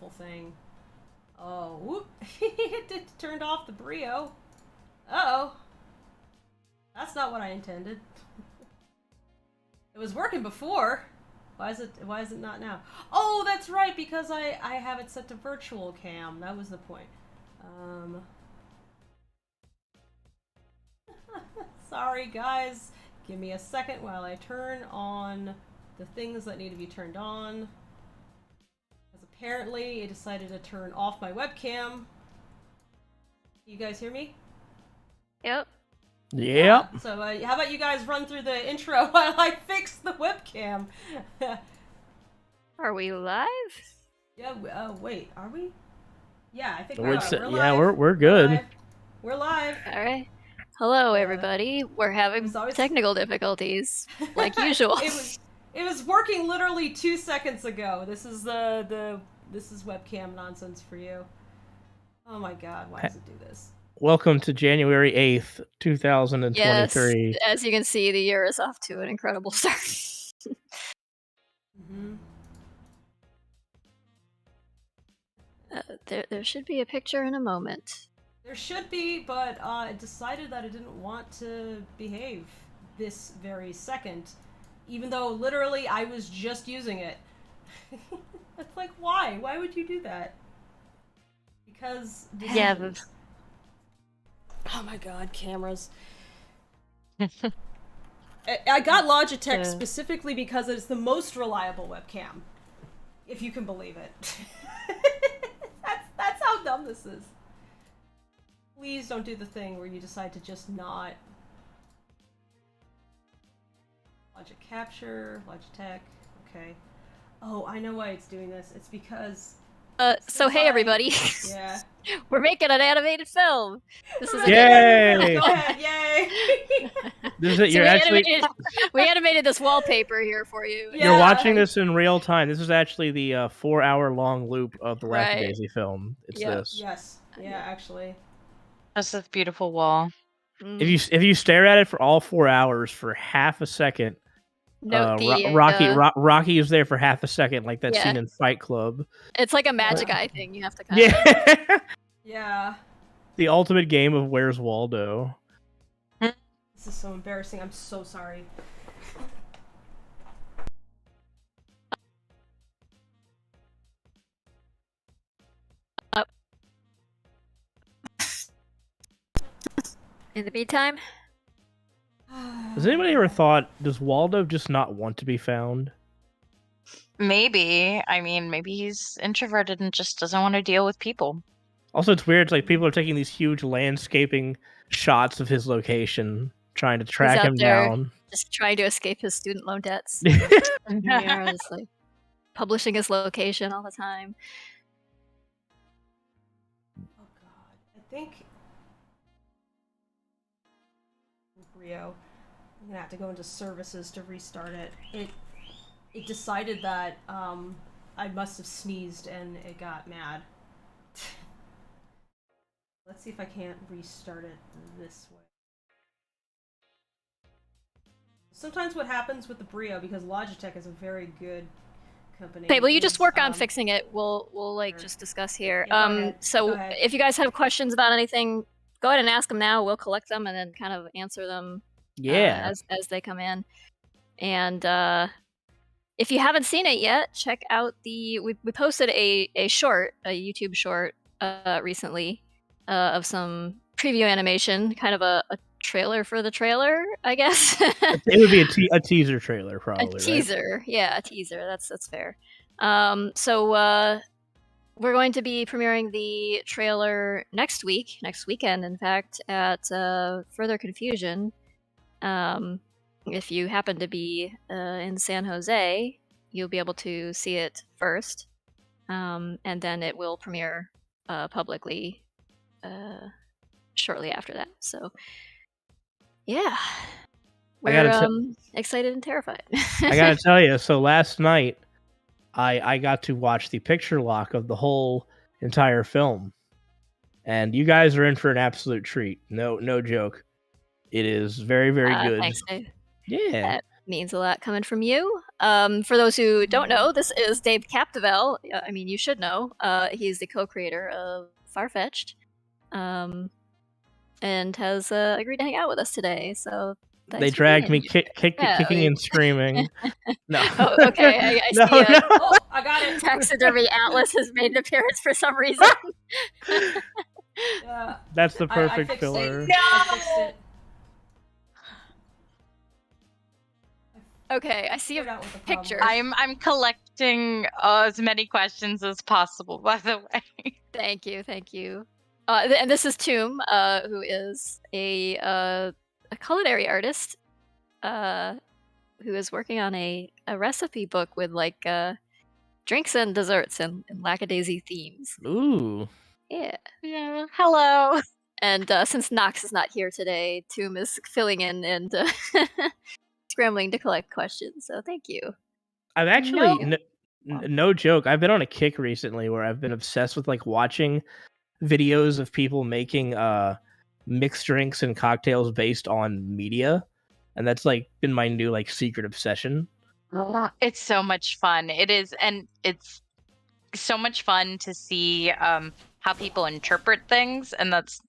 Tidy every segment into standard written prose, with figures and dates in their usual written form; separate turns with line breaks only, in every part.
beautiful thing. Oh, whoop. It turned off the Brio. Uh-oh. That's not what I intended. It was working before. Why is it not now? Oh, that's right, because I have it set to virtual cam. That was the point. Sorry, guys. Give me a second while I turn on the things that need to be turned on. Because apparently it decided to turn off my webcam. You guys hear me?
Yep.
Yep.
So how about you guys run through the intro while I fix the webcam?
Are we live?
Yeah, wait, are we? Yeah, I think
We're
live.
we're good.
We're live.
All right. Hello, everybody. We're having technical difficulties, like usual.
It was working literally 2 seconds ago. This is this is webcam nonsense for you. Oh my god, why does it do this?
Welcome to January 8th, 2023.
Yes, as you can see, the year is off to an incredible start.
Mm-hmm.
There should be a picture in a moment.
There should be, but it decided that it didn't want to behave this very second, even though literally I was just using it. It's like, why? Why would you do that? Because oh my god, cameras. I got Logitech specifically because it's the most reliable webcam, if you can believe it. That's how dumb this is. Please don't do the thing where you decide to just not. Logic capture, Logitech, okay. Oh, I know why it's doing this. It's because...
So hey everybody.
Yeah.
We're making an animated film. This is
Yay!
Go ahead, yay!
This is you're
we animated this wallpaper here for you.
Yeah.
You're watching this in real time. This is actually the 4-hour-long loop of the Lackadaisy film. It's this.
Yes. Yeah, actually.
That's this beautiful wall.
If you stare at it for all 4 hours for half a second, Rocky is there for half a second, like that scene in Fight Club.
It's like a magic eye thing. You have to kind of...
Yeah.
The ultimate game of Where's Waldo.
This is so embarrassing. I'm so sorry.
In the meantime,
has anybody ever thought, does Waldo just not want to be found?
Maybe. I mean, maybe he's introverted and just doesn't want to deal with people.
Also, it's weird. It's like people are taking these huge landscaping shots of his location, trying to track him down.
Just trying to escape his student loan debts. Yeah, just like publishing his location all the time.
Oh god. I think... Rio. I'm gonna have to go into services to restart it. It decided that I must have sneezed and it got mad. Let's see if I can't restart it this way. Sometimes what happens with the Brio, because Logitech is a very good company.
Fable, you just work on fixing it. We'll like just discuss here. Yeah, so if you guys have questions about anything, go ahead and ask them now. We'll collect them and then kind of answer them as they come in. And if you haven't seen it yet, check out we posted a YouTube short recently of some preview animation, kind of a trailer for the trailer, I guess.
It would be a teaser trailer, probably.
A teaser, right? Yeah, a teaser. That's fair. So we're going to be premiering the trailer next weekend, in fact, at Further Confusion. If you happen to be in San Jose, you'll be able to see it first, and then it will premiere publicly shortly after that. So, yeah, we're excited and terrified.
I gotta tell you, so last night, I got to watch the picture lock of the whole entire film, and you guys are in for an absolute treat. No joke. It is very, very good.
Thanks, Dave.
Yeah.
means a lot coming from you. For those who don't know, this is Dave Capdevielle. I mean, you should know. He's the co-creator of Farfetch'd, and has agreed to hang out with us today. So
they dragged me kicking and screaming. No.
Oh, okay. I see.
No.
Oh, I got it.
Taxidermy Atlas has made an appearance for some reason.
That's the perfect
I
filler.
No! I fixed it.
Okay, I see a picture.
I'm collecting as many questions as possible, by the way.
Thank you. And this is Tomb, who is a culinary artist, who is working on a recipe book with like drinks and desserts and Lackadaisy themes.
Ooh.
Yeah.
Hello.
And since Nox is not here today, Tomb is filling in and scrambling to collect questions. So thank you.
I've actually no joke. I've been on a kick recently where I've been obsessed with like watching videos of people making mixed drinks and cocktails based on media, and that's like been my new like secret obsession.
It's so much fun. It is, and it's so much fun to see how people interpret things, and that's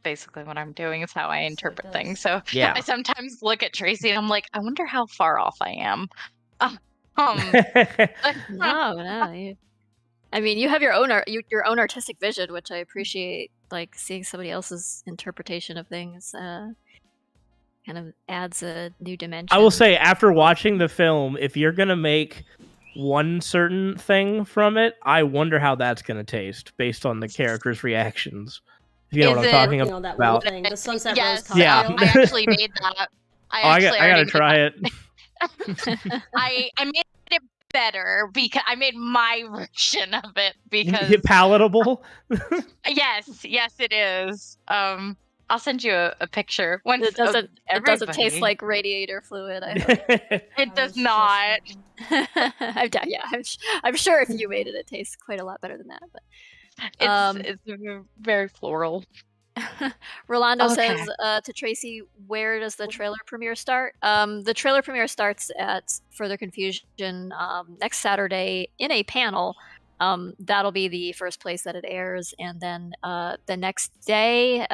basically what I'm doing, is how I interpret things. So
yeah.
I sometimes look at Tracy and I'm like, I wonder how far off I am.
No. I mean, you have your own artistic vision, which I appreciate. Like seeing somebody else's interpretation of things, kind of adds a new dimension.
I will say, after watching the film, if you're gonna make one certain thing from it, I wonder how that's gonna taste based on the characters' reactions. If you know what I'm talking about.
The Sunset
Yes,
Rose cocktail.
I actually made that.
I gotta try it.
I made it better because I made my version of it because
is it palatable?
Yes, it is. I'll send you a picture.
It doesn't taste like radiator fluid. I hope.
It does not.
I'm sure if you made it, it tastes quite a lot better than that. But
it's very floral.
Rolando says to Tracy, where does the trailer premiere start? The trailer premiere starts at Further Confusion next Saturday in a panel. That'll be the first place that it airs, and then the next day,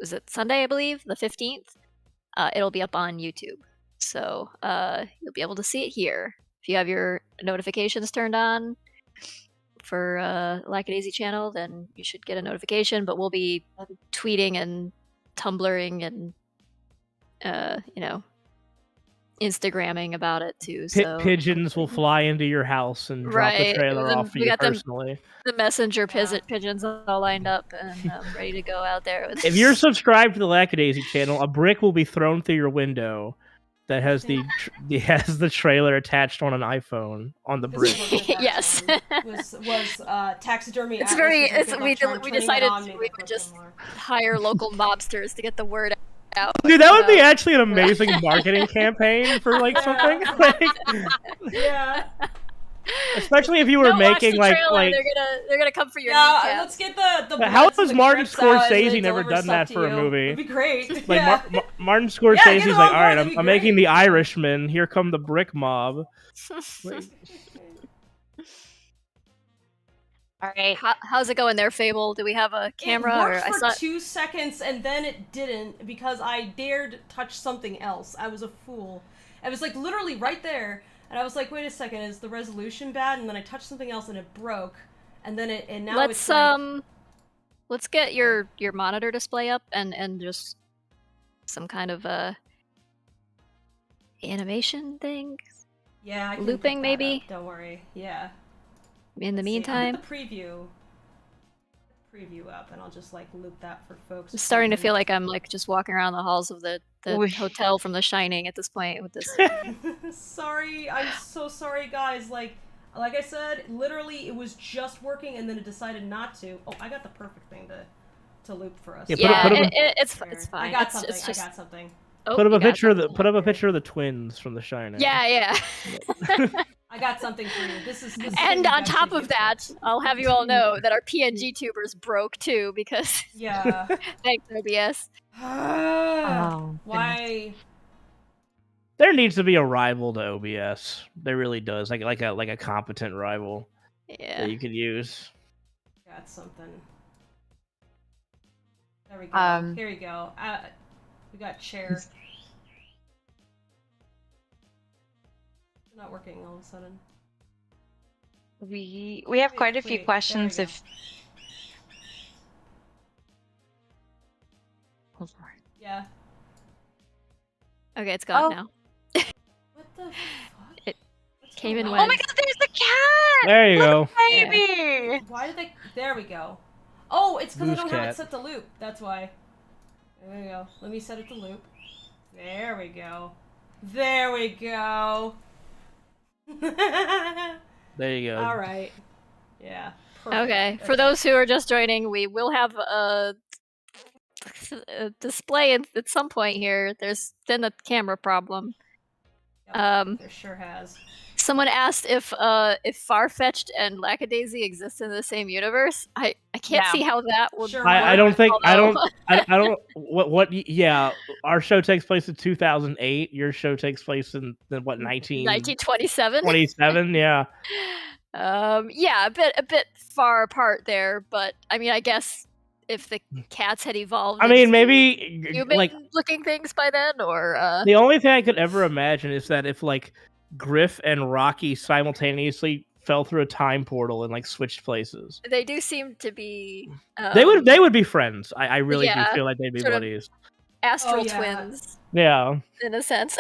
was it Sunday, I believe, the 15th? It'll be up on YouTube, so you'll be able to see it here if you have your notifications turned on for Lackadaisy channel. Then you should get a notification. But we'll be tweeting and Tumblring and Instagramming about it too. So
pigeons will fly into your house and drop the trailer off for you personally.
The messenger pigeons all lined up and ready to go out there.
If you're subscribed to the Lackadaisy channel, a brick will be thrown through your window that has the trailer attached on an iPhone on the brick.
Yes.
was taxidermy.
It's very. We decided we would just hire local mobsters to get the word out.
Dude, that would be actually an amazing marketing campaign for like something.
Yeah.
Especially if you were making like
they're gonna come for your
let's get the
how has Martin Scorsese never done that for a movie?
It'd be great.
Like Martin Scorsese's like, all right, I'm making The Irishman. Here come the brick mob.
All right.
How's it going there, Fable? Do we have a camera?
It worked for 2 seconds and then it didn't because I dared touch something else. I was a fool. I was like literally right there. And I was like, wait a second, is the resolution bad? And then I touched something else and it broke. And then
let's get your monitor display up and just some kind of animation thing.
Yeah, I can
looping maybe.
Don't worry. Yeah.
In the meantime,
I'll put the preview up, and I'll just like loop that for folks.
I'm starting to feel like I'm like just walking around the halls of the hotel from The Shining at this point with this.
Sorry, I'm so sorry, guys. Like I said, literally it was just working, and then it decided not to. Oh, I got the perfect thing to loop for us.
It's fine.
I got something.
Oh,
put up a picture of the twins from The Shining.
Yeah.
I got something for you. This is
and on top of that, I'll have you all know that our PNG tubers broke too because
yeah.
Thanks, OBS.
Why?
There needs to be a rival to OBS. There really does, like a competent rival that you could use.
Got something. There we go. Here we go. We got chair. It's not working all of a sudden.
We have quite a few questions. If
yeah.
Okay, it's gone now.
What the fuck?
It came and
Oh
went.
my god, there's the cat!
There you go.
Baby!
Yeah. Why did they... There we go. Oh, it's because I don't have it set to loop. That's why. There we go. Let me set it to loop. There we go. There we go.
There you go.
All right. Yeah. Perfect.
Okay. For those who are just joining, we will have a display at some point here. There's been a camera problem.
Yep, there sure has.
Someone asked if Farfetch'd and Lackadaisy exist in the same universe. I can't see how that would.
Sure
I don't think I don't what yeah. Our show takes place in 2008. Your show takes place in what
1927.
27, yeah.
Yeah, a bit far apart there, but I mean, I guess if the cats had evolved,
I mean, maybe
human
like
looking things by then, or
the only thing I could ever imagine is that if like Griff and Rocky simultaneously fell through a time portal and like switched places,
they do seem to be.
They would be friends. I really do feel like they'd be buddies.
Astral twins.
Yeah.
In a sense.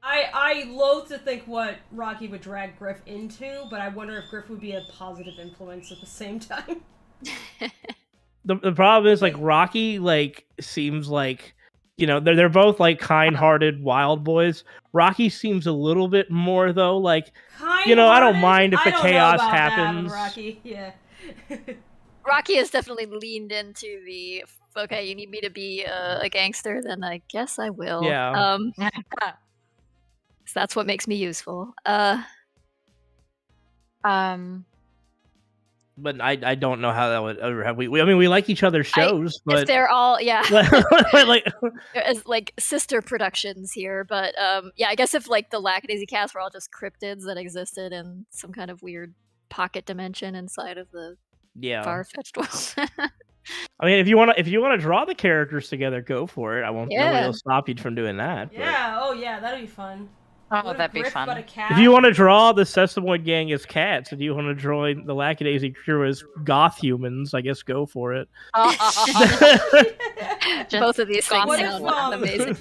I loathe to think what Rocky would drag Griff into, but I wonder if Griff would be a positive influence at the same time.
The problem is like Rocky like seems like, you know, they're both like kind-hearted wild boys. Rocky seems a little bit more though like, you know, I don't mind if the chaos happens.
Rocky, yeah.
Rocky has definitely leaned into the okay, you need me to be a gangster, then I guess I will.
Yeah.
So that's what makes me useful.
But I don't know how that would ever have. I mean, we like each other's shows, but
they're all
like
as like sister productions here. But yeah, I guess if like the Lackadaisy cats were all just cryptids that existed in some kind of weird pocket dimension inside of the far-fetched world.
I mean, if you want to draw the characters together, go for it. I won't. Nobody will stop you from doing that.
Yeah. But... Oh yeah, that'd be fun.
Oh, that'd be fun.
If you want to draw the Sesamoid gang as cats, and you want to draw the Lackadaisy crew as goth humans, I guess go for it.
Both of these things sound amazing.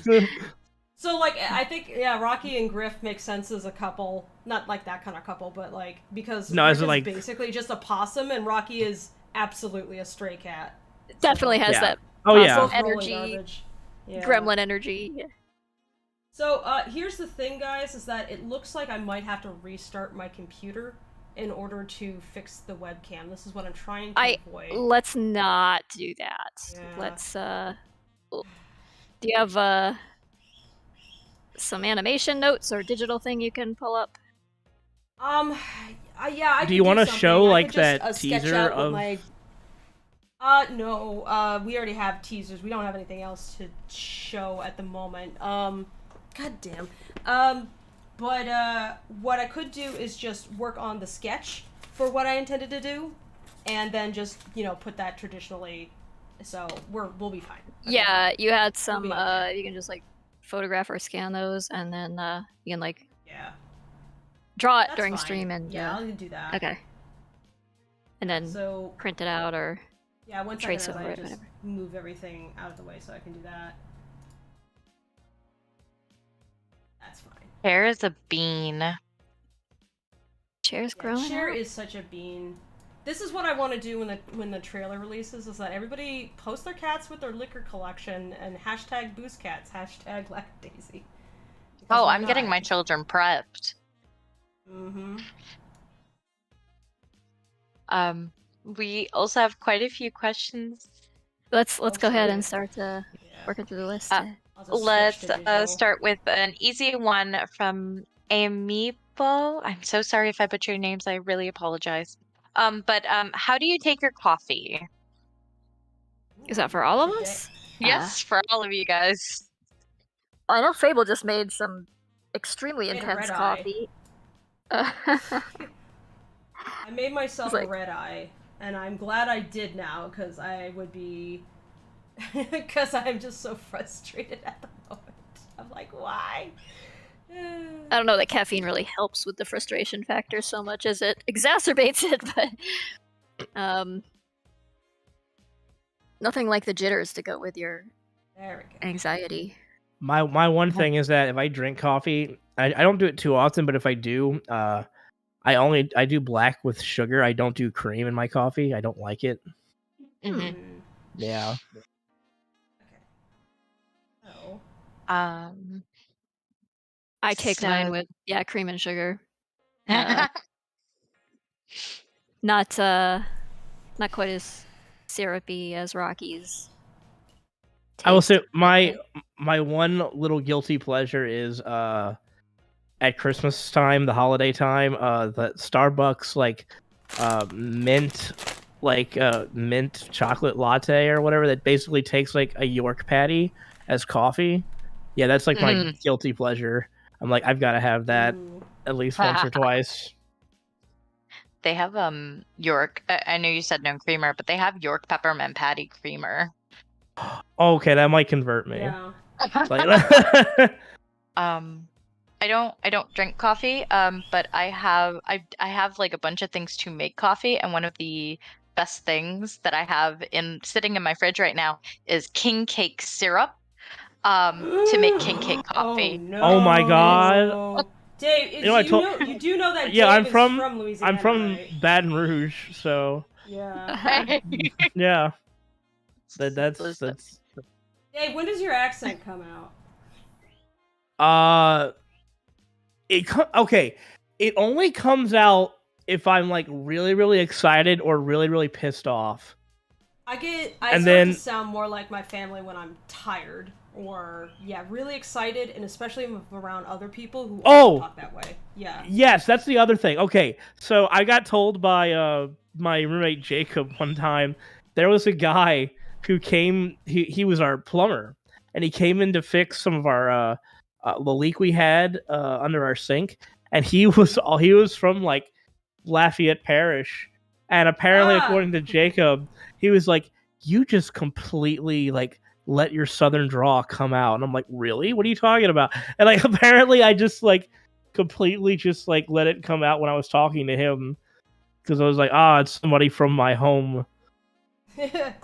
So, like, I think, Rocky and Griff make sense as a couple. Not like that kind of couple, but like, because Griff is like... basically just a possum, and Rocky is absolutely a stray cat.
Definitely has that energy, gremlin energy. Yeah.
So, here's the thing, guys, is that it looks like I might have to restart my computer in order to fix the webcam. This is what I'm trying to avoid.
Let's not do that. Yeah. Let's, do you have, some animation notes or digital thing you can pull up?
I
do you want to show, like,
just,
that teaser of...
no, we already have teasers. We don't have anything else to show at the moment. God damn. But what I could do is just work on the sketch for what I intended to do, and then just, you know, put that traditionally, so we'll be fine.
Yeah, you had some, you can just, like, photograph or scan those, and then, you can, like, draw it during stream, and,
I'll do that.
Okay. And then print it out, or
once
trace
over
it,
just
whatever.
Move everything out of the way so I can do that. That's fine.
Chair is a bean.
Chair's growing.
Chair is such a bean. This is what I want to do when the trailer releases, is that everybody post their cats with their liquor collection and hashtag boost cats, hashtag Lackadaisy.
Oh, I'm getting my children prepped. We also have quite a few questions.
Let's go ahead and start working through the list.
Let's start with an easy one from Amiibo. I'm so sorry if I butcher your names. I really apologize. But how do you take your coffee?
Is that for all of us?
Yes, for all of you guys.
I know Fable just made some extremely intense coffee.
I made myself a red eye, and I'm glad I did now, because I would be... because I'm just so frustrated at the moment. I'm like, why?
I don't know that caffeine really helps with the frustration factor so much as it exacerbates it, but nothing like the jitters to go with your anxiety.
My one thing is that if I drink coffee, I don't do it too often, but if I do, I do black with sugar. I don't do cream in my coffee. I don't like it. Yeah.
Okay. Oh.
I take mine with cream and sugar. Not quite as syrupy as Rocky's.
I will say my one little guilty pleasure is at Christmas time, the holiday time, the Starbucks mint chocolate latte or whatever that basically takes like a York patty as coffee. Yeah, that's like my guilty pleasure. I'm like, I've got to have that at least once or twice.
They have York. I know you said no creamer, but they have York peppermint patty creamer.
Okay, that might convert me.
Yeah.
I don't drink coffee. But I have like a bunch of things to make coffee, and one of the best things that I have sitting in my fridge right now is king cake syrup. To make king cake coffee.
Oh, no.
Oh my god.
Dave, you do know that
yeah,
Dave is from Louisiana,
I'm from
right?
Baton Rouge, so
yeah.
yeah. That's
Dave, when does your accent come out?
It only comes out if I'm like really, really excited or really, really pissed off.
I start to sound more like my family when I'm tired or really excited, and especially if I'm around other people who also talk that way. Yeah. Yes,
that's the other thing. Okay, so I got told by my roommate Jacob one time there was a guy who came. He was our plumber, and he came in to fix some of our the leak we had under our sink, and he was from like Lafayette Parish, and apparently according to Jacob, he was like, you just completely like let your southern drawl come out. And I'm like, really? What are you talking about? And like apparently I just like completely just like let it come out when I was talking to him, because I was like, it's somebody from my home.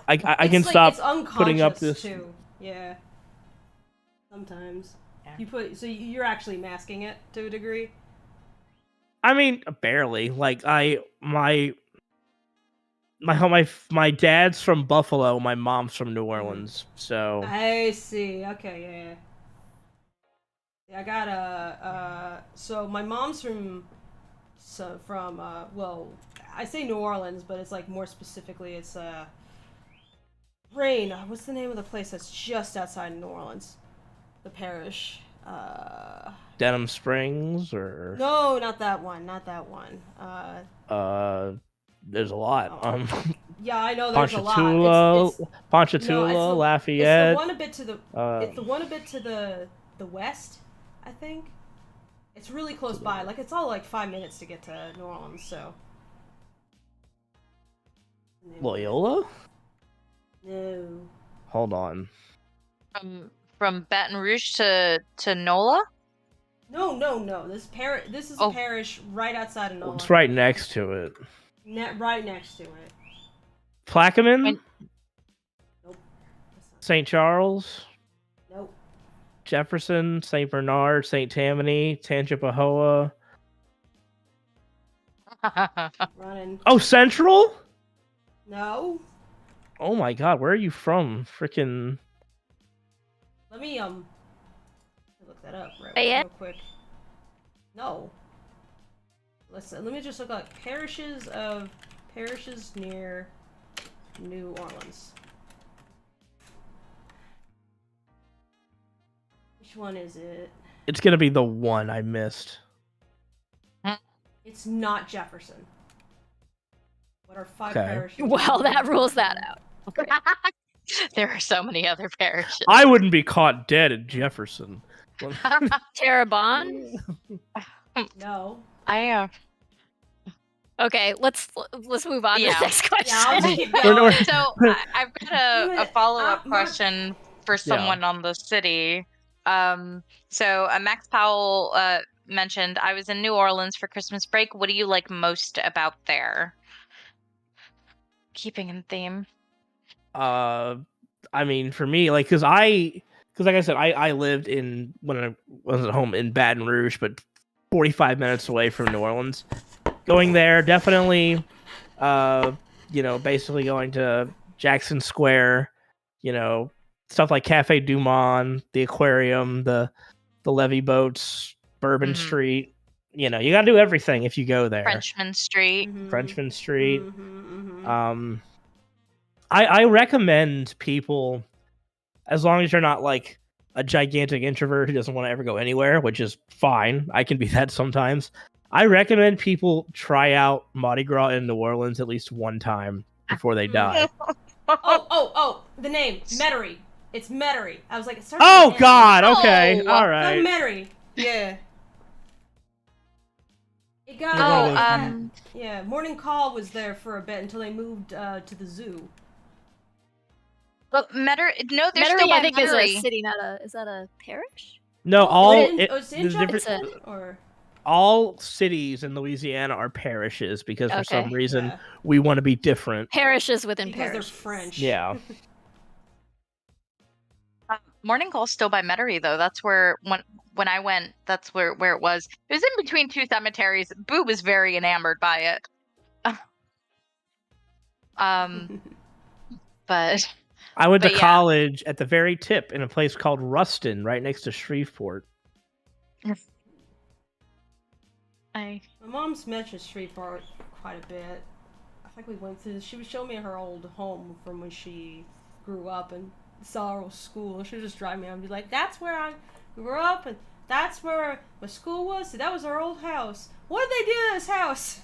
I can stop putting up this
too. Yeah. Sometimes. Yeah. You're actually masking it to a degree?
I mean, barely. Like my dad's from Buffalo, my mom's from New Orleans, so
I see. Okay, yeah. I got so my mom's from I say New Orleans, but it's like more specifically it's Rain. What's the name of the place that's just outside New Orleans? The parish.
Denham Springs or
no, not that one.
There's a lot.
Yeah, I know there's a lot.
Ponchatoula, Lafayette.
It's the one a bit to the. It's the one a bit to the west, I think. It's really close by. Like it's all like 5 minutes to get to New Orleans. So.
Loyola?
No.
Hold on.
From Baton Rouge to NOLA?
No. This is a parish right outside of NOLA.
It's right next to it.
Right next to it.
Plaquemine?
Nope.
St. Charles?
Nope.
Jefferson, St. Bernard, St. Tammany, Tangipahoa.
Running.
Oh, Central?
No.
Oh my god, where are you from? Frickin'...
Let me look that up real quick. No. Let me just look up parishes near New Orleans. Which one is it?
It's gonna be the one I missed.
It's not Jefferson. What are 5 parishes?
Well, that rules that out.
There are so many other parishes.
I wouldn't be caught dead in Jefferson.
Terabon?
No.
Okay, let's move on to the next question.
Yeah, I'll just keep going.
So I've got a follow-up question for someone on the city. So Max Powell mentioned, I was in New Orleans for Christmas break. What do you like most about there? Keeping in theme.
I mean, for me, like, because like I said, I lived when I was at home in Baton Rouge, but 45 minutes away from New Orleans. Going there, definitely, basically going to Jackson Square, stuff like Cafe Du Monde, the aquarium, the levee boats, Bourbon Street. You got to do everything if you go there.
Frenchman Street.
Frenchman Street. I recommend people, as long as you're not like a gigantic introvert who doesn't want to ever go anywhere, which is fine. I can be that sometimes. I recommend people try out Mardi Gras in New Orleans at least one time before they die.
Oh, the name. Metairie. It's Metairie. I was like, it starts
Oh, God, okay. All right.
Metairie. Yeah. It got, yeah, Morning Call was there for a bit until they moved to the zoo.
But Metairie, no, there's
Metairie,
still
I think,
Metairie.
is a city, is that a parish?
No, all cities in Louisiana are parishes because for some reason we want to be different.
Parishes within
because
parishes.
They're French.
Yeah.
Morning Call's still by Metairie, though. That's where when I went, that's where it was. It was in between two cemeteries. Boo was very enamored by it. But
I went to college at the very tip in a place called Ruston, right next to Shreveport.
My mom's mentioned Shreveport quite a bit. I think we went through. She would show me her old home from when she grew up and saw her old school. She would just drive me out and be like, "That's where I grew up, and that's where my school was. So that was our old house. What did they do to this house?"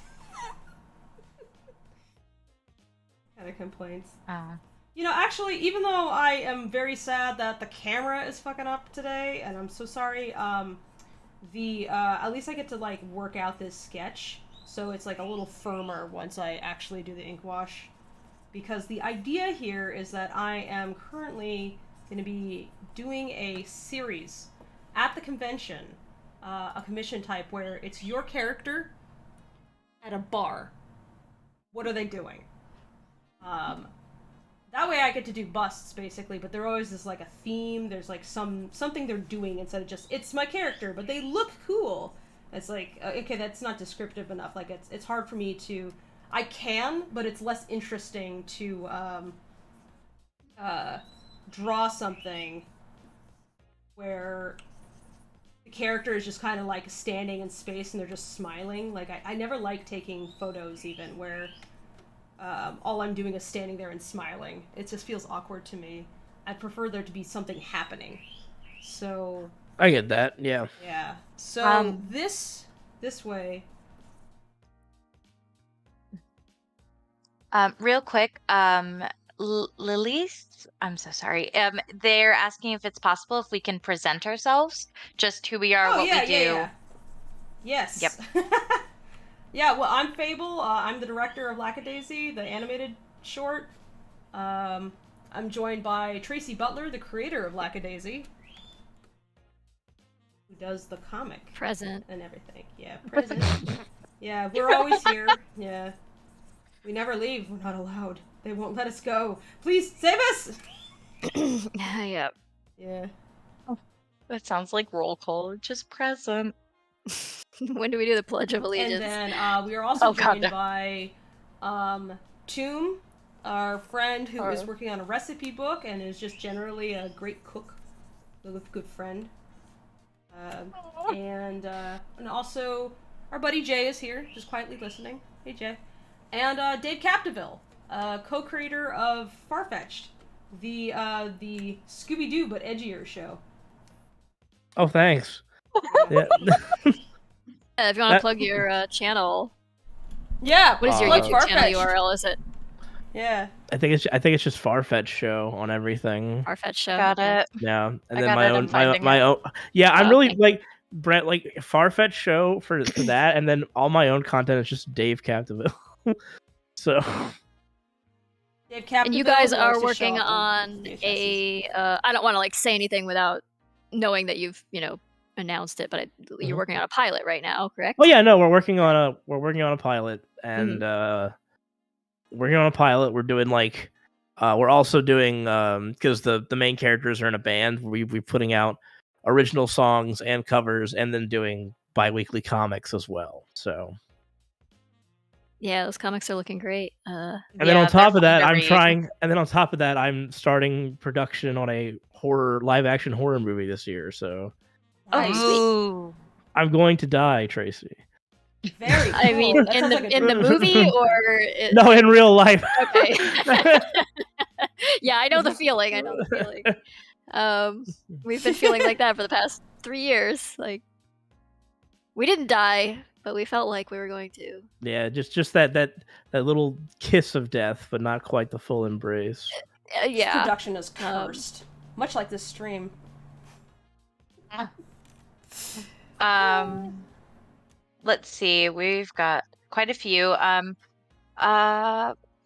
Kind of complaints. Actually, even though I am very sad that the camera is fucking up today, and I'm so sorry, at least I get to, like, work out this sketch, so it's, like, a little firmer once I actually do the ink wash. Because the idea here is that I am currently going to be doing a series at the convention, a commission type, where it's your character at a bar. What are they doing? That way I get to do busts, basically, but there always is, like, a theme. There's, like, something they're doing instead of just, it's my character, but they look cool. It's like, okay, that's not descriptive enough. Like, it's hard for me to... I can, but it's less interesting to draw something where the character is just kind of, like, standing in space and they're just smiling. Like, I never like taking photos, even, where... all I'm doing is standing there and smiling. It just feels awkward to me. I prefer there to be something happening. So...
I get that, yeah.
Yeah. So, this way...
Real quick, Lily's, I'm so sorry. They're asking if it's possible if we can present ourselves, just who we are, we do.
Yeah. Yes.
Yep.
Yeah, well, I'm Fable. I'm the director of Lackadaisy, the animated short. I'm joined by Tracy Butler, the creator of Lackadaisy, who does the comic.
Present.
And everything. Yeah, present. Yeah, we're always here. Yeah. We never leave. We're not allowed. They won't let us go. Please, save us!
Yep.
Yeah.
Oh, that sounds like roll call. Just present.
When do we do the Pledge of Allegiance?
And then we are also joined by Tomb, our friend who is working on a recipe book and is just generally a great cook, a good friend. And also our buddy Jay is here, just quietly listening. Hey Jay. And Dave Capdevielle, co-creator of Farfetched, the Scooby-Doo but edgier show.
Oh, thanks. Yeah.
If you want to plug your channel.
Yeah.
What is your YouTube channel URL? Is it?
Yeah.
I think it's just Farfetch show on everything.
Farfetch show.
Got it.
Yeah, and
I
then
got
my
it,
own
I'm
my
finding
own. Yeah, I'm really
Okay.
like Brent, like Farfetch show for that, and then all my own content is just Dave Capdevielle. So.
Dave Capdevielle,
And you guys
who
are
likes to
working
show off
on
VHSs.
a. I don't want to like say anything without knowing that you've announced it, but you're working on a pilot right now, correct?
Oh yeah, no, we're working on a pilot, and working on a pilot. We're doing like, we're also doing because the main characters are in a band. We're putting out original songs and covers, and then doing bi-weekly comics as well. So.
Yeah, those comics are looking great.
And then on top of that,
read.
I'm starting production on a live action horror movie this year. So.
Oh, sweet.
I'm going to die, Tracy.
Very cool.
I mean,
That
in
sounds
the
like a
in the
dream.
movie or
No, in real life.
Okay. Yeah, I know the feeling. We've been feeling like that for the past 3 years. Like, we didn't die, but we felt like we were going to.
Yeah, just that little kiss of death, but not quite the full embrace.
Yeah.
This production is cursed, much like this stream.
Let's see. We've got quite a few.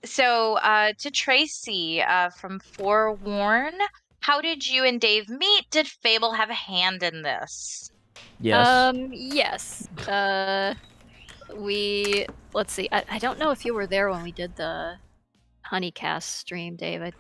So to Tracy from Forewarn, how did you and Dave meet? Did Fable have a hand in this?
Yes.
Yes. Let's see. I don't know if you were there when we did the Honeycast stream, Dave. I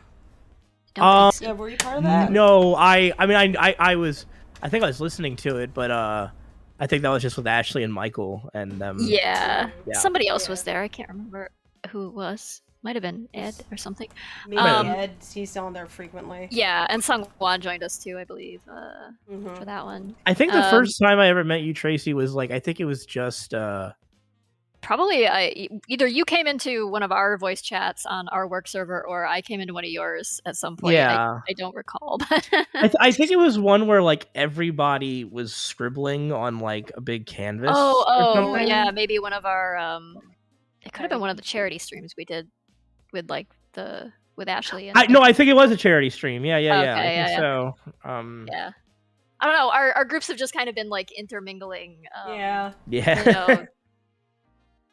don't think so.
Yeah, were you part of that?
No, I mean I was. I think I was listening to it, but I think that was just with Ashley and Michael and them.
Yeah.
Yeah.
Somebody else was there. I can't remember who it was. Might have been Ed or something.
Maybe Ed. He's on there frequently.
Yeah, and Sung Wan joined us too, I believe, for that one.
I think the first time I ever met you, Tracy, was like I think it was just.
Probably either you came into one of our voice chats on our work server, or I came into one of yours at some point.
Yeah.
I don't recall, but
I think it was one where like everybody was scribbling on like a big canvas.
Oh, yeah, maybe one of our. It could have been one of the charity streams we did with like with Ashley. And
I think it was a charity stream. Yeah.
Okay,
I think so.
Yeah. I don't know. Our groups have just kind of been like intermingling.
Yeah.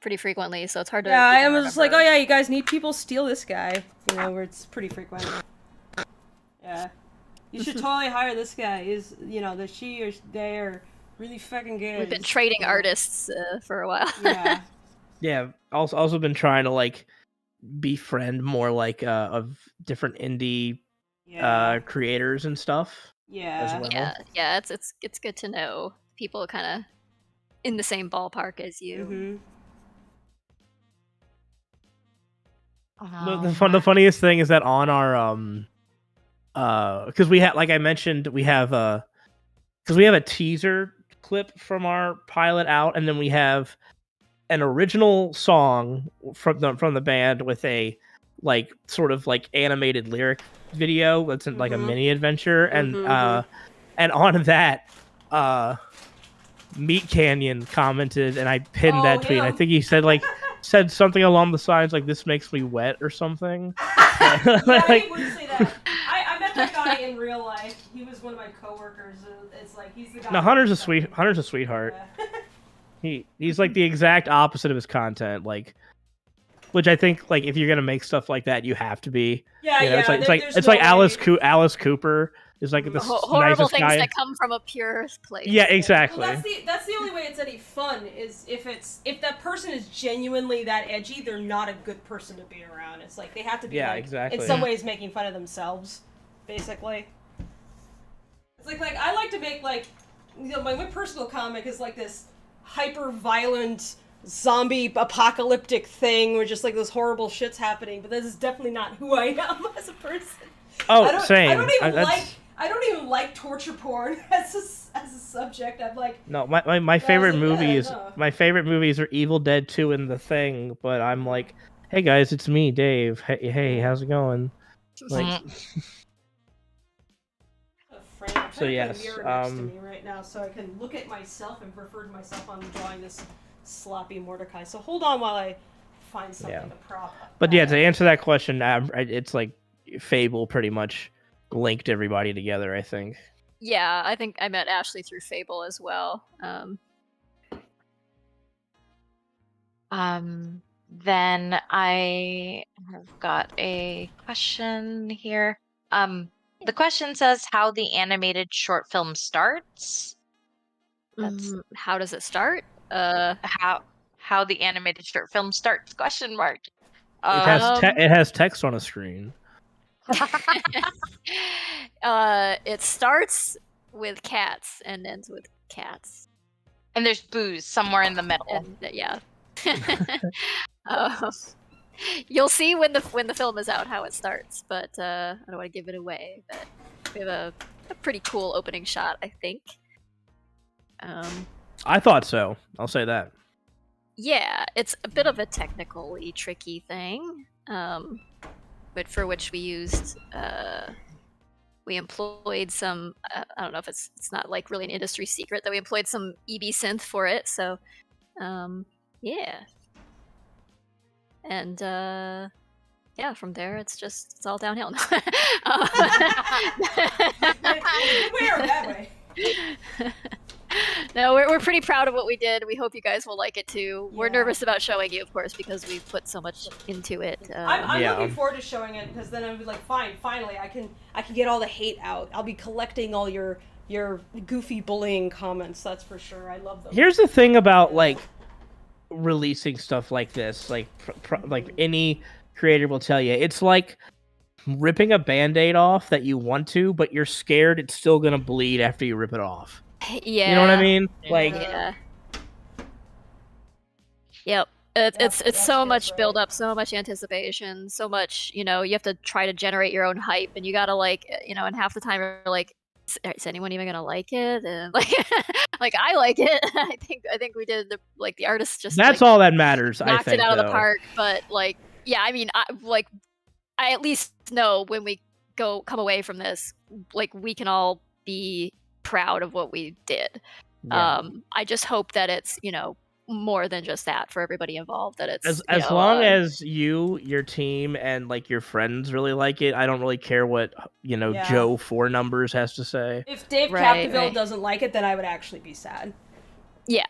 Pretty frequently, so it's hard to.
Yeah, I was just like, oh yeah, you guys need people steal this guy. You know, where it's pretty frequent. Yeah, you should totally hire this guy. Is that she or they are really fucking good.
We've been trading artists for a while.
Yeah.
Yeah. Also been trying to like befriend more like of different indie creators and stuff.
Yeah.
As well.
Yeah. It's good to know people kind of in the same ballpark as you.
Mm-hmm.
The funniest thing is that on our because we have, like I mentioned, we have because we have a teaser clip from our pilot out, and then we have an original song from the band with a like sort of like animated lyric video that's like a mini adventure, and on that Meat Canyon commented, and I pinned that tweet. I think he said something along the lines like, "This makes me wet" or something.
Yeah, he would say that. I met that guy in real life. He was one of my coworkers. It's like he's the guy.
No, Hunter's a sweetheart. Yeah. He's like the exact opposite of his content, like, which I think like if you're gonna make stuff like that, you have to be.
Yeah,
It's like Alice Cooper is like the
horrible
nicest
things
guy.
that come from a pure place.
Yeah, exactly.
Well, that's the only way it's any fun is if that person is genuinely that edgy, they're not a good person to be around. It's like they have to be
exactly.
in some ways making fun of themselves, basically. It's like I like to make like my personal comic is like this hyper violent zombie apocalyptic thing where just like this horrible shit's happening, but this is definitely not who I am as a person.
Same.
I don't even like torture porn as a subject. I'm like,
no, my favorite movies are Evil Dead 2 and The Thing, but I'm like, hey guys, it's me, Dave. Hey, how's it going? Like,
so yes, mirror next to me right now, so I can look at myself and refer to myself on drawing this sloppy Mordecai. So hold on while I find something to prop.
But yeah, to answer that question, it's like Fable pretty much linked everybody together, I think.
Yeah, I think I met Ashley through Fable as well.
Then I have got a question here. The question says how the animated short film starts.
How does it start?
How the animated short film starts? Question mark.
It has text on a screen.
It starts with cats and ends with cats.
And there's booze somewhere in the middle.
And, yeah. You'll see when the film is out how it starts, but I don't want to give it away. But we have a pretty cool opening shot, I think.
I thought so. I'll say that.
Yeah, it's a bit of a technically tricky thing, but for which we used we employed some. I don't know if it's not like really an industry secret that we employed some EB synth for it. So, yeah. And yeah, from there it's all downhill.
Good way or bad way?
No, we're pretty proud of what we did. We hope you guys will like it too. Yeah. We're nervous about showing you, of course, because we've put so much into it.
I'm looking forward to showing it because then I'll be like, fine, finally, I can get all the hate out. I'll be collecting all your goofy bullying comments. That's for sure. I love them.
Here's the thing about like releasing stuff like this, like any creator will tell you, it's like ripping a Band-Aid off that you want to, but you're scared it's still gonna bleed after you rip it off.
Yeah,
you know what I mean? Like,
yeah. Yep. It's so much build up, so much anticipation, so much, you have to try to generate your own hype, and you gotta and half the time you're like, is anyone even gonna like it? And like I like it. I think we did the artist just
that's all that matters.
Knocked
I think
it out of the park. But yeah, I mean, I at least know when we come away from this, we can all be proud of what we did. Yeah. I just hope that it's more than just that for everybody involved. That it's
as long as your team and your friends really like it. I don't really care what Joe 4 numbers has to say.
If Dave Capdevielle doesn't like it, then I would actually be sad.
Yeah,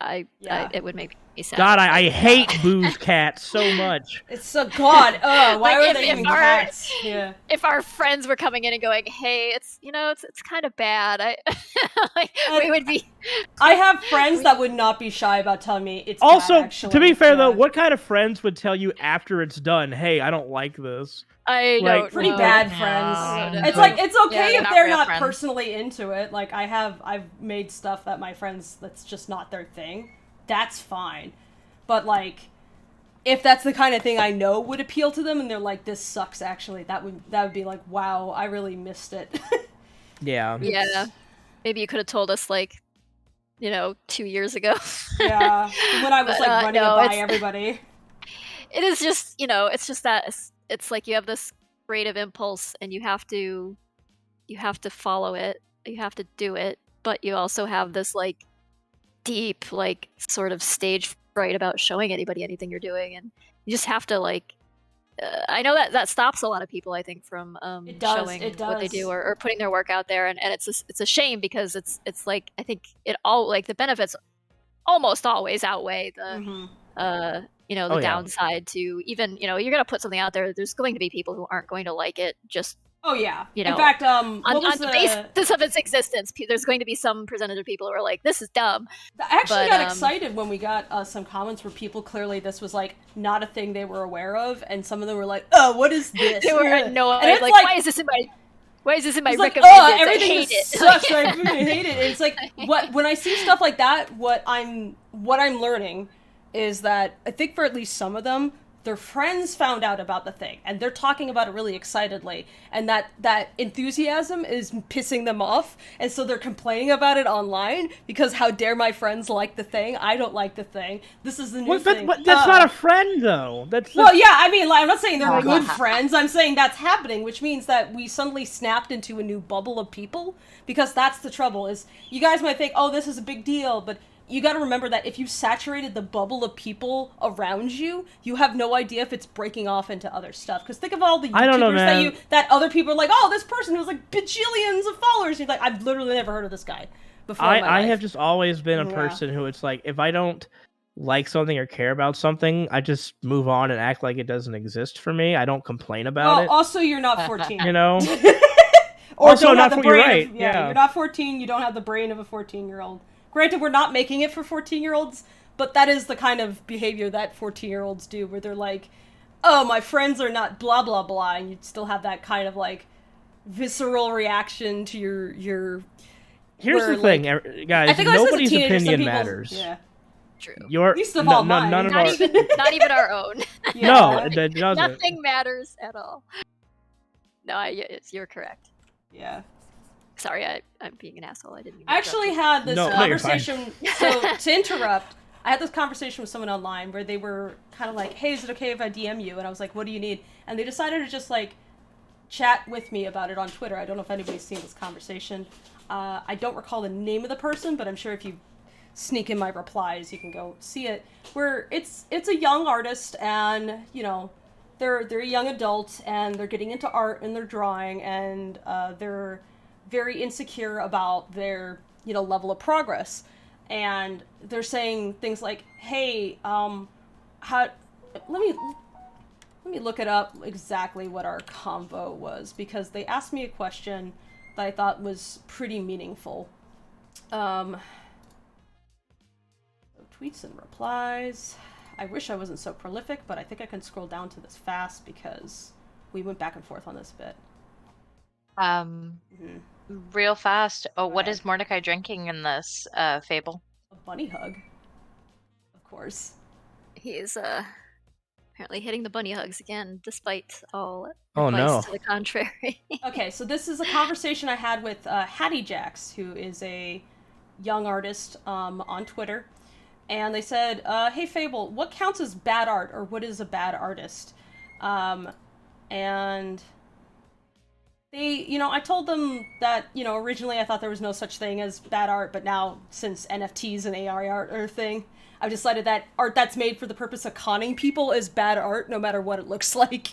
it would make me sad.
God, I hate booze cats so much.
It's so God. Why are they even cats? Yeah.
If our friends were coming in and going, "Hey, it's kind of bad," we would be.
I have friends that would not be shy about telling me it's
also
bad, actually.
To be fair though, what kind of friends would tell you after it's done, "Hey, I don't like this"?
I don't
pretty
know.
bad friends. It's it's okay if they're not personally into it. I've made stuff that my friends that's just not their thing. That's fine. But if that's the kind of thing I know would appeal to them and they're like, this sucks actually, that would be like, wow, I really missed it.
Yeah.
Yeah. Maybe you could have told us 2 years ago.
Yeah. When I was running it by everybody.
It is just, it's just that it's like you have this creative impulse and you have to follow it. You have to do it, but you also have this deep sort of stage fright about showing anybody anything you're doing, and you just have to I know that stops a lot of people, I think, from showing what they do or putting their work out there, and it's a shame because it's I think it all the benefits almost always outweigh the the downside to even you're gonna put something out there. There's going to be people who aren't going to like it. Just
in fact,
on the basis of its existence, there's going to be some percentage of people who are like, "This is dumb."
I actually got excited when we got some comments where people clearly this was not a thing they were aware of, and some of them were like, "Oh, what is this?"
They were annoyed.
And it's
why is this in my? Why is this in my recommended?
Everything
I hate it.
Sucks. I really hate it. And it's when I see stuff like that, what I'm learning is that I think for at least some of them, their friends found out about the thing, and they're talking about it really excitedly, and that enthusiasm is pissing them off, and so they're complaining about it online, because how dare my friends like the thing? I don't like the thing. This is the new thing.
But that's not a friend, though.
Well, yeah, I mean, I'm not saying they're good friends, I'm saying that's happening, which means that we suddenly snapped into a new bubble of people, because that's the trouble, is you guys might think, oh, this is a big deal, but you got to remember that if you saturated the bubble of people around you, you have no idea if it's breaking off into other stuff. Because think of all the YouTubers that other people are like, oh, this person who's like bajillions of followers. You're like, I've literally never heard of this guy before.
I have just always been a person who it's like, if I don't like something or care about something, I just move on and act like it doesn't exist for me. I don't complain about it.
Also, you're not 14.
You know?
Or
also,
don't
not
have the
you're
brain
right.
Of, you're not 14, you don't have the brain of a 14-year-old. Granted, we're not making it for 14-year-olds, but that is the kind of behavior that 14-year-olds do, where they're like, oh, my friends are not blah, blah, blah, and you still have that kind of, like, visceral reaction to your
Here's the thing, guys, nobody's opinion matters.
Yeah.
True.
Least of all mine.
None of
not even our own.
No, it doesn't.
Nothing matters at all. No, you're correct.
Yeah.
Sorry, I'm being an asshole. I didn't mean
I actually had this conversation. So, to interrupt, I had this conversation with someone online where they were kind of like, hey, is it okay if I DM you? And I was like, what do you need? And they decided to just, like, chat with me about it on Twitter. I don't know if anybody's seen this conversation. I don't recall the name of the person, but I'm sure if you sneak in my replies, you can go see it. Where it's a young artist, and, you know, they're a young adult, and they're getting into art, and they're drawing, and they're very insecure about their, you know, level of progress. And they're saying things like, hey, let me look it up exactly what our convo was, because they asked me a question that I thought was pretty meaningful. So tweets and replies. I wish I wasn't so prolific, but I think I can scroll down to this fast because we went back and forth on this bit.
Real fast. Oh, what is Mordecai drinking in this Fable?
A bunny hug. Of course.
He is apparently hitting the bunny hugs again, despite all
advice
to the contrary.
Okay, so this is a conversation I had with Hattie Jax, who is a young artist on Twitter. And they said, hey, Fable, what counts as bad art, or what is a bad artist? And they, you know, I told them that, you know, originally I thought there was no such thing as bad art, but now, since NFTs and AR art are a thing, I've decided that art that's made for the purpose of conning people is bad art, no matter what it looks like.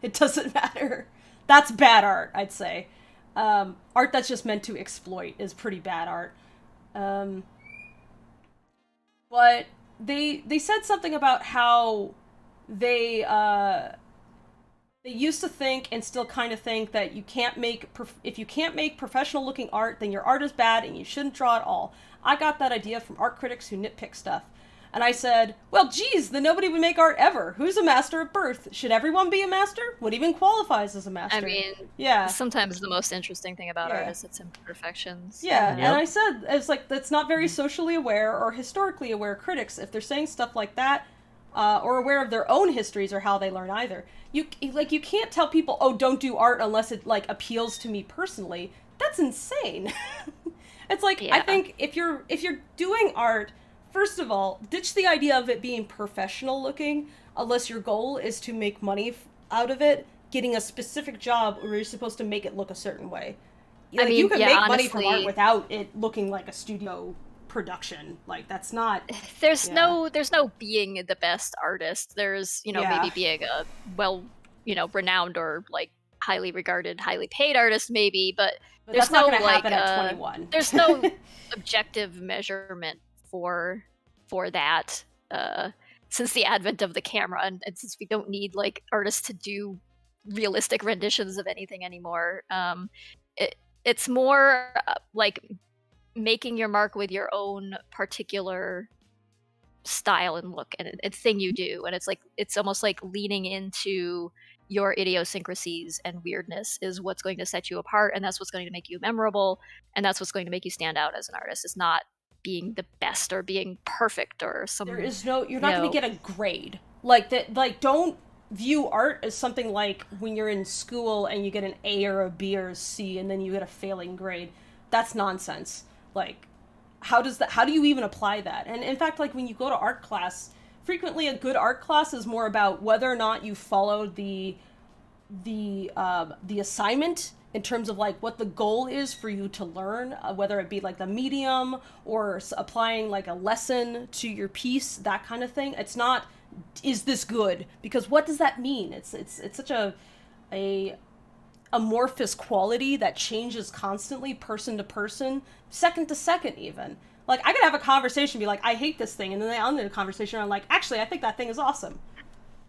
It doesn't matter. That's bad art, I'd say. Art that's just meant to exploit is pretty bad art. But they said something about how they used to think, and still kind of think, that if you can't make professional looking art, then your art is bad and you shouldn't draw at all. I got that idea from art critics who nitpick stuff. And I said, well, geez, then nobody would make art ever. Who's a master at birth? Should everyone be a master? What even qualifies as a master?
I mean,
yeah.
Sometimes the most interesting thing about art is its imperfections.
Yeah, and I said, it's like, that's not very socially aware or historically aware critics, if they're saying stuff like that, or aware of their own histories or how they learn either. You can't tell people, oh, don't do art unless it, like, appeals to me personally. That's insane. It's like, I think if you're doing art, first of all, ditch the idea of it being professional looking, unless your goal is to make money out of it, getting a specific job where you're supposed to make it look a certain way. Like, you can make money from art without it looking like a studio production. Like, that's not...
There's no being the best artist. There's, maybe being a renowned or, like, highly regarded, highly paid artist, maybe, but there's no, like,
at 21.
There's no objective measurement for that since the advent of the camera, and since we don't need, like, artists to do realistic renditions of anything anymore. It's more like making your mark with your own particular style and look and thing you do, and it's almost like leaning into your idiosyncrasies and weirdness is what's going to set you apart, and that's what's going to make you memorable, and that's what's going to make you stand out as an artist. It's not being the best or being perfect or some...
You're not going to get a grade. Like, that. Like, don't view art as something like when you're in school and you get an A or a B or a C and then you get a failing grade. That's nonsense. Like, how do you even apply that? And in fact, like, when you go to art class, frequently a good art class is more about whether or not you followed the assignment in terms of like what the goal is for you to learn, whether it be like the medium or applying like a lesson to your piece, that kind of thing. It's not, is this good? Because what does that mean? It's such a amorphous quality that changes constantly, person to person, second to second even. Like, I could have a conversation, be like, I hate this thing, and then on the conversation, I'm like, actually, I think that thing is awesome.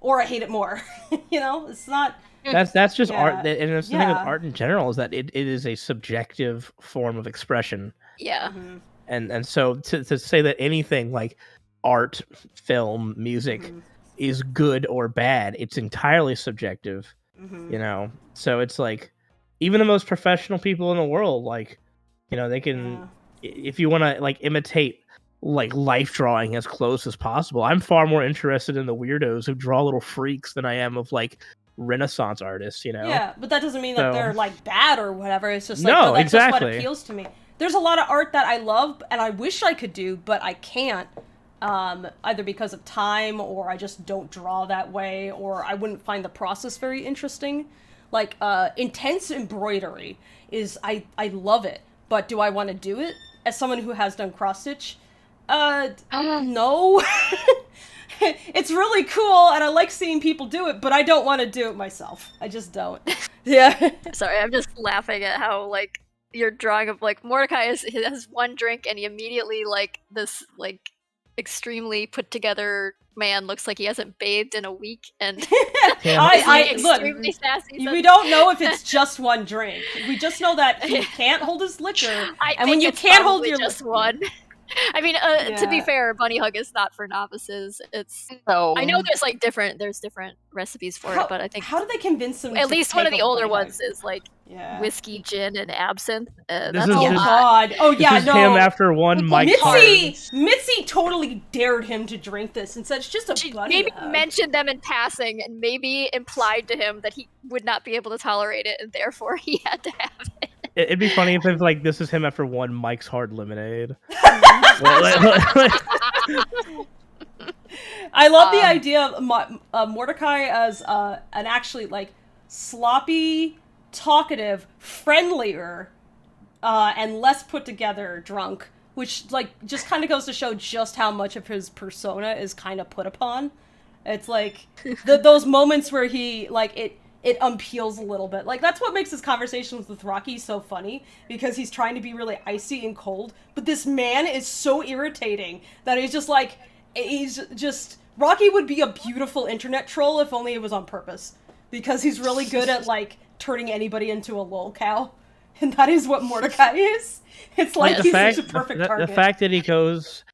Or I hate it more. You know? It's not...
That's just art, and it's the thing with art in general is that it is a subjective form of expression.
Yeah.
Mm-hmm.
And so to say that anything like art, film, music is good or bad, it's entirely subjective. You know? So it's like, even the most professional people in the world, like, you know, they can, if you want to like imitate like life drawing as close as possible, I'm far more interested in the weirdos who draw little freaks than I am of like Renaissance artists, you know?
Yeah, but that doesn't mean that they're like bad or whatever. It's just like,
no,
that's
exactly.
just what appeals to me. There's a lot of art that I love and I wish I could do, but I can't. Either because of time, or I just don't draw that way, or I wouldn't find the process very interesting. Like, intense embroidery is, I love it, but do I want to do it? As someone who has done cross-stitch, no. It's really cool, and I like seeing people do it, but I don't want to do it myself. I just don't. Yeah.
Sorry, I'm just laughing at how, like, your drawing of, like, Mordecai has one drink, and he immediately, like, this, like, extremely put together man looks like he hasn't bathed in a week, and extremely sassy.
We don't know if it's just one drink. We just know that he can't hold his liquor, and when you can't hold your
just one. I mean, to be fair, Bunny Hug is not for novices. It's I know there's different recipes for it, but I think
how do they convince them?
At least one of the older ones is like whiskey, gin, and absinthe. That's
oh god! Oh yeah,
this is him after one Mike.
Mitzi totally dared him to drink this and said it's just a
she
bunny
maybe
hug.
Mentioned them in passing and maybe implied to him that he would not be able to tolerate it and therefore he had to have it.
It'd be funny if it's like this is him after one Mike's Hard Lemonade.
I love the idea of Mordecai as an actually like sloppy, talkative, friendlier, and less put together drunk, which like just kind of goes to show just how much of his persona is kind of put upon. It's like those moments where he like it unpeels a little bit. Like, that's what makes his conversations with Rocky so funny, because he's trying to be really icy and cold, but this man is so irritating that he's just like, Rocky would be a beautiful internet troll if only it was on purpose, because he's really good at, like, turning anybody into a lolcow, and that is what Mordecai is. It's like he's such a perfect target.
The fact that he goes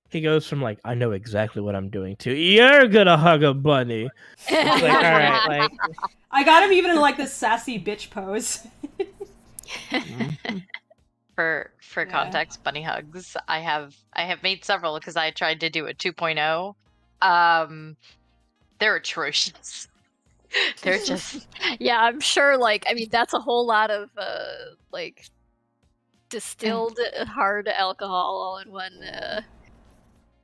from like, I know exactly what I'm doing, to you're gonna hug a bunny. It's like, all right, like
I got him even in like this sassy bitch pose.
For context, bunny hugs. I have made several because I tried to do a 2.0. They're atrocious. They're just
yeah, I'm sure. Like, I mean, that's a whole lot of like distilled hard alcohol all in one.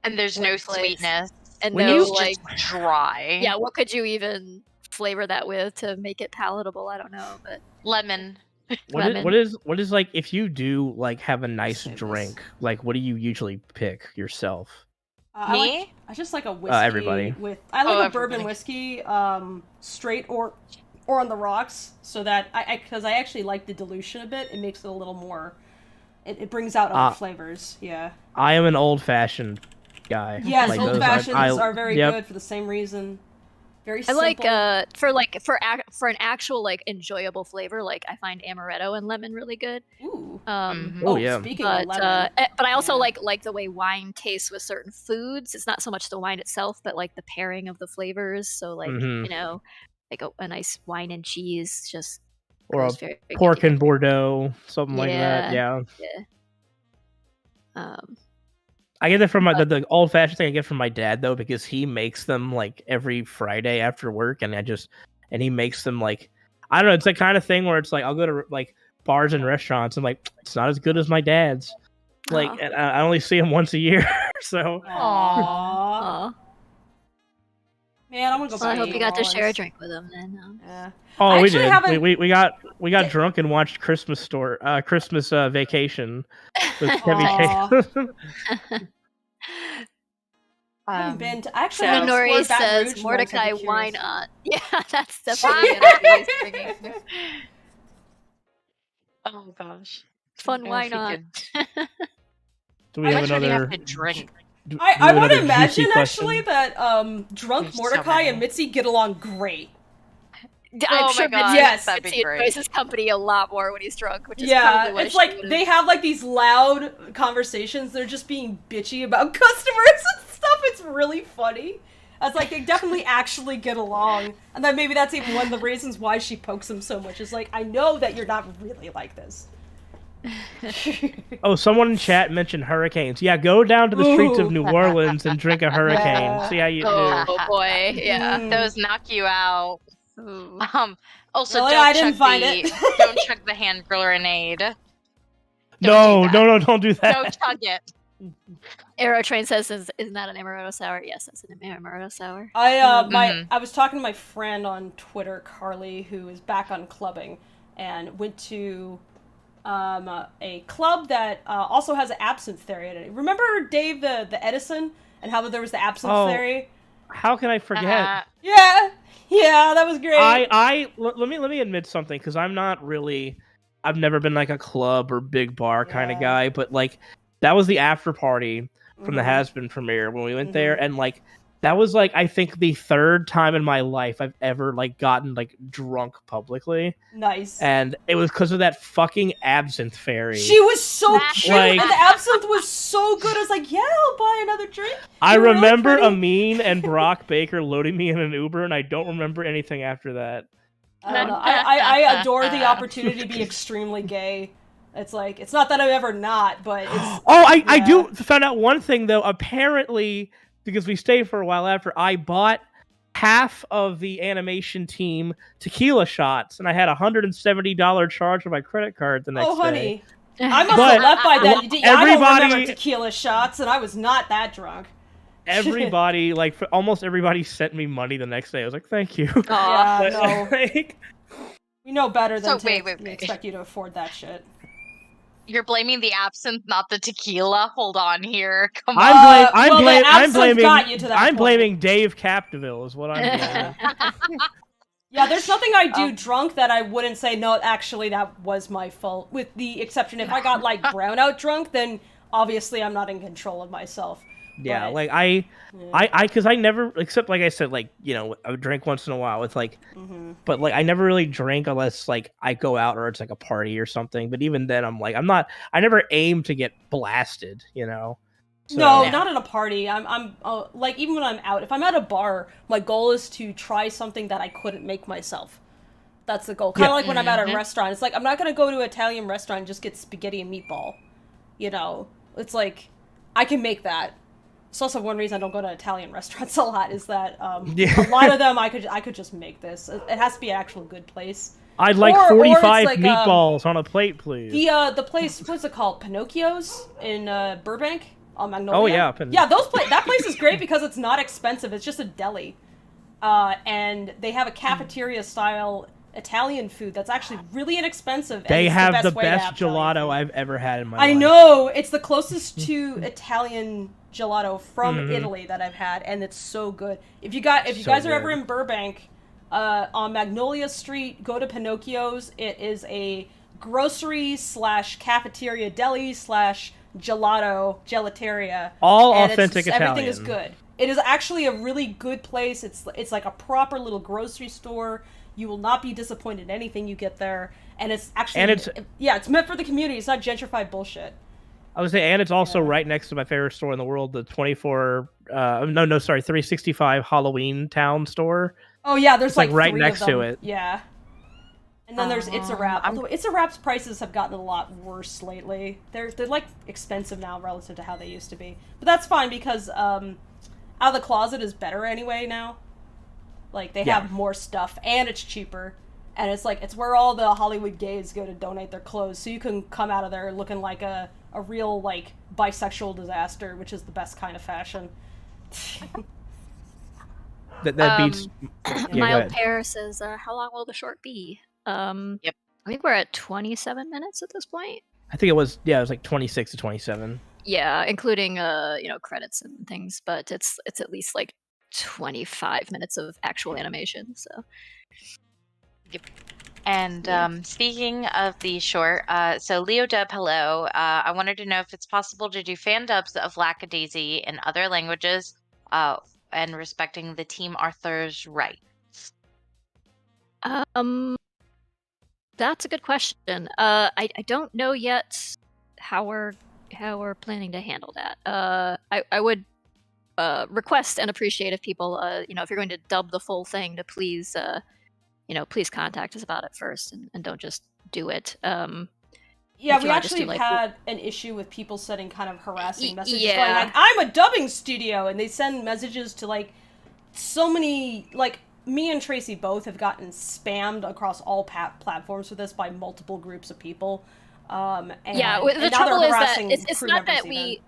And there's no sweetness.
And no, like,
just dry.
Yeah, what could you even flavor that with to make it palatable? I don't know, but
lemon.
What is like, if you do like have a nice drink, like what do you usually pick yourself?
I just like a whiskey.
Everybody.
I like a bourbon whiskey, straight or on the rocks, so that because I actually like the dilution a bit. It makes it a little more. It brings out other flavors. Yeah.
I am an old-fashioned guy.
Yes, like old fashions are very good for the same reason. Very simple.
I like for an actual like enjoyable flavor. Like I find amaretto and lemon really good.
Ooh.
Speaking of lemon, but I also like the way wine tastes with certain foods. It's not so much the wine itself, but like the pairing of the flavors. So like you know, like a nice wine and cheese, just
or a pork and Bordeaux, something like that. Yeah. I get it from the old fashioned thing I get from my dad though, because he makes them like every Friday after work, and he makes them like, I don't know, it's the kind of thing where it's like I'll go to like bars and restaurants and like it's not as good as my dad's. Like, and I only see him once a year, so.
Aww. Man, I'm gonna go.
Well, I hope you got to share a
drink
drink with them then.
Yeah.
Oh, we did. We got drunk and watched Christmas Vacation with Chevy Chase.
I haven't been to. Actually,
so Nori says, "Mordecai, why not?" Yeah, that's definitely gonna be bringing.
Oh gosh,
fun. Why not?
Do we have another
drink?
I would imagine actually that drunk Mordecai and Mitzi get along great.
I'm sure
Mitzi
enjoys his company a lot more when he's drunk, which is
probably why it's like they have like these loud conversations. They're just being bitchy about customers and stuff. It's really funny. It's like they definitely actually get along, and then maybe that's even one of the reasons why she pokes him so much. Is like, I know that you're not really like this.
Oh, someone in chat mentioned hurricanes. Yeah, go down to the streets of New Orleans and drink a hurricane.
Yeah.
See how you do.
Oh boy, yeah.
Those knock you out. Also,
really?
Don't chug the hand grenade.
No, don't do that.
Don't chug it.
Arrow Train says, "Isn't that an Amaretto sour?" Yes, that's an Amaretto sour.
I was talking to my friend on Twitter, Carly, who is back on clubbing, and went to a club that also has an absinthe theory in it. Remember Dave the Edison and how there was the absinthe theory?
How can I forget?
Yeah, that was great.
Let me admit something, because I've never been like a club or big bar kind of guy, but like that was the after party from the Has-Been premiere when we went there, and like that was like I think the third time in my life I've ever like gotten like drunk publicly.
Nice.
And it was because of that fucking absinthe fairy.
She was so cute, and the absinthe was so good. I was like, yeah, I'll buy another drink.
I remember Amin and Brock Baker loading me in an Uber, and I don't remember anything after that.
I don't know. I adore the opportunity to be extremely gay. It's like, it's not that I'm ever not, but it's...
I do found out one thing, though. Apparently, because we stayed for a while after, I bought half of the animation team tequila shots, and I had $170 charge on my credit card the next day.
Oh, honey. I must have left by then. I don't remember tequila shots, and I was not that drunk.
Everybody, almost everybody sent me money the next day. I was like, thank you.
No. We know better than to expect you to afford that shit.
You're blaming the absinthe, not the tequila. Hold on here. Come on.
I'm blaming Dave Capdevielle is what I'm blaming.
Yeah, there's nothing I do drunk that I wouldn't say, no, actually, that was my fault. With the exception, if I got, brownout drunk, then obviously I'm not in control of myself.
Yeah, because I never, except, like I said, I would drink once in a while. It's but, I never really drink unless, I go out or it's, a party or something. But even then, I never aim to get blasted, So,
no, not at a party. I'm even when I'm out, if I'm at a bar, my goal is to try something that I couldn't make myself. That's the goal. Kind of like when I'm at a restaurant. It's I'm not going to go to an Italian restaurant and just get spaghetti and meatball. It's I can make that. It's also one reason I don't go to Italian restaurants a lot is that a lot of them I could just make this. It has to be an actual good place.
I'd like 45 meatballs on a plate, please.
The place, what's it called? Pinocchio's in Burbank on Magnolia.
Oh yeah,
that place is great because it's not expensive. It's just a deli, and they have a cafeteria style Italian food that's actually really inexpensive.
They have the best gelato I've ever had in my life.
I know, it's the closest to Italian gelato from Italy that I've had, and it's so good. If you guys are ever in Burbank, on Magnolia Street, go to Pinocchio's. It is a grocery / cafeteria deli / gelateria.
All authentic Italian.
Everything is good. It is actually a really good place. It's like a proper little grocery store. You will not be disappointed in anything you get there, and it's actually it's meant for the community. It's not gentrified bullshit.
I would say, and it's also right next to my favorite store in the world, the 365 Halloween Town store.
Oh yeah, there's
it's right next to it.
Yeah. And then there's It's a Wrap. Although It's a Wrap's prices have gotten a lot worse lately. They're expensive now relative to how they used to be. But that's fine because Out of the Closet is better anyway now. They have more stuff and it's cheaper. And it's where all the Hollywood gays go to donate their clothes. So you can come out of there looking like a real bisexual disaster, which is the best kind of fashion.
That beats.
Mild Pear says, "How long will the short be?"
Yep.
I think we're at 27 minutes at this point.
I think it was. Yeah, it was like 26 to 27.
Yeah, including credits and things, but it's at least like 25 minutes of actual animation. So.
Yep. And speaking of the short, so Leo Dub, hello. I wanted to know if it's possible to do fan dubs of Lackadaisy in other languages, and respecting the team author's rights.
That's a good question. I don't know yet how we're planning to handle that. I would request and appreciate if people, if you're going to dub the full thing, to please please contact us about it first and don't just do it.
Yeah, we actually have had an issue with people sending kind of harassing messages going like, I'm a dubbing studio, and they send messages to like so many, like me and Tracy both have gotten spammed across all platforms for this by multiple groups of people. The
trouble is that it's not that we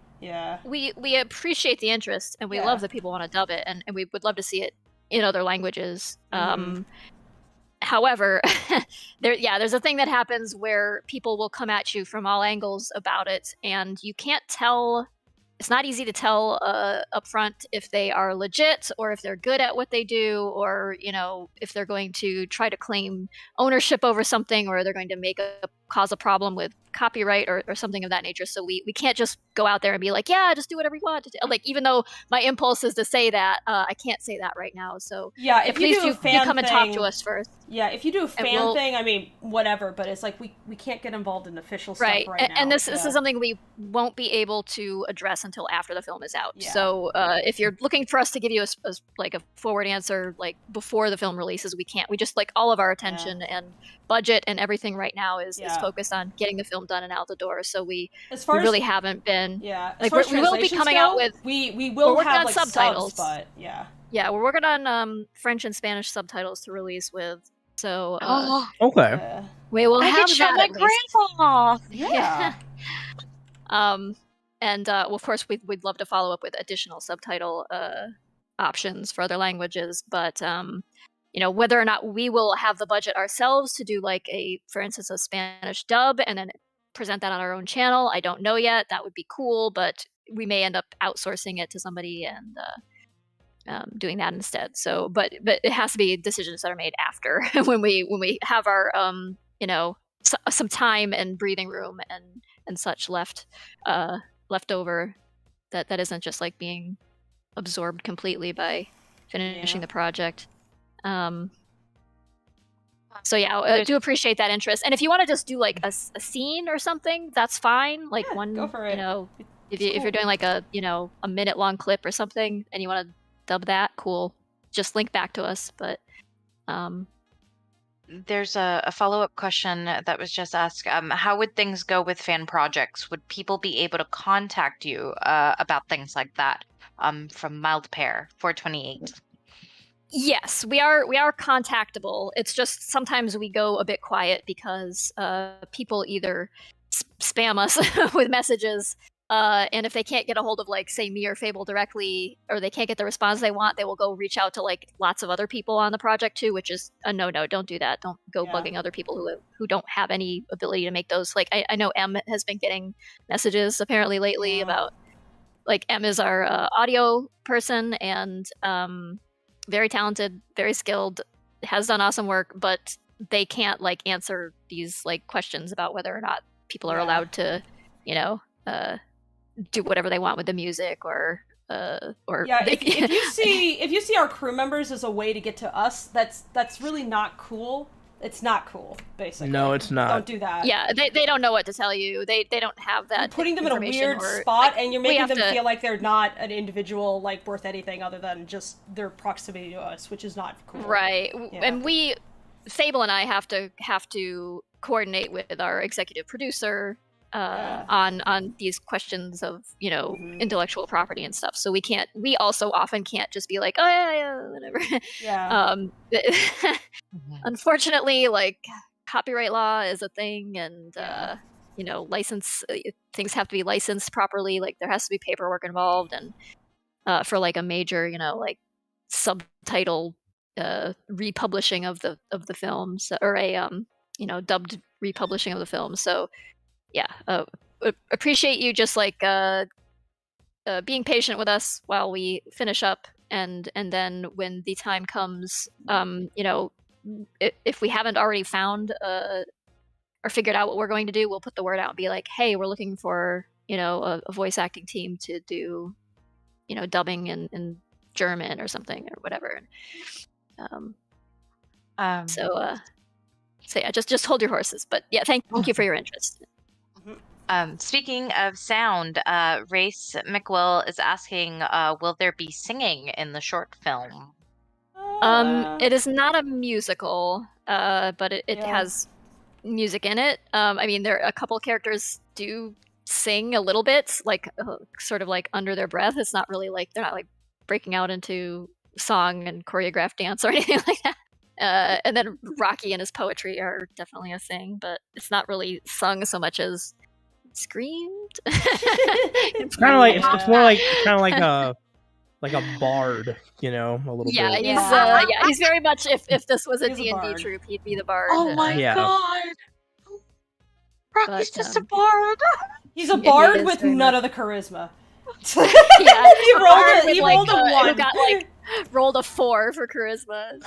appreciate the interest and we love that people want to dub it and we would love to see it in other languages. However, there's a thing that happens where people will come at you from all angles about it, and you can't tell. It's not easy to tell up front if they are legit or if they're good at what they do, or if they're going to try to claim ownership over something, or they're going to cause a problem with copyright or something of that nature. So we can't just go out there and be like, yeah, just do whatever you want to do. Like, even though my impulse is to say that, I can't say that right now. So
yeah, if you do a fan
come and talk to us first.
Yeah, if you do a fan thing, I mean, whatever, but it's like we can't get involved in official stuff right now.
And this is something we won't be able to address until after the film is out. Yeah. So if you're looking for us to give you a forward answer like before the film releases, we can't. We just like all of our attention and budget and everything right now is focused on getting the film done and out the door. So we really haven't been.
Yeah,
like we will be coming out with.
We will have like
subtitles,
but yeah.
Yeah, we're working on French and Spanish subtitles to release with. So
okay,
we will have
to show my grandpa.
Yeah.
And of course we'd love to follow up with additional subtitle options for other languages, but whether or not we will have the budget ourselves to do like for instance, a Spanish dub and then present that on our own channel, I don't know yet. That would be cool, but we may end up outsourcing it to somebody and doing that instead. So, but it has to be decisions that are made after when we have our some time and breathing room and such left over that isn't just like being absorbed completely by finishing the project. So I do appreciate that interest. And if you want to just do like a scene or something, that's fine. Like
go for it.
If you're doing like a minute long clip or something and you want to dub that, cool. Just link back to us. But
there's a follow-up question that was just asked. How would things go with fan projects? Would people be able to contact you about things like that? From Mild Pear 428.
Yes, we are contactable. It's just sometimes we go a bit quiet because people either spam us with messages, and if they can't get a hold of like say me or Fable directly, or they can't get the response they want, they will go reach out to like lots of other people on the project too, which is a no. Don't do that. Don't go bugging other people who don't have any ability to make those. Like I know M has been getting messages apparently lately about like M is our audio person and very talented, very skilled, has done awesome work, but they can't like answer these like questions about whether or not people are allowed to, do whatever they want with the music or
if you see our crew members as a way to get to us, that's really not cool. It's not cool, basically.
No, it's not.
Don't do that.
Yeah, they don't know what to tell you. They don't have that.
You're putting them in a weird spot, and you're making them feel like they're not an individual, like worth anything other than just their proximity to us, which is not cool.
Right, and Fable and I have to coordinate with our executive producer on these questions of intellectual property and stuff. So we also often can't just be like, oh yeah whatever. Unfortunately, like copyright law is a thing, and license things have to be licensed properly. Like there has to be paperwork involved, and for like a major like subtitle republishing of the films, or a dubbed republishing of the film. So yeah, appreciate you just like being patient with us while we finish up, and then when the time comes, if we haven't already found or figured out what we're going to do, we'll put the word out and be like, hey, we're looking for a voice acting team to do dubbing in German or something or whatever. So yeah, just hold your horses. But yeah, thank you for your interest.
Speaking of sound, Race McWill is asking, will there be singing in the short film?
It is not a musical, but it has music in it. I mean, there a couple characters do sing a little bit, like sort of like under their breath. It's not really like they're not like breaking out into song and choreographed dance or anything like that. And then Rocky and his poetry are definitely a thing, but it's not really sung so much as screamed.
It's kind of like it's more like a bard, a little bit.
He's very much if this was a D&D troupe, he'd be the bard.
Oh my god. Rocky's just a bard.
He's a bard with none of the charisma.
Yeah,
he rolled a 1.
Who got rolled a 4 for charisma.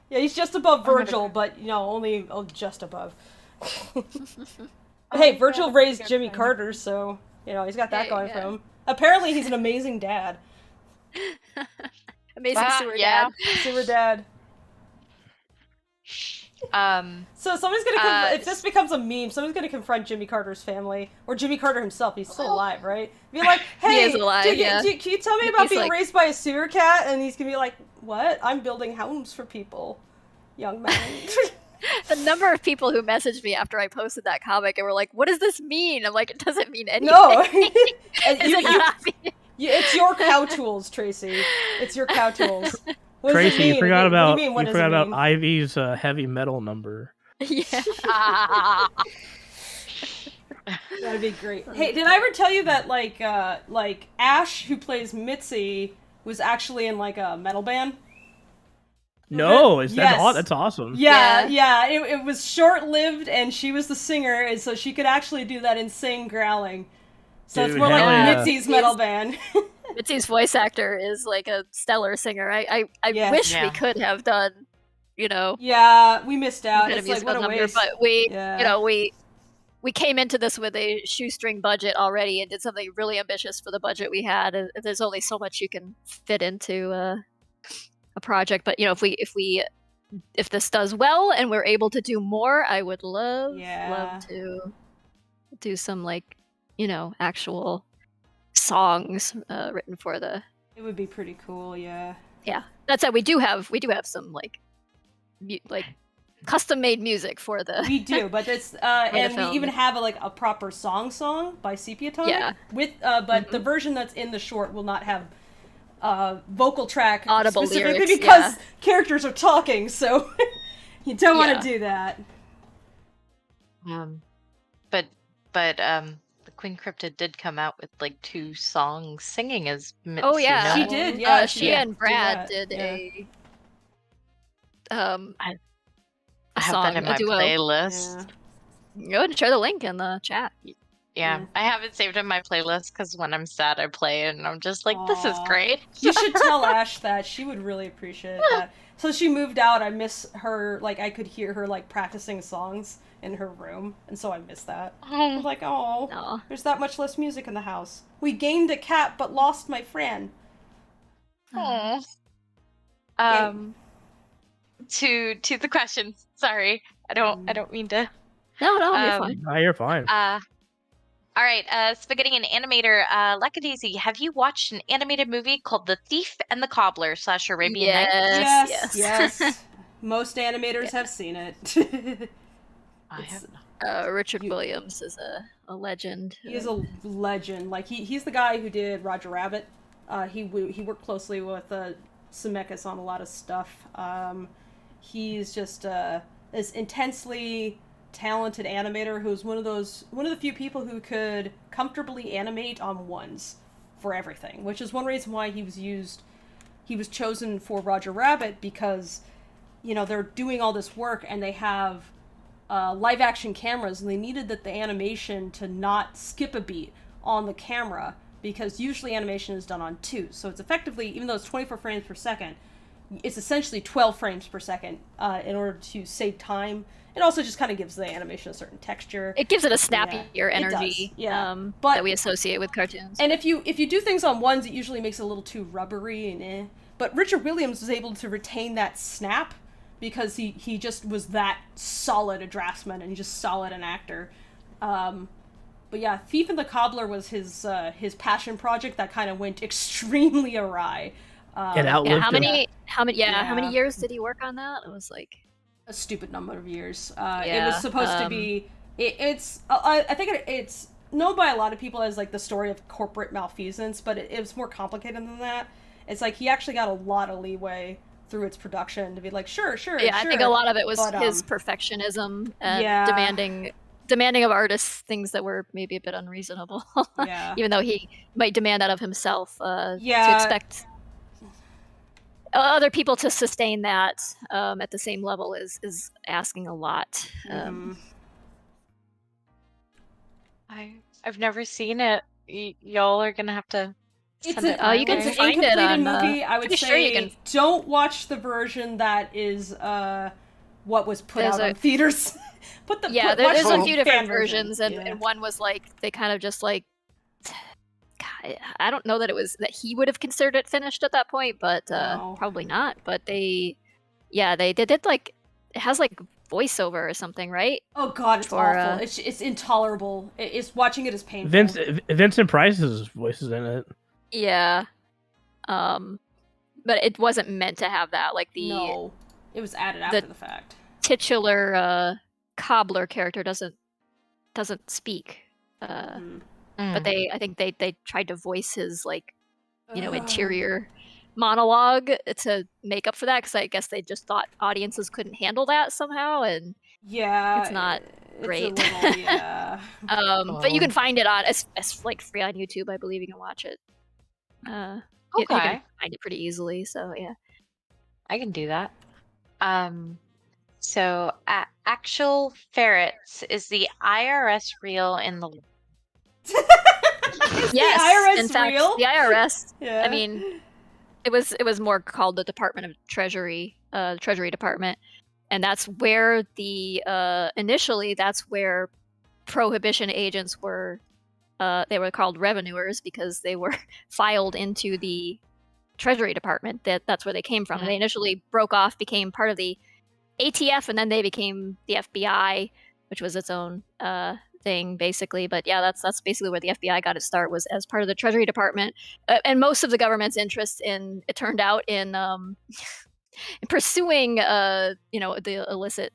Yeah, he's just above Virgil, but only just above. Hey, Virgil raised Jimmy Carter, so he's got that going for him. Apparently, he's an amazing dad.
Amazing sewer dad.
Sewer dad. So someone's gonna if this becomes a meme, someone's gonna confront Jimmy Carter's family or Jimmy Carter himself. He's still alive, right? Be like, hey,
he is alive,
can you tell me about being raised by a sewer cat? And he's gonna be like, what? I'm building homes for people, young man.
The number of people who messaged me after I posted that comic and were like, what does this mean? I'm like, it doesn't mean anything.
No. It's your cow tools, Tracy. It's your cow tools.
Tracy, you forgot about Ivy's heavy metal number.
Yeah.
That'd be great. Hey, did I ever tell you that like Ash, who plays Mitzi, was actually in like a metal band?
No, that's awesome.
Yeah. It was short-lived, and she was the singer, and so she could actually do that insane growling. So it's more like Mitzi's metal band.
Mitzi's voice actor is like a stellar singer. I wish we could have done,
Yeah, we missed out. It's like what a waste.
But we came into this with a shoestring budget already and did something really ambitious for the budget we had. There's only so much you can fit into a project, but if this does well and we're able to do more, I would love to do some actual songs written for the.
It would be pretty cool, yeah.
Yeah, that said, we do have some custom made music for the.
We do, but it's and we even have a proper song by Sepia Tonic.
Yeah.
With but the version that's in the short will not have vocal track
audible
specifically
lyrics,
because characters are talking, so you don't want to do that.
But the Queen Cryptid did come out with 2 songs singing as Mitzi.
Oh yeah,
she did. Yeah,
she and Brad did a.
I have that in my playlist.
Yeah. Go ahead and share the link in the chat.
Yeah, I have it saved in my playlist because when I'm sad, I play it, and I'm just like, this is great.
You should tell Ash that. She would really appreciate that. So she moved out. I miss her. I could hear her, practicing songs in her room, and so I miss that. I'm like, oh, there's that much less music in the house. We gained a cat, but lost my friend.
Aww. To the questions. Sorry, I don't mean to.
No, you're fine.
No, you're fine.
All right, Spaghetti and Animator, Lackadaisy, have you watched an animated movie called The Thief and the Cobbler / Arabian Nights?
Yes. Most animators have seen it.
I have not.
Richard Williams is a legend.
He is a legend. He's the guy who did Roger Rabbit. He worked closely with Zemeckis on a lot of stuff. He's just this intensely talented animator who's one of the few people who could comfortably animate on ones for everything, which is one reason why he was chosen for Roger Rabbit, because, you know, they're doing all this work and they have live action cameras, and they needed the animation to not skip a beat on the camera, because usually animation is done on 2. So it's effectively, even though it's 24 frames per second, it's essentially 12 frames per second in order to save time. It also just kind of gives the animation a certain texture.
It gives it a snappier energy that we associate with cartoons.
And if you do things on ones, it usually makes it a little too rubbery and eh. But Richard Williams was able to retain that snap because he just was that solid a draftsman and just solid an actor. But yeah, Thief and the Cobbler was his passion project that kind of went extremely awry.
How
many years did he work on that? It was like
a stupid number of years. It was supposed to be. I think it's known by a lot of people as like the story of corporate malfeasance, but it was more complicated than that. It's like he actually got a lot of leeway through its production to be like, sure.
Yeah, I think a lot of it was his perfectionism and demanding of artists things that were maybe a bit unreasonable.
Yeah.
Even though he might demand that of himself. To expect other people to sustain that at the same level is asking a lot.
I've never seen it. Y'all are gonna have to.
You can
find it on
movie. I would say don't watch the version that is what was put out on theaters.
There's a few different versions, and one was like they kind of just like. God, I don't know that it was that he would have considered it finished at that point, but probably not. But they did like it has like voiceover or something, right?
Oh god, it's awful. It's intolerable. It's watching it is painful.
Vincent Price's voice is in it.
Yeah, but it wasn't meant to have that. Like
it was added after the fact.
Titular cobbler character doesn't speak. But I think they tried to voice his like, interior monologue to make up for that, because I guess they just thought audiences couldn't handle that somehow, and it's not great. But you can find it on it's like free on YouTube. I believe you can watch it. You can find it pretty easily. So yeah,
I can do that. So actual ferrets is the IRS real in the.
Yes, the IRS
in fact,
real?
The IRS. I mean, it was more called the Department of Treasury, Treasury Department, and that's where initially that's where prohibition agents were. They were called revenuers because they were filed into the Treasury Department. That's where they came from. And they initially broke off, became part of the ATF, and then they became the FBI, which was its own thing basically. But yeah, that's basically where the FBI got its start, was as part of the Treasury Department. And most of the government's interest in pursuing the illicit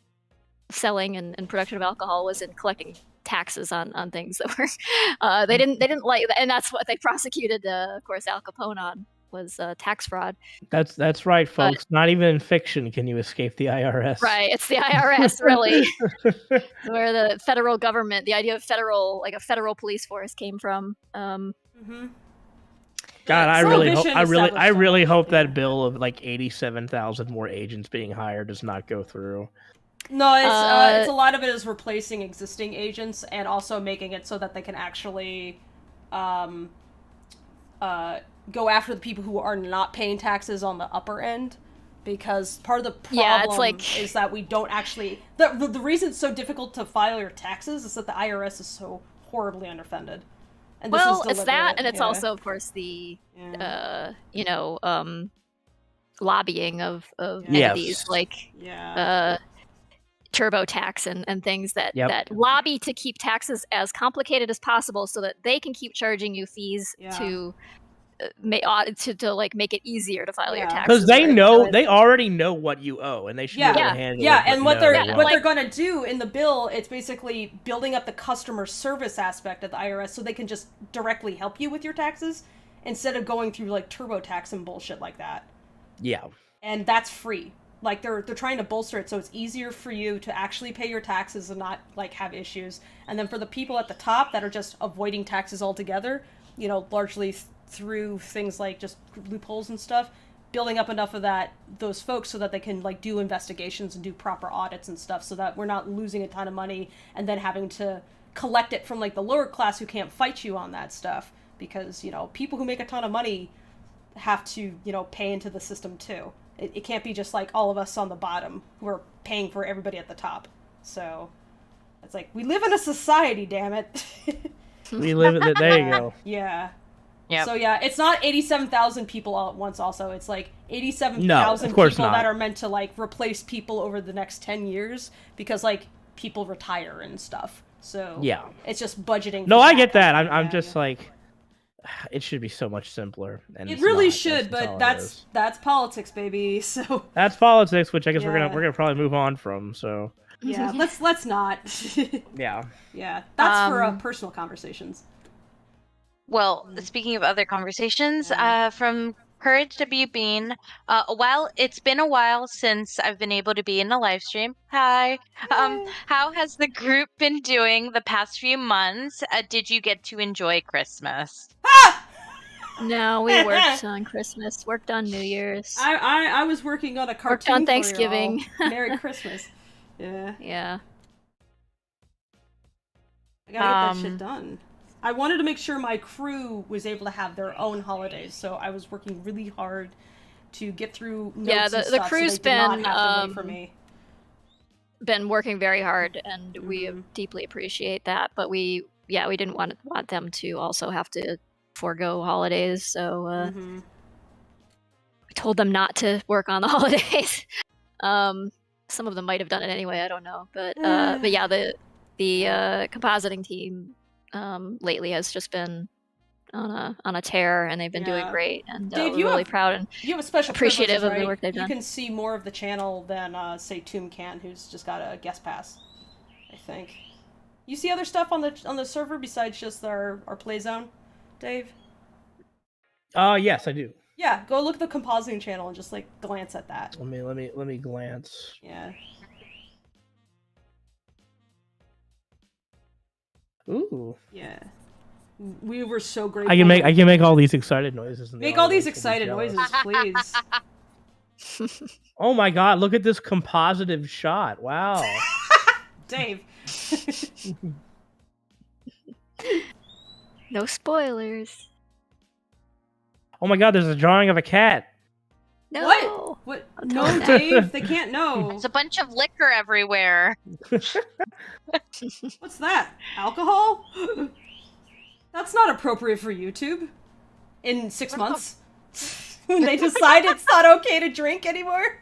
selling and production of alcohol was in collecting taxes on things that were they didn't like, and that's what they prosecuted of course Al Capone on, was tax fraud.
That's right, folks. Not even in fiction can you escape the IRS.
Right, it's the IRS, really. Where the federal government, the idea of a federal police force came from. God,
I really hope that bill of like 87,000 more agents being hired does not go through.
No, it's a lot of it is replacing existing agents and also making it so that they can actually go after the people who are not paying taxes on the upper end, because part of the problem is that we don't actually the reason it's so difficult to file your taxes is that the IRS is so horribly underfunded. And
it's that, and it's also of course the lobbying of entities like TurboTax and things that lobby to keep taxes as complicated as possible so that they can keep charging you fees to make it easier to file your taxes.
Because they already know what you owe, and they should be able to handle it.
Yeah, and what they're going to do in the bill, it's basically building up the customer service aspect of the IRS so they can just directly help you with your taxes instead of going through like TurboTax and bullshit like that.
Yeah.
And that's free. Like they're trying to bolster it so it's easier for you to actually pay your taxes and not like have issues. And then for the people at the top that are just avoiding taxes altogether, largely through things like just loopholes and stuff, building up enough of those folks so that they can like do investigations and do proper audits and stuff, so that we're not losing a ton of money and then having to collect it from like the lower class who can't fight you on that stuff, because people who make a ton of money have to pay into the system too. It can't be just like all of us on the bottom who are paying for everybody at the top. So it's like, we live in a society, damn it.
We live in it. There you go.
Yeah.
Yep.
So yeah, it's not 87,000 people all at once. Also, it's like 87,000 people that are meant to like replace people over the next 10 years, because like people retire and stuff. So
yeah,
it's just budgeting.
No, I get that. I'm just like, it should be so much simpler. And
it really should, but that's politics, baby. So
that's politics, which I guess we're gonna probably move on from. So
yeah, let's not.
Yeah.
That's for personal conversations.
Well, speaking of other conversations, from Courage W. Bean, it's been a while since I've been able to be in a live stream. Hi. How has the group been doing the past few months? Did you get to enjoy Christmas?
No, we worked on Christmas. Worked on New Year's.
I was working on a cartoon.
Worked on Thanksgiving.
Merry Christmas. Yeah.
Yeah.
I gotta get that shit done. I wanted to make sure my crew was able to have their own holidays, so I was working really hard to get through notes and
the crew's
so they did not have to wait for me.
Been working very hard, and we deeply appreciate that. But we didn't want them to also have to forego holidays, so we told them not to work on the holidays. Some of them might have done it anyway. I don't know, but yeah, the compositing team lately has just been on a tear, and they've been doing great, and
Dave,
we're really proud and
you have a special
appreciative of the work they've done.
You can see more of the channel than say Tomb can, who's just got a guest pass, I think. You see other stuff on the server besides just our play zone, Dave?
Yes, I do.
Yeah, go look at the compositing channel and just like glance at that.
Let me glance.
Yeah.
Ooh.
Yeah. We were so grateful.
I can make all these excited noises.
Make all these excited noises, please.
Oh my god, look at this compositive shot. Wow.
Dave.
No spoilers.
Oh my god, there's a drawing of a cat.
No.
What? No, Dave, they can't know.
There's a bunch of liquor everywhere.
What's that? Alcohol? That's not appropriate for YouTube. In 6 months. When they decide it's not okay to drink anymore.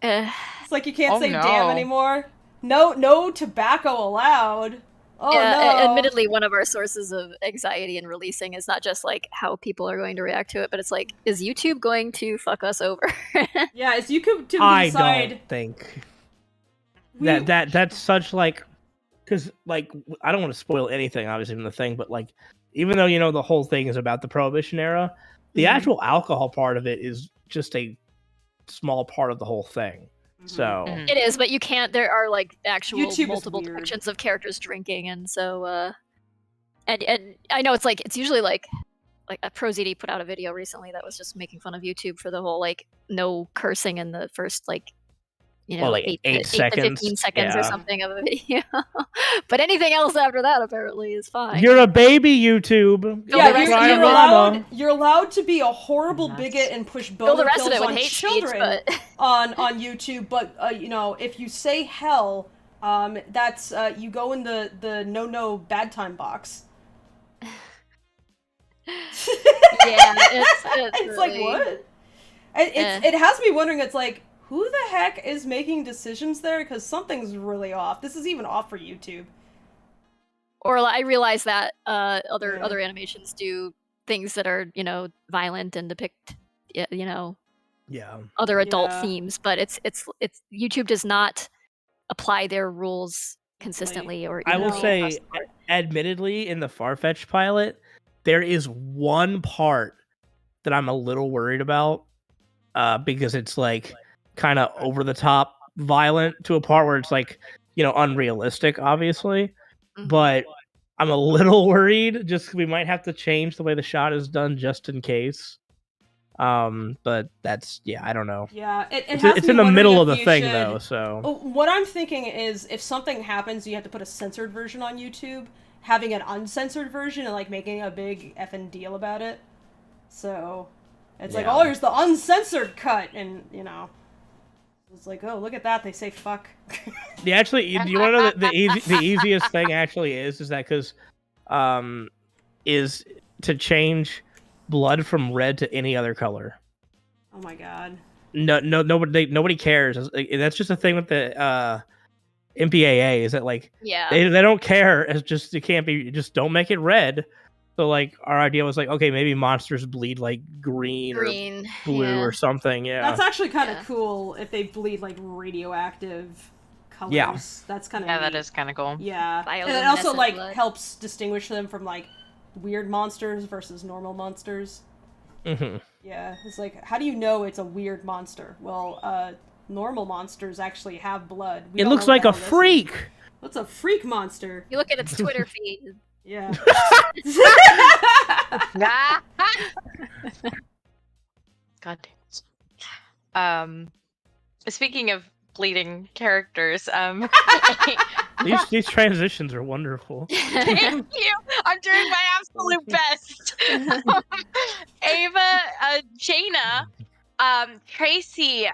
It's like you can't say damn anymore. No tobacco allowed. Oh no.
Admittedly, one of our sources of anxiety in releasing is not just like how people are going to react to it, but it's like, is YouTube going to fuck us over?
Yeah, is YouTube to decide?
I don't think that's such like, because like I don't want to spoil anything obviously from the thing, but like even though the whole thing is about the Prohibition era, the actual alcohol part of it is just a small part of the whole thing. So
it is, but you can't. There are like actual
YouTube
multiple depictions of characters drinking, and so and I know it's usually like a ProZD put out a video recently that was just making fun of YouTube for the whole like no cursing in the first like 8 seconds to 15 seconds or something of a video. But anything else after that apparently is fine.
You're a baby, YouTube.
Yeah, you're allowed to be a horrible bigot and push boner pills on children on YouTube, but if you say hell, that's you go in the no bad time box.
Yeah,
it's really, like what? It has me wondering. It's like, who the heck is making decisions there? Because something's really off. This is even off for YouTube.
Or I realize that other animations do things that are violent and depict other adult themes, but it's YouTube does not apply their rules consistently. Or
I will say, admittedly, in the Farfetch pilot, there is one part that I'm a little worried about because it's like kind of over the top violent to a part where it's like unrealistic, obviously. But I'm a little worried. Just we might have to change the way the shot is done just in case. But that's I don't know.
Yeah,
it's in the middle of the thing though. So
what I'm thinking is, if something happens, you have to put a censored version on YouTube. Having an uncensored version and like making a big effing deal about it. So it's like, oh, here's the uncensored cut, and it's like, oh, look at that, they say fuck.
Actually, do you want to know the easiest thing actually is that because is to change blood from red to any other color.
Oh my god.
Nobody cares. That's just a thing with the MPAA, is that like they don't care. It's just it can't be, just don't make it red. So like our idea was like, okay, maybe monsters bleed like green or blue or something. Yeah,
that's actually kind of cool if they bleed like radioactive colors.
Yeah,
that's kind of
that is kind of cool.
Yeah, and it also like helps distinguish them from like weird monsters versus normal monsters.
Mm-hmm.
Yeah, it's like, how do you know it's a weird monster? Well, normal monsters actually have blood.
It looks like a freak.
What's a freak monster?
You look at its Twitter feed.
Yeah.
God damn. Speaking of bleeding characters,
these transitions are wonderful.
Thank you. I'm doing my absolute best. Ava, Jaina, Tracy,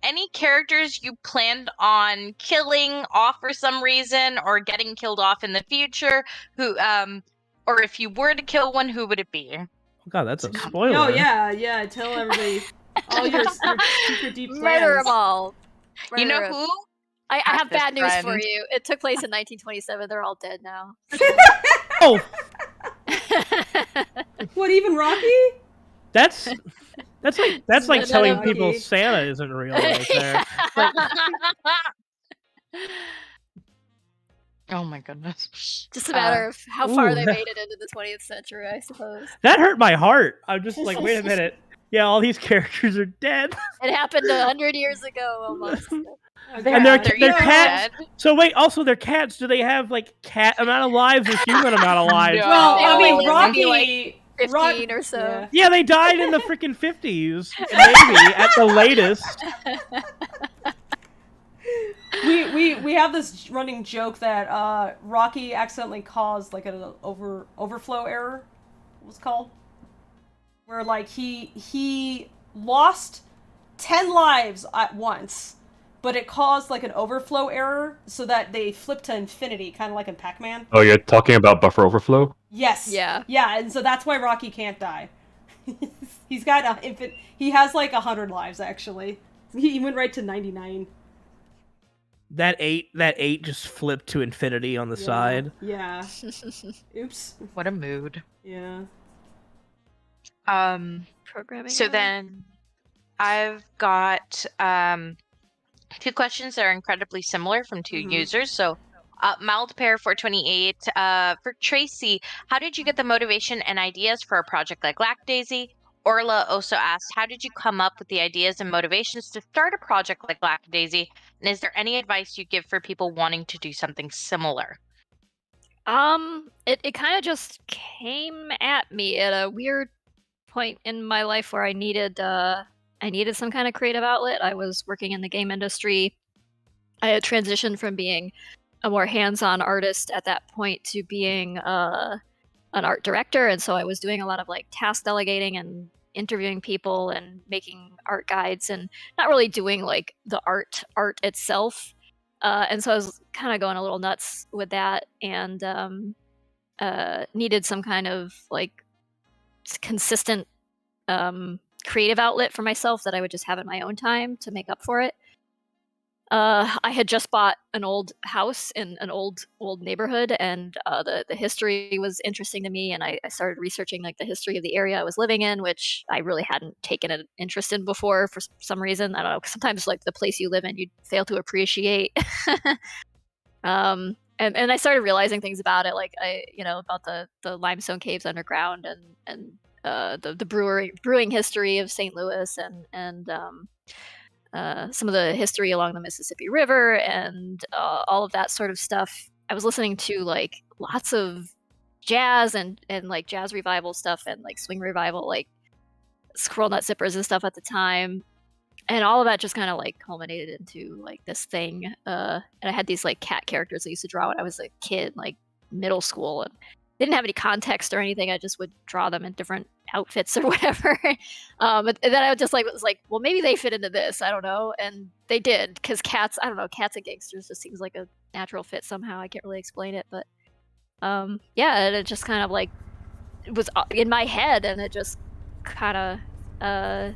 any characters you planned on killing off for some reason or getting killed off in the future? Who, or if you were to kill one, who would it be?
Oh god, that's a spoiler.
Oh yeah. Tell everybody all your super deep plans.
Murder them all.
You know who?
I have bad news for you. It took place in 1927. They're all dead now.
Oh.
What, even Rocky?
That's like telling people Santa isn't real right there.
Oh my goodness.
Just a matter of how far they made it into the 20th century, I suppose.
That hurt my heart. I'm just like, wait a minute. Yeah, all these characters are dead.
It happened 100 years ago almost.
And they're cats. So wait, also they're cats. Do they have like cat amount of lives or human amount of lives?
No. Well, I mean, Rocky,
like 15 or so.
Yeah, they died in the freaking 50s, maybe at the latest.
We have this running joke that Rocky accidentally caused like an overflow error. What was it called? Where like he lost 10 lives at once, but it caused like an overflow error so that they flipped to infinity, kind of like in Pac-Man.
Oh, you're talking about buffer overflow?
Yes.
Yeah,
and so that's why Rocky can't die. He's got he has like 100 lives actually. He went right to 99.
That eight just flipped to infinity on the side.
Yeah. Oops.
What a mood.
Yeah.
Programming.
So then I've got two questions that are incredibly similar from two users. So Maldpair428, for Tracy, how did you get the motivation and ideas for a project like Lackadaisy? Orla also asked, how did you come up with the ideas and motivations to start a project like Lackadaisy? And is there any advice you give for people wanting to do something similar?
It kind of just came at me at a weird point in my life where I needed some kind of creative outlet. I was working in the game industry. I had transitioned from being a more hands-on artist at that point to being an art director, and so I was doing a lot of like task delegating and interviewing people and making art guides and not really doing like the art itself. And so I was kind of going a little nuts with that, and needed some kind of like consistent creative outlet for myself that I would just have in my own time to make up for it. I had just bought an old house in an old neighborhood, and the history was interesting to me, and I started researching like the history of the area I was living in, which I really hadn't taken an interest in before for some reason. I don't know, sometimes like the place you live in you fail to appreciate. And I started realizing things about it, like about the limestone caves underground and the brewing history of St. Louis and some of the history along the Mississippi River and all of that sort of stuff. I was listening to like lots of jazz and like jazz revival stuff and like swing revival, like Squirrel Nut Zippers and stuff at the time. And all of that just kind of like culminated into like this thing. And I had these like cat characters I used to draw when I was a kid, like middle school, and didn't have any context or anything. I just would draw them in different outfits or whatever. And then I just like was like, well, maybe they fit into this. I don't know, and they did, because cats. I don't know, cats and gangsters just seems like a natural fit somehow. I can't really explain it, but yeah, and it just kind of like it was in my head, and it just kind of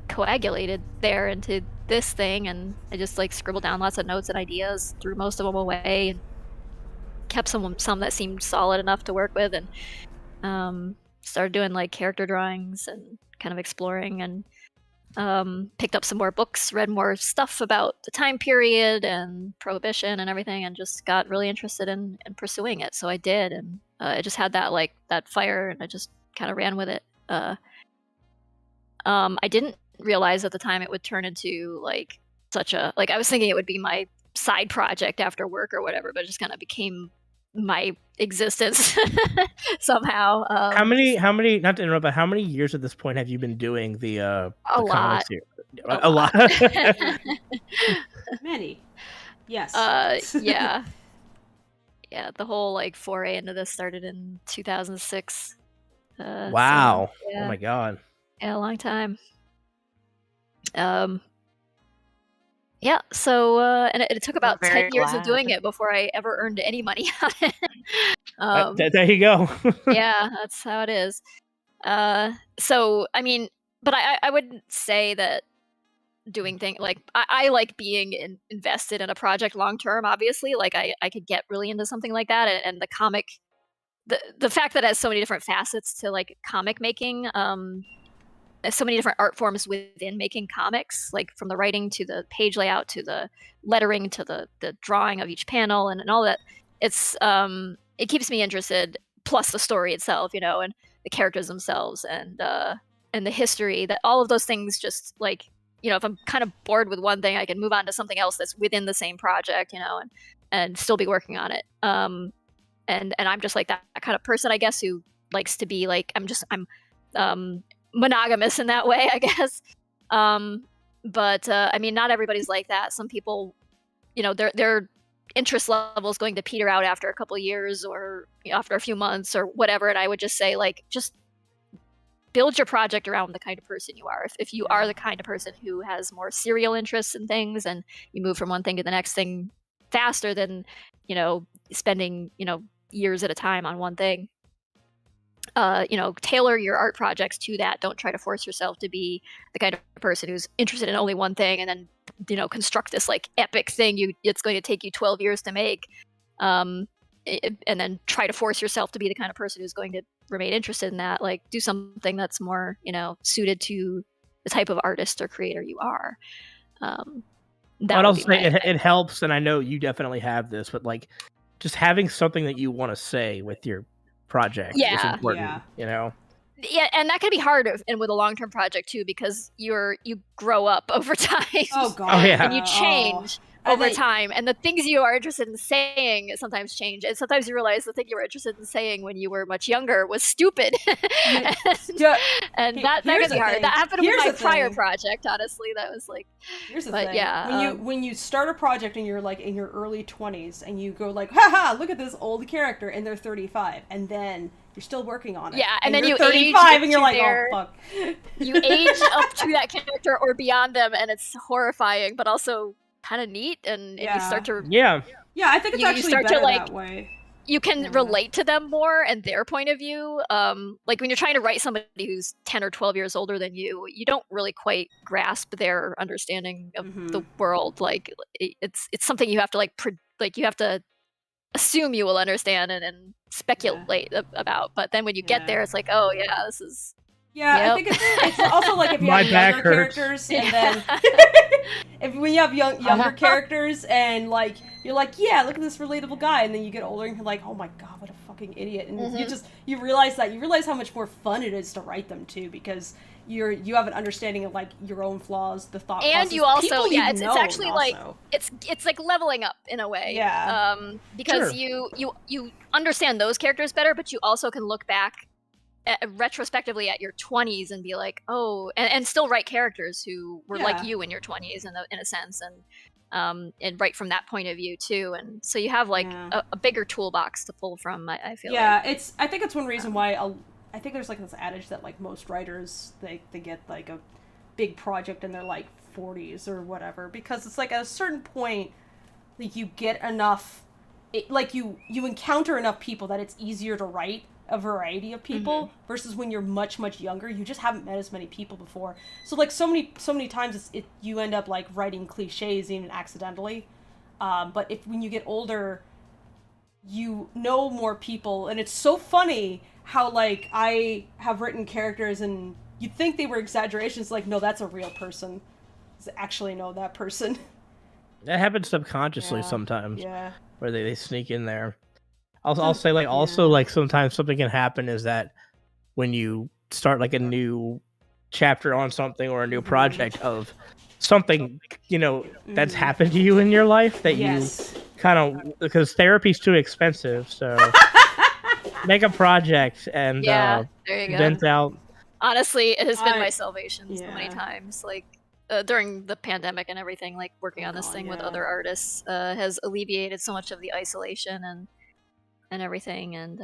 coagulated there into this thing, and I just like scribbled down lots of notes and ideas, threw most of them away, and kept some that seemed solid enough to work with, and started doing like character drawings and kind of exploring, and picked up some more books, read more stuff about the time period and Prohibition and everything, and just got really interested in pursuing it. So I did, and I just had that like that fire, and I just kind of ran with it. I didn't realize at the time it would turn into like such a like I was thinking it would be my side project after work or whatever, but it just kind of became my existence somehow.
How many not to interrupt, but how many years at this point have you been doing the
lot
a lot.
Many. Yes.
Yeah, the whole like foray into this started in 2006.
Wow.
So, yeah.
Oh my god.
Yeah, a long time. Yeah, so and it took about 10 years of doing it before I ever earned any money on it.
There you go.
Yeah, that's how it is. So I mean, but I wouldn't say that doing things like I like being invested in a project long term. Obviously, like I could get really into something like that, and the comic, the fact that it has so many different facets to like comic making. So many different art forms within making comics, like from the writing to the page layout to the lettering to the drawing of each panel and all that. It's it keeps me interested, plus the story itself, and the characters themselves, and the history, that all of those things just like, if I'm kind of bored with one thing, I can move on to something else that's within the same project, and still be working on it. And I'm just like that kind of person, I guess, who likes to be like, I'm monogamous in that way, I guess. But I mean, not everybody's like that. Some people, their interest level is going to peter out after a couple of years or after a few months or whatever. And I would just say, like, just build your project around the kind of person you are. If you are the kind of person who has more serial interests in things, and you move from one thing to the next thing faster than, spending, years at a time on one thing. Tailor your art projects to that. Don't try to force yourself to be the kind of person who's interested in only one thing, and then, construct this like epic thing it's going to take you 12 years to make. And then try to force yourself to be the kind of person who's going to remain interested in that. Like, do something that's more, suited to the type of artist or creator you are.
I'd also say it helps, and I know you definitely have this, but like just having something that you want to say with your project is important,
Yeah, and that can be hard and with a long-term project too, because you grow up over time.
Oh god.
Oh, yeah.
And you change over time, and the things you are interested in saying sometimes change, and sometimes you realize the thing you were interested in saying when you were much younger was stupid. and that can be hard. That happened with my prior project, honestly. That was like,
here's the
thing.
Yeah, when you start a project and you're like in your early 20s and you go like, haha, look at this old character, and they're 35, and then you're still working on it.
Yeah, and then
you're
you
35 and you're like, oh fuck.
You age up to that character or beyond them, and it's horrifying, but also kind of neat, and you start to
I think it's actually better that way.
You can relate to them more and their point of view. Like when you're trying to write somebody who's 10 or 12 years older than you don't really quite grasp their understanding of the world. Like it's something you have to you have to assume you will understand and speculate about. But then when you get there, it's like, oh yeah, this is.
Yeah, I think it's also like if you have younger characters, and then when you have younger characters, and like you're like, yeah, look at this relatable guy, and then you get older and you're like, oh my god, what a fucking idiot, and you realize how much more fun it is to write them too, because you have an understanding of like your own flaws, the thought process.
And you also, it's actually like it's like leveling up in a way.
Yeah.
Because you understand those characters better, but you also can look back retrospectively at your 20s and be like, oh, and still write characters who were like you in your 20s in a sense, and right from that point of view too, and so you have like a bigger toolbox to pull from. I feel
I think it's one reason why I think there's like this adage that like most writers they get like a big project in their like 40s or whatever, because it's like at a certain point like you get enough you encounter enough people that it's easier to write a variety of people versus when you're much younger, you just haven't met as many people before. So like so many times you end up like writing cliches even accidentally. But when you get older, you know more people, and it's so funny how like I have written characters and you'd think they were exaggerations, like no, that's a real person. Actually know that person.
That happens subconsciously sometimes. Yeah. Where they sneak in there. I'll say like also like sometimes something can happen is that when you start like a new chapter on something or a new project of something, you know, that's happened to you in your life that you kind of, because therapy's too expensive, so make a project and
there you
vent out.
Honestly, it has been my salvation so many times. Like during the pandemic and everything, like working on this thing with other artists has alleviated so much of the isolation and everything, and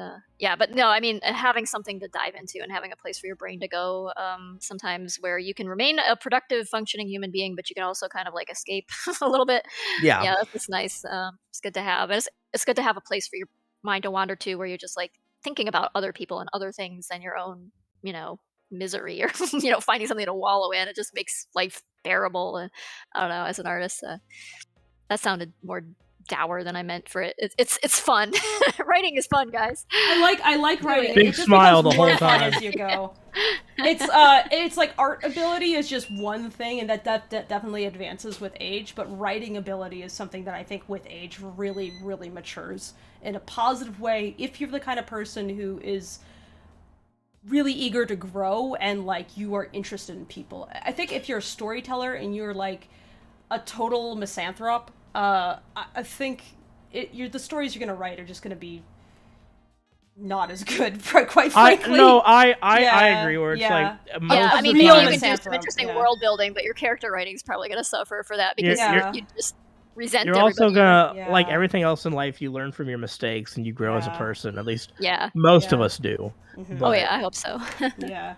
but no, I mean, having something to dive into and having a place for your brain to go, sometimes where you can remain a productive, functioning human being, but you can also kind of like escape a little bit. Yeah, that's nice. It's good to have. And it's good to have a place for your mind to wander to, where you're just like thinking about other people and other things than your own, you know, misery or you know, finding something to wallow in. It just makes life bearable. I don't know. As an artist, that sounded more dour than I meant for it. It's fun. Writing is fun, guys.
I like writing.
Big smile the whole time
as you go. It's like art ability is just one thing, and that definitely advances with age. But writing ability is something that I think with age really matures in a positive way. If you're the kind of person who is really eager to grow and like you are interested in people, I think if you're a storyteller and you're like a total misanthrope, I think the stories you're gonna write are just gonna be not as good, quite frankly.
I agree. Where it's like,
I mean, you can do some interesting world building, but your character writing is probably gonna suffer for that because you just resent.
You're also gonna like everything else in life. You learn from your mistakes and you grow as a person. At least, most of us do.
Mm-hmm. Oh yeah, I hope so.
Yeah.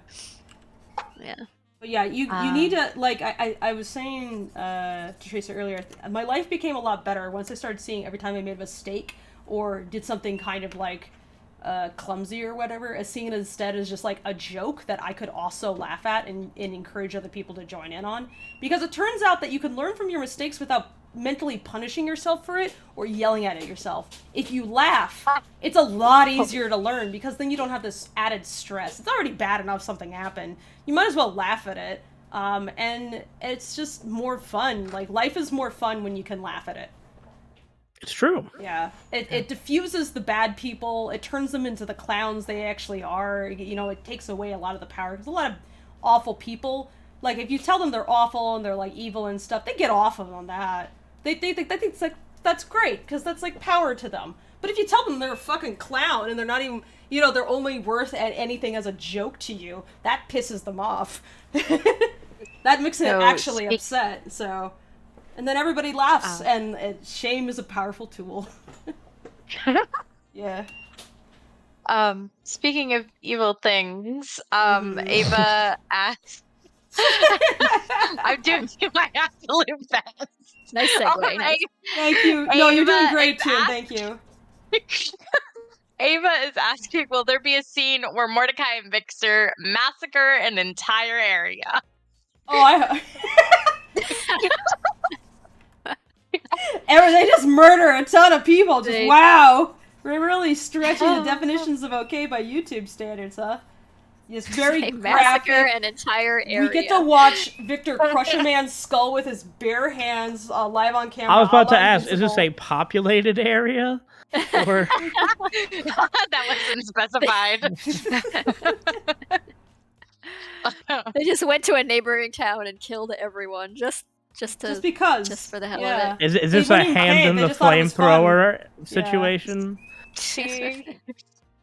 But yeah, you need to, like, I was saying to Teresa earlier, my life became a lot better once I started seeing every time I made a mistake or did something kind of, like, clumsy or whatever, as seeing it instead as just, like, a joke that I could also laugh at and encourage other people to join in on. Because it turns out that you can learn from your mistakes without mentally punishing yourself for it or yelling at it yourself. If you laugh, it's a lot easier to learn because then you don't have this added stress. It's already bad enough something happened. You might as well laugh at it. And it's just more fun. Like, life is more fun when you can laugh at it.
It's true.
Yeah. It diffuses the bad people. It turns them into the clowns they actually are. You know, it takes away a lot of the power. Because a lot of awful people, like, if you tell them they're awful and they're, like, evil and stuff, they get off on that. They think it's like, that's great, because that's like power to them. But if you tell them they're a fucking clown and they're not even, you know, they're only worth anything as a joke to you, that pisses them off. That makes them actually upset. So, and then everybody laughs, and shame is a powerful tool. Yeah.
Speaking of evil things, Ava asked. I'm doing my absolute best.
Nice segue. Nice.
Thank you. No, you're doing great too. Thank you.
Ava is asking, will there be a scene where Mordecai and Victor massacre an entire area?
Oh, they just murder a ton of people. Just wow. We're really stretching the definitions of okay by YouTube standards, huh? Yes, very
massacre
graphic.
An entire area.
We get to watch Victor crush a man's skull with his bare hands live on camera.
I was about to ask, is this a populated area? Or...
that wasn't specified.
They just went to a neighboring town and killed everyone just
because.
Just for the hell
yeah.
of it.
Is this a hand in the flamethrower situation?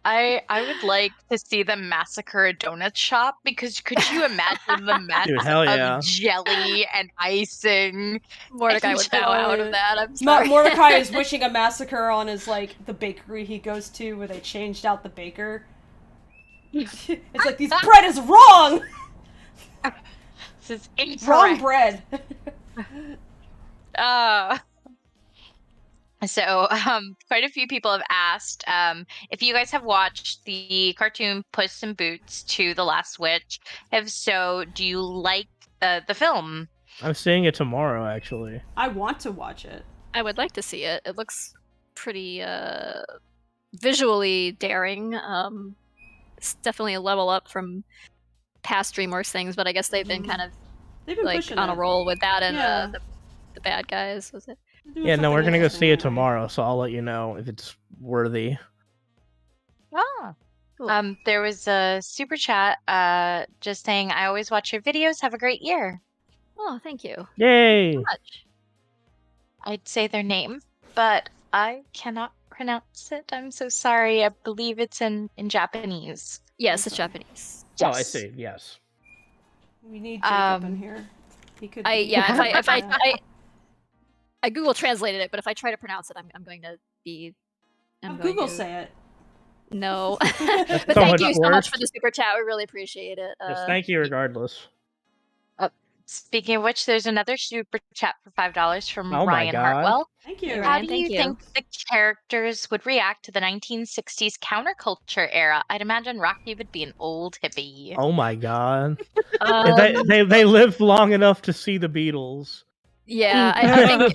I would like to see them massacre a donut shop, because could you imagine the mess of jelly and icing?
Mordecai would bow out of that. I'm sorry.
Mordecai is wishing a massacre on his the bakery he goes to where they changed out the baker. It's like, this bread is wrong.
This is incorrect.
Wrong bread.
So, quite a few people have asked if you guys have watched the cartoon Puss in Boots to The Last Witch. If so, do you like the film?
I'm seeing it tomorrow, actually.
I want to watch it.
I would like to see it. It looks pretty visually daring. It's definitely a level up from past DreamWorks things, but I guess they've been kind of on a roll with that and the bad guys, was it?
Yeah, no, we're gonna go see it tomorrow, so I'll let you know if it's worthy.
Cool.
There was a super chat just saying, I always watch your videos, have a great year.
Oh, thank you.
Yay!
So much.
I'd say their name, but I cannot pronounce it. I'm so sorry. I believe it's in Japanese.
Yes, it's Japanese.
Yes.
Oh, I see. Yes.
We need Jacob in here. He could.
If I Google translated it, but if I try to pronounce it, I'm going to be.
Google say it.
No. But thank you so much for the super chat. We really appreciate it.
Yes, thank you regardless.
Speaking of which, there's another super chat for $5 from
Oh
Ryan Hartwell.
Thank you.
How do you think the characters would react to the 1960s counterculture era? I'd imagine Rocky would be an old hippie.
Oh my god. They lived long enough to see the Beatles.
Yeah, I think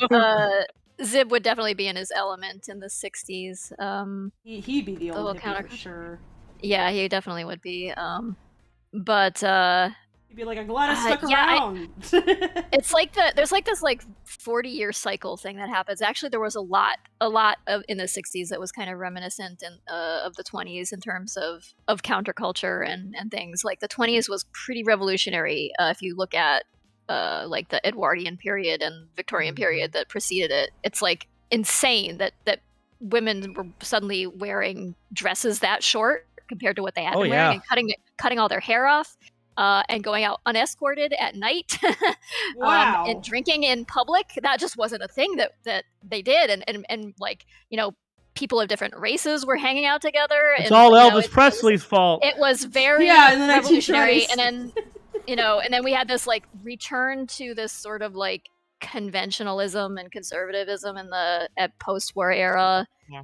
Zib would definitely be in his element in the 60s.
He'd be the old hippie for sure.
Yeah, he definitely would be. But
he'd be like, I'm glad I stuck around.
It's like there's like this 40-year cycle thing that happens. Actually, there was a lot of in the 60s that was kind of reminiscent of the 20s in terms of counterculture and things. Like the 20s was pretty revolutionary if you look at like the Edwardian period and Victorian period that preceded it. It's like insane that women were suddenly wearing dresses that short compared to what they had been wearing, and cutting all their hair off. And going out unescorted at night.
Wow.
And drinking in public. That just wasn't a thing that they did. And like, people of different races were hanging out together.
It's all Elvis Presley's fault.
It was very revolutionary. And then, and then we had this return to this sort of conventionalism and conservatism in the post-war era. Yeah.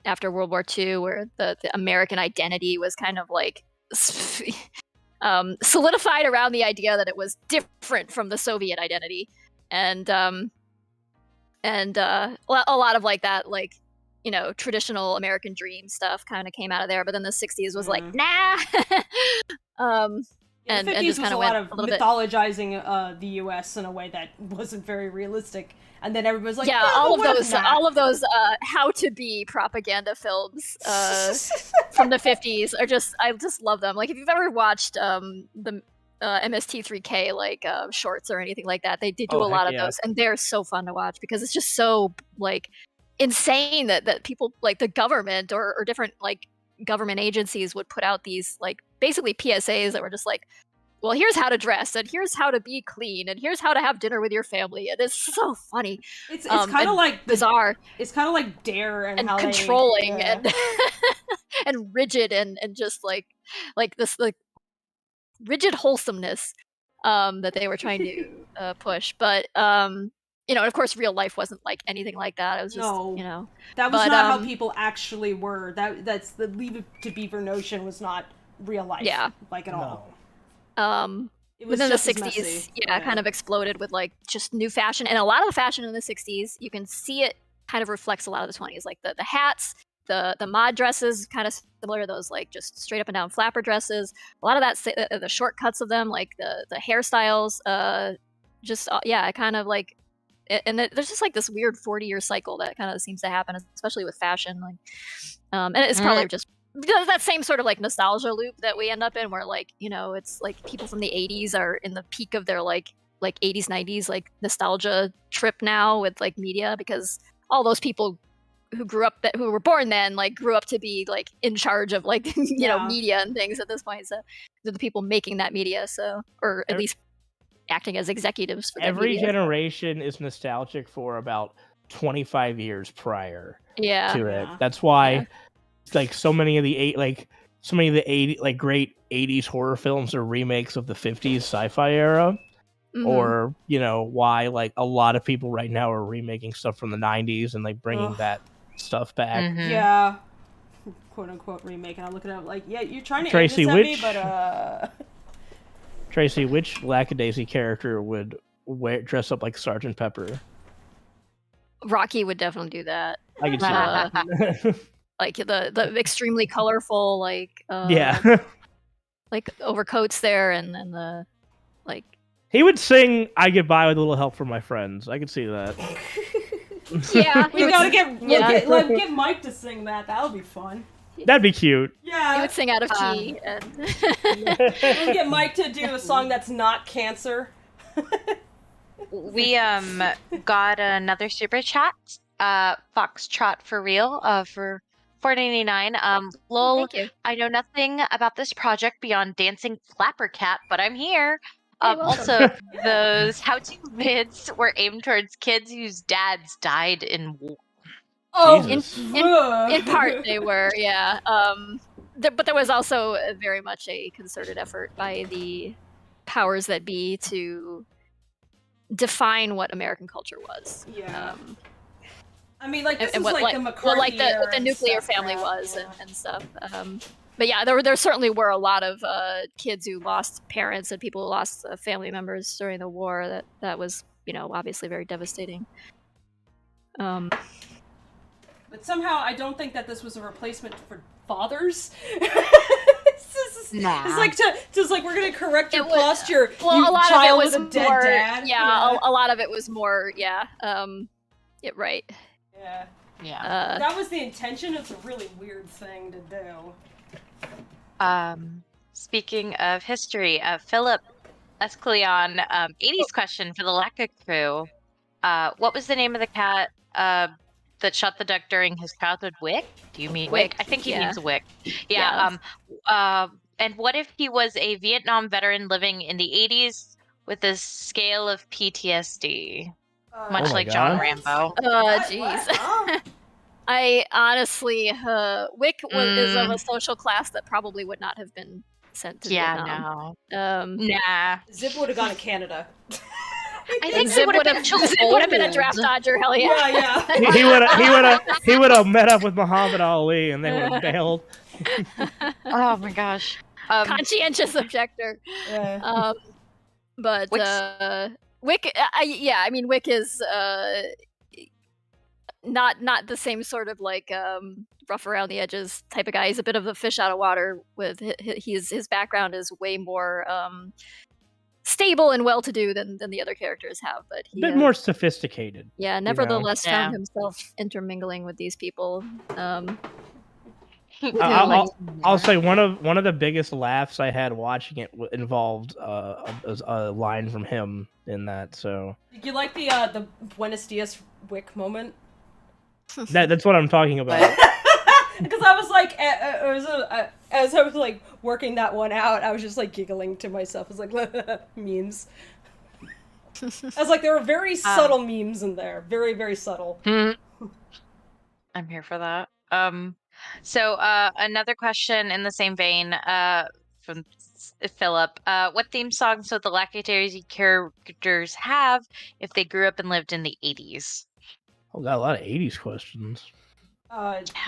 After World War II, where the American identity was kind of solidified around the idea that it was different from the Soviet identity, and a lot of that, traditional American dream stuff kind of came out of there. But then the 60s was nah.
And the 50s just was a lot of mythologizing the U.S. in a way that wasn't very realistic. And then everybody's like, all
of those how to be propaganda films from the 50s are I just love them. Like if you've ever watched the MST3K shorts or anything like that, they do a lot of those, and they're so fun to watch because it's just so insane that people the government or different government agencies would put out these basically PSAs that were just well, here's how to dress, and here's how to be clean, and here's how to have dinner with your family. And it's so funny.
It's kind of
bizarre.
It's kind of like Dare and how
controlling and and rigid and just this rigid wholesomeness that they were trying to push. But and of course, real life wasn't anything like that. It was just
that was not how people actually were. That's the Leave It to Beaver notion was not real life.
Yeah,
at all.
It was within the 60s, kind of exploded with just new fashion, and a lot of the fashion in the 60s, you can see it kind of reflects a lot of the 20s, the hats, the mod dresses, kind of similar to those just straight up and down flapper dresses. A lot of that, the shortcuts of them, the hairstyles, kind of and there's just this weird 40-year cycle that kind of seems to happen, especially with fashion, and it's probably just that same sort of like nostalgia loop that we end up in, where like it's like people from the 80s are in the peak of their like 80s 90s like nostalgia trip now with like media, because all those people who were born then like grew up to be like in charge of like media and things at this point. So they're the people making that media, or at least acting as executives for
every
media.
Generation is nostalgic for about 25 years prior to it.
Yeah.
That's why like so many of the 80 like great 80s horror films are remakes of the 50s sci-fi era.
Mm-hmm.
Or why like a lot of people right now are remaking stuff from the 90s and like bringing that stuff back.
Mm-hmm.
Yeah, quote unquote remake. And I'm looking at like, yeah, you're trying to
Tracy,
aim this at me, but
Tracy, which Lackadaisy character would dress up like Sergeant Pepper?
Rocky would definitely do that.
I could see that.
Like the extremely colorful like like overcoats there, and the like.
He would sing "I Get By with a Little Help from My Friends." I could see that.
Yeah,
we gotta get Mike to sing that. That'll be fun.
That'd be cute.
Yeah,
he would sing out of key. And
we'll get Mike to do a song that's not Cancer.
We got another super chat. Foxtrot for real. For $4.99. Lol.
Thank you.
I know nothing about this project beyond dancing flapper cat, but I'm here.
Welcome.
Also, those how-to vids were aimed towards kids whose dads died in war.
Oh,
in part they were, yeah. But there was also very much a concerted effort by the powers that be to define what American culture was.
Yeah. I mean, like, this
and
is
what,
like the McCarthy
what the nuclear family was and stuff. But yeah, there certainly were a lot of kids who lost parents and people who lost family members during the war. That was, obviously very devastating.
But somehow I don't think that this was a replacement for fathers.
Nah.
It's like we're gonna correct your posture.
Well,
you
a lot
child
of it was
with a dead
more.
dad.
Yeah, a lot of it was more. Yeah. Right.
Yeah.
Yeah.
That was the intention. It's a really weird thing to do.
Speaking of history, Philip Escalion, 80s question for the Lacka crew. What was the name of the cat that shot the duck during his childhood? Wick? Do you mean Wick? I think he means Wick. Yeah. And what if he was a Vietnam veteran living in the 80s with a scale of PTSD? Much like John Rambo.
Jeez. I honestly, Wick is of a social class that probably would not have been sent to Vietnam.
Nah.
Zip would have gone to Canada.
I think Zip would have been
a draft dodger. Hell yeah.
Yeah.
He would have met up with Muhammad Ali and they would have bailed.
Oh my gosh.
Conscientious objector.
Yeah.
But Wick, I mean, Wick is not the same sort of like rough around the edges type of guy. He's a bit of a fish out of water. With his background is way more stable and well-to-do than the other characters have. But he,
a bit more sophisticated.
Yeah, nevertheless, found himself intermingling with these people.
I'll say one of the biggest laughs I had watching it involved a line from him in that. So
you like the Buenos Dias Wick moment?
That's what I'm talking about.
Because I was like, as I was like working that one out, I was just like giggling to myself. I was like, memes. I was like, there were very subtle memes in there, very very subtle.
I'm here for that. So another question in the same vein from Philip. What theme songs would the Lackadaisy characters have if they grew up and lived in the 80s?
Oh, got a lot of 80s questions.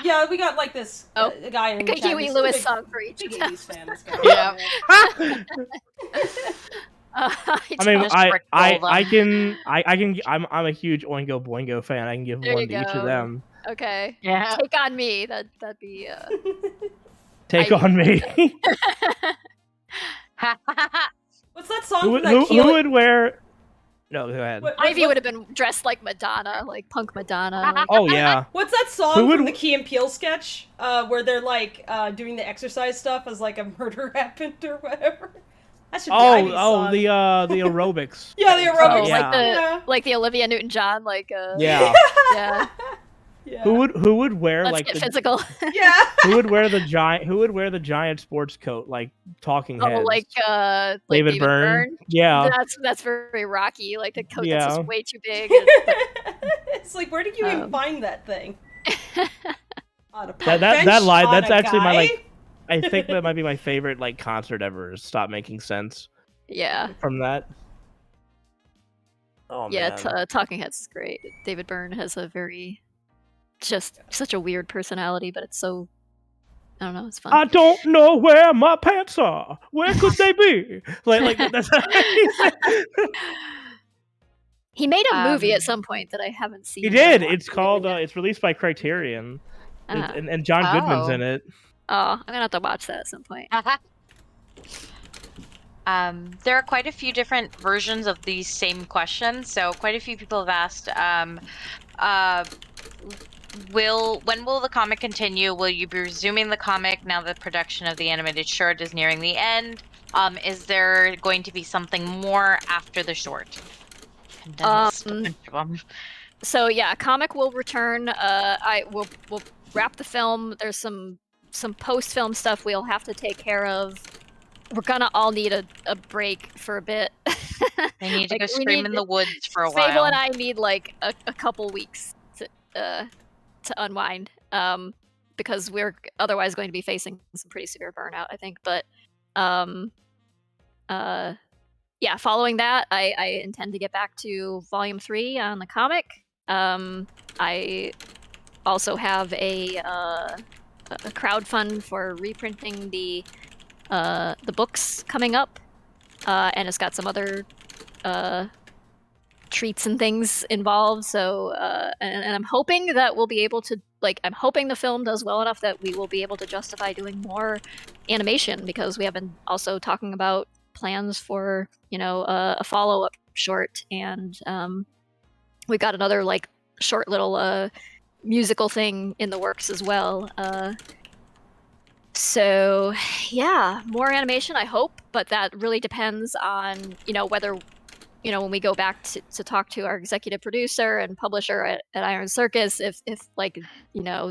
Yeah, we got like this guy in the chat.
Huey Lewis song for each
big
of them.
80s fan, this guy.
Yeah.
I mean, I'm a huge Oingo Boingo fan. I can give one to each of them.
Okay.
Yeah.
Take on me. That'd be.
Take on me.
What's that song?
Who would wear? No, go ahead.
Ivy would have been dressed like Madonna, like punk Madonna.
Oh yeah.
What's that song from the Key and Peele sketch where they're like doing the exercise stuff as like a murder happened or whatever? That should be Ivy's song.
the aerobics.
Yeah, the aerobics.
Like the Olivia Newton-John, like
yeah.
Yeah.
Yeah.
Who would wear
Let's
like
get
the
physical?
Yeah.
Who would wear the giant sports coat like Talking Heads?
Oh, like
David Byrne. Yeah.
That's very Rocky. Like the coat that's just way too big.
It's like, where did you even find that thing?
that lie. That's actually my like. I think that might be my favorite like concert ever. Is Stop Making Sense.
Yeah.
From that. Oh
yeah,
man.
Talking Heads is great. David Byrne has a just such a weird personality, but it's so, I don't know, it's fun.
I don't know where my pants are. Where could they be? Like that's.
He made a movie at some point that I haven't seen.
He did. It's called. It's released by Criterion, and John Goodman's in it.
Oh, I'm gonna have to watch that at some point.
There are quite a few different versions of these same questions. So quite a few people have asked, when will the comic continue? Will you be resuming the comic now that production of the animated short is nearing the end? Is there going to be something more after the short?
So yeah, comic will return. We'll wrap the film. There's some post-film stuff we'll have to take care of. We're gonna all need a break for a bit.
I need to go scream in the woods for a while.
Fable and I need like a couple weeks to unwind, because we're otherwise going to be facing some pretty severe burnout, I think. But yeah, following that, I intend to get back to Volume 3 on the comic. I also have a crowdfund for reprinting the books coming up, and it's got some other treats and things involved. So, and I'm hoping that we'll be able to, I'm hoping the film does well enough that we will be able to justify doing more animation, because we have been also talking about plans for, a follow-up short, and we've got another short little musical thing in the works as well. So yeah, more animation, I hope, but that really depends on, whether, when we go back to talk to our executive producer and publisher at Iron Circus, if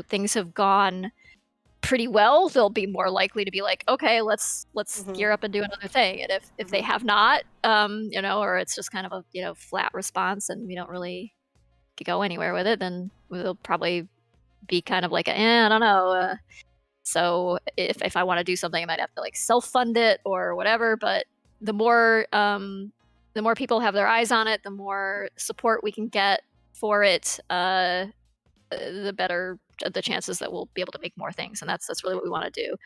things have gone pretty well, they'll be more likely to be like, okay, let's gear up and do another thing. And if they have not, or it's just kind of a, flat response and we don't really go anywhere with it, then we'll probably be kind of like, I don't know. So if I want to do something, I might have to self-fund it or whatever. But the more people have their eyes on it, the more support we can get for it, the better the chances that we'll be able to make more things. And that's really what we want to do.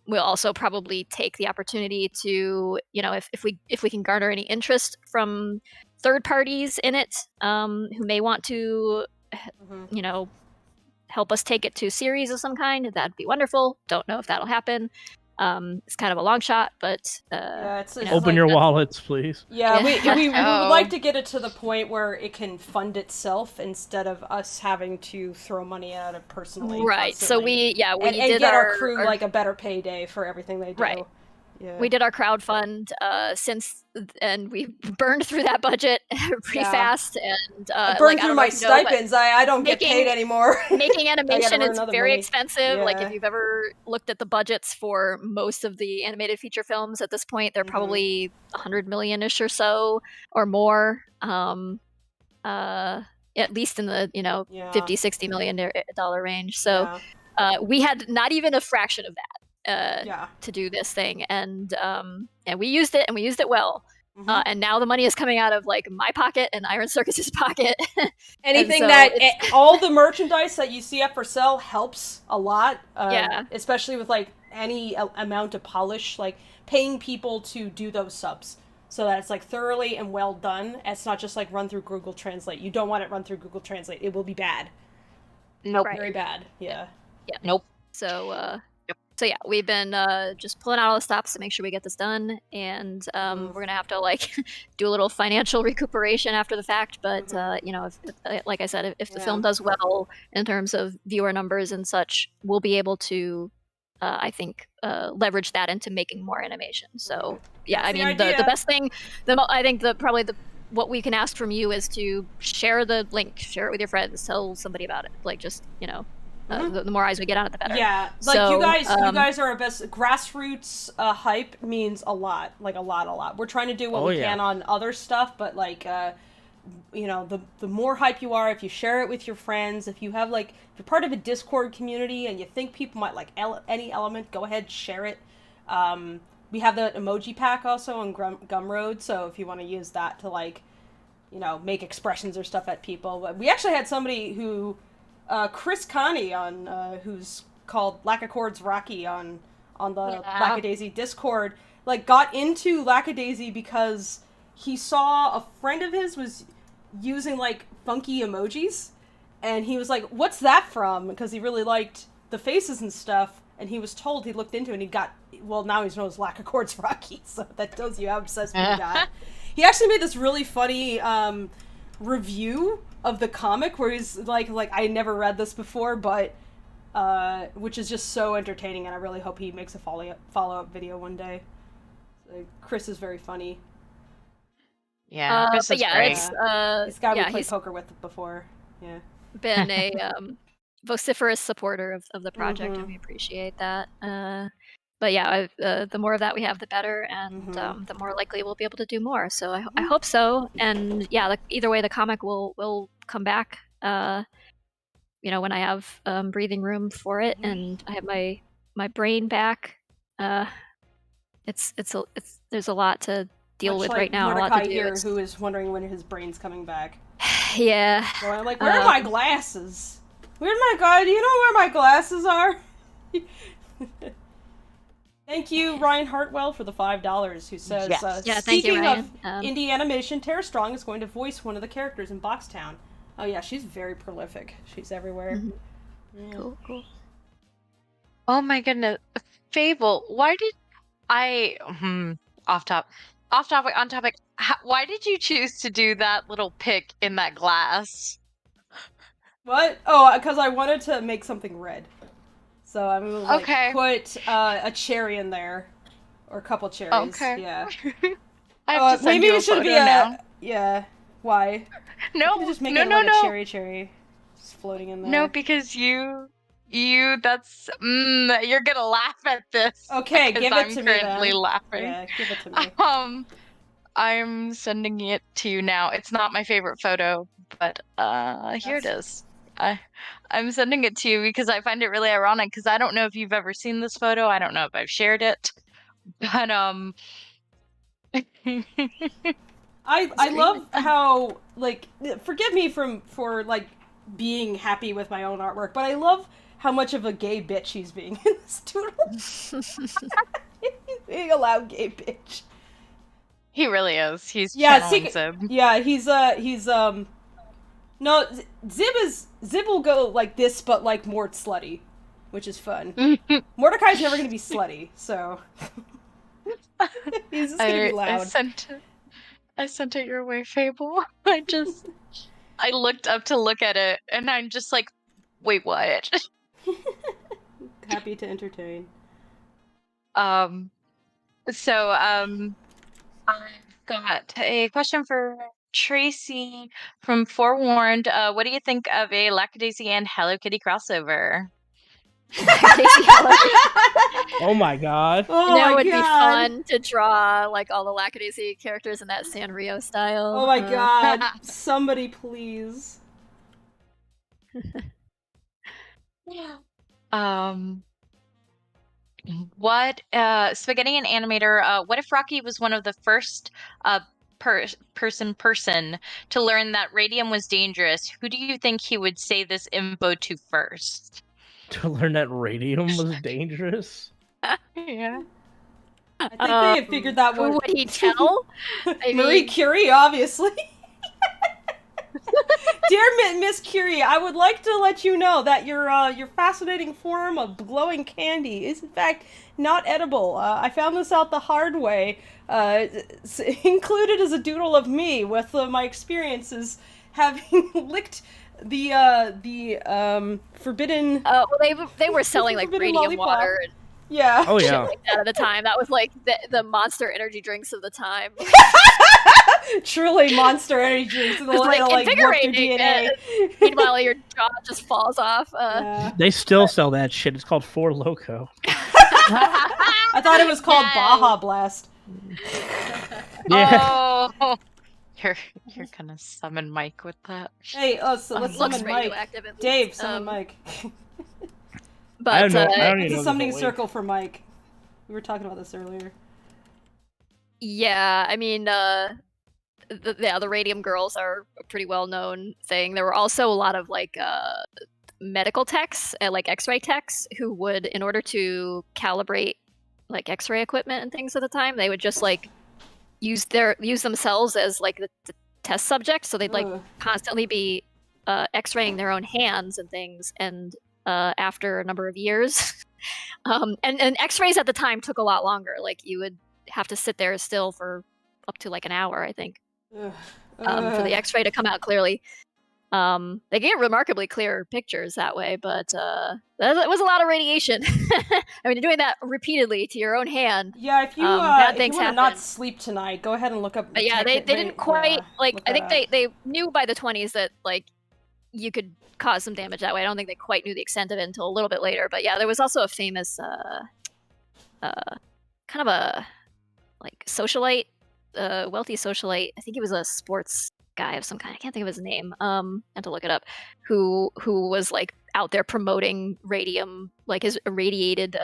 We'll also probably take the opportunity to, if we can garner any interest from third parties in it, who may want to, help us take it to series of some kind, that'd be wonderful. Don't know if that'll happen. It's kind of a long shot, but
open your wallets, please.
Yeah, we would like to get it to the point where it can fund itself instead of us having to throw money at it personally.
Right.
Constantly.
So we
and
did
get our crew a better payday for everything they do.
Right.
Yeah.
We did our crowdfund and we burned through that budget pretty fast. And
burned through my stipends. I don't get paid anymore.
Making animation is very
money.
expensive.
Yeah.
If you've ever looked at the budgets for most of the animated feature films at this point, they're probably 100 million-ish or so or more. At least in the 50-60 million dollar range. So we had not even a fraction of that. To do this thing, and we used it, and we used it well. And now the money is coming out of my pocket and Iron Circus's pocket.
Anything all the merchandise that you see up for sale helps a lot. Especially with any amount of polish, paying people to do those subs so that it's thoroughly and well done. It's not just run through Google Translate. You don't want it run through Google Translate. It will be bad.
Nope.
Very bad. Yeah.
Yeah.
Nope.
So So yeah, we've been just pulling out all the stops to make sure we get this done, and we're gonna have to like do a little financial recuperation after the fact. But you know, if like I said, if the film does well in terms of viewer numbers and such, we'll be able to, I think, leverage that into making more animation. So yeah,
That's
I mean, the best thing, I think what we can ask from you is to share the link, share it with your friends, tell somebody about it. Like, just, you know. The more eyes we get on it, the better.
Yeah, like
so,
you guys are our best. Grassroots hype means a lot, like a lot. We're trying to do what we can on other stuff, but like, you know, the more hype you are, if you share it with your friends, if you have like, if you're part of a Discord community and you think people might like any element, go ahead, share it. We have the emoji pack also on Gumroad, so if you want to use that to like, you know, make expressions or stuff at people. But we actually had somebody who. Chris Connie on who's called Lackadaisy Rocky on the Lackadaisy Discord, like got into Lackadaisy because he saw a friend of his was using like funky emojis, and he was like, "What's that from?" Because he really liked the faces and stuff, and he was told, he looked into it and he got, well, now he's known as Lackadaisy Rocky, so that tells you how obsessed he got. He actually made this really funny review of the comic where he's like I never read this before, but which is just so entertaining, and I really hope he makes a follow-up video one day. Chris is very funny.
Yeah, Chris is great.
It's this guy we played poker with before. Yeah,
been a vociferous supporter of the project, and we appreciate that. But yeah, the more of that we have, the better, and the more likely we'll be able to do more. So I hope so. And yeah, either way, the comic will come back. You know, when I have breathing room for it, and I have my brain back. It's there's a lot to deal with right now.
Mordecai
a lot to do.
Here, who is wondering when his brain's coming back.
Yeah.
So I'm like, where are my glasses? Where's my guy? Do you know where my glasses are? Thank you, Ryan Hartwell, for the $5, who says, speaking of indie animation, Tara Strong is going to voice one of the characters in Boxtown. Oh yeah, she's very prolific. She's everywhere.
Cool.
Oh my goodness. Fable, why did on topic, why did you choose to do that little pick in that glass?
What? Oh, because I wanted to make something red. So I'm gonna put a cherry in there, or a couple cherries. Okay. Yeah.
I have to send you a photo now.
Yeah. Why?
No.
Just make it like a cherry, just floating in there.
No, because that's you're gonna laugh at this.
Okay, give it to me. I'm
currently laughing.
Yeah, give it to me.
I'm sending it to you now. It's not my favorite photo, but here it is. I'm sending it to you because I find it really ironic, because I don't know if you've ever seen this photo. I don't know if I've shared it, but
I love how, like, forgive me for like being happy with my own artwork, but I love how much of a gay bitch he's being in this doodle. He's being a loud gay bitch.
He really is. He's channeling Zib.
Yeah, he's no, Zib will go like this, but like more slutty, which is fun. Mordecai's never gonna be slutty, so he's just gonna be loud.
I sent it your way, Fable. I looked up to look at it, and I'm just like, wait, what?
Happy to entertain.
So, I've got a question for Tracy from Forewarned. What do you think of a Lackadaisy and Hello Kitty crossover?
Oh my god.
It would be fun to draw like all the Lackadaisy characters in that Sanrio style.
Oh my god. Somebody please.
What Spaghetti and Animator, what if Rocky was one of the first person to learn that radium was dangerous? Who do you think he would say this info to first?
To learn that radium was dangerous?
Yeah.
I think they had figured that one.
Who would he tell?
Marie Curie, obviously. Dear Miss Curie, I would like to let you know that your fascinating form of glowing candy is in fact not edible. I found this out the hard way. Included is a doodle of me with my experiences having licked the forbidden.
Well, they were selling like radium
lollipop.
Water.
Yeah.
Oh yeah.
Like that at the time. That was like the Monster energy drinks of the time.
Truly Monster energy drinks.
It's like invigorating.
DNA.
Meanwhile, your jaw just falls off.
Yeah.
They still sell that shit. It's called Four Loko.
I thought it was called Baja Blast.
Yeah.
Oh, you're gonna summon Mike with that.
Hey, so let's summon Mike. Dave, summon Mike.
But
I don't know.
It's a summoning circle for Mike. We were talking about this earlier.
Yeah, I mean, the Radium Girls are a pretty well known thing. There were also a lot of like medical techs, like X-ray techs, who would, in order to calibrate like X-ray equipment and things at the time, they would just like use themselves as like the test subject. So they'd like constantly be X-raying their own hands and things, and after a number of years, and X-rays at the time took a lot longer. Like you would have to sit there still for up to like an hour, I think, for the X-ray to come out clearly. They get remarkably clear pictures that way, but that was a lot of radiation. I mean, you're doing that repeatedly to your own hand.
Yeah, if you
bad
if
things
you want to
happen.
not sleep tonight, go ahead and look up.
But yeah, they didn't quite like. I think they knew by the 20s that like you could cause some damage that way. I don't think they quite knew the extent of it until a little bit later. But yeah, there was also a famous kind of a like socialite, wealthy socialite. I think he was a sports guy of some kind. I can't think of his name. I have to look it up. Who was like out there promoting radium, like his irradiated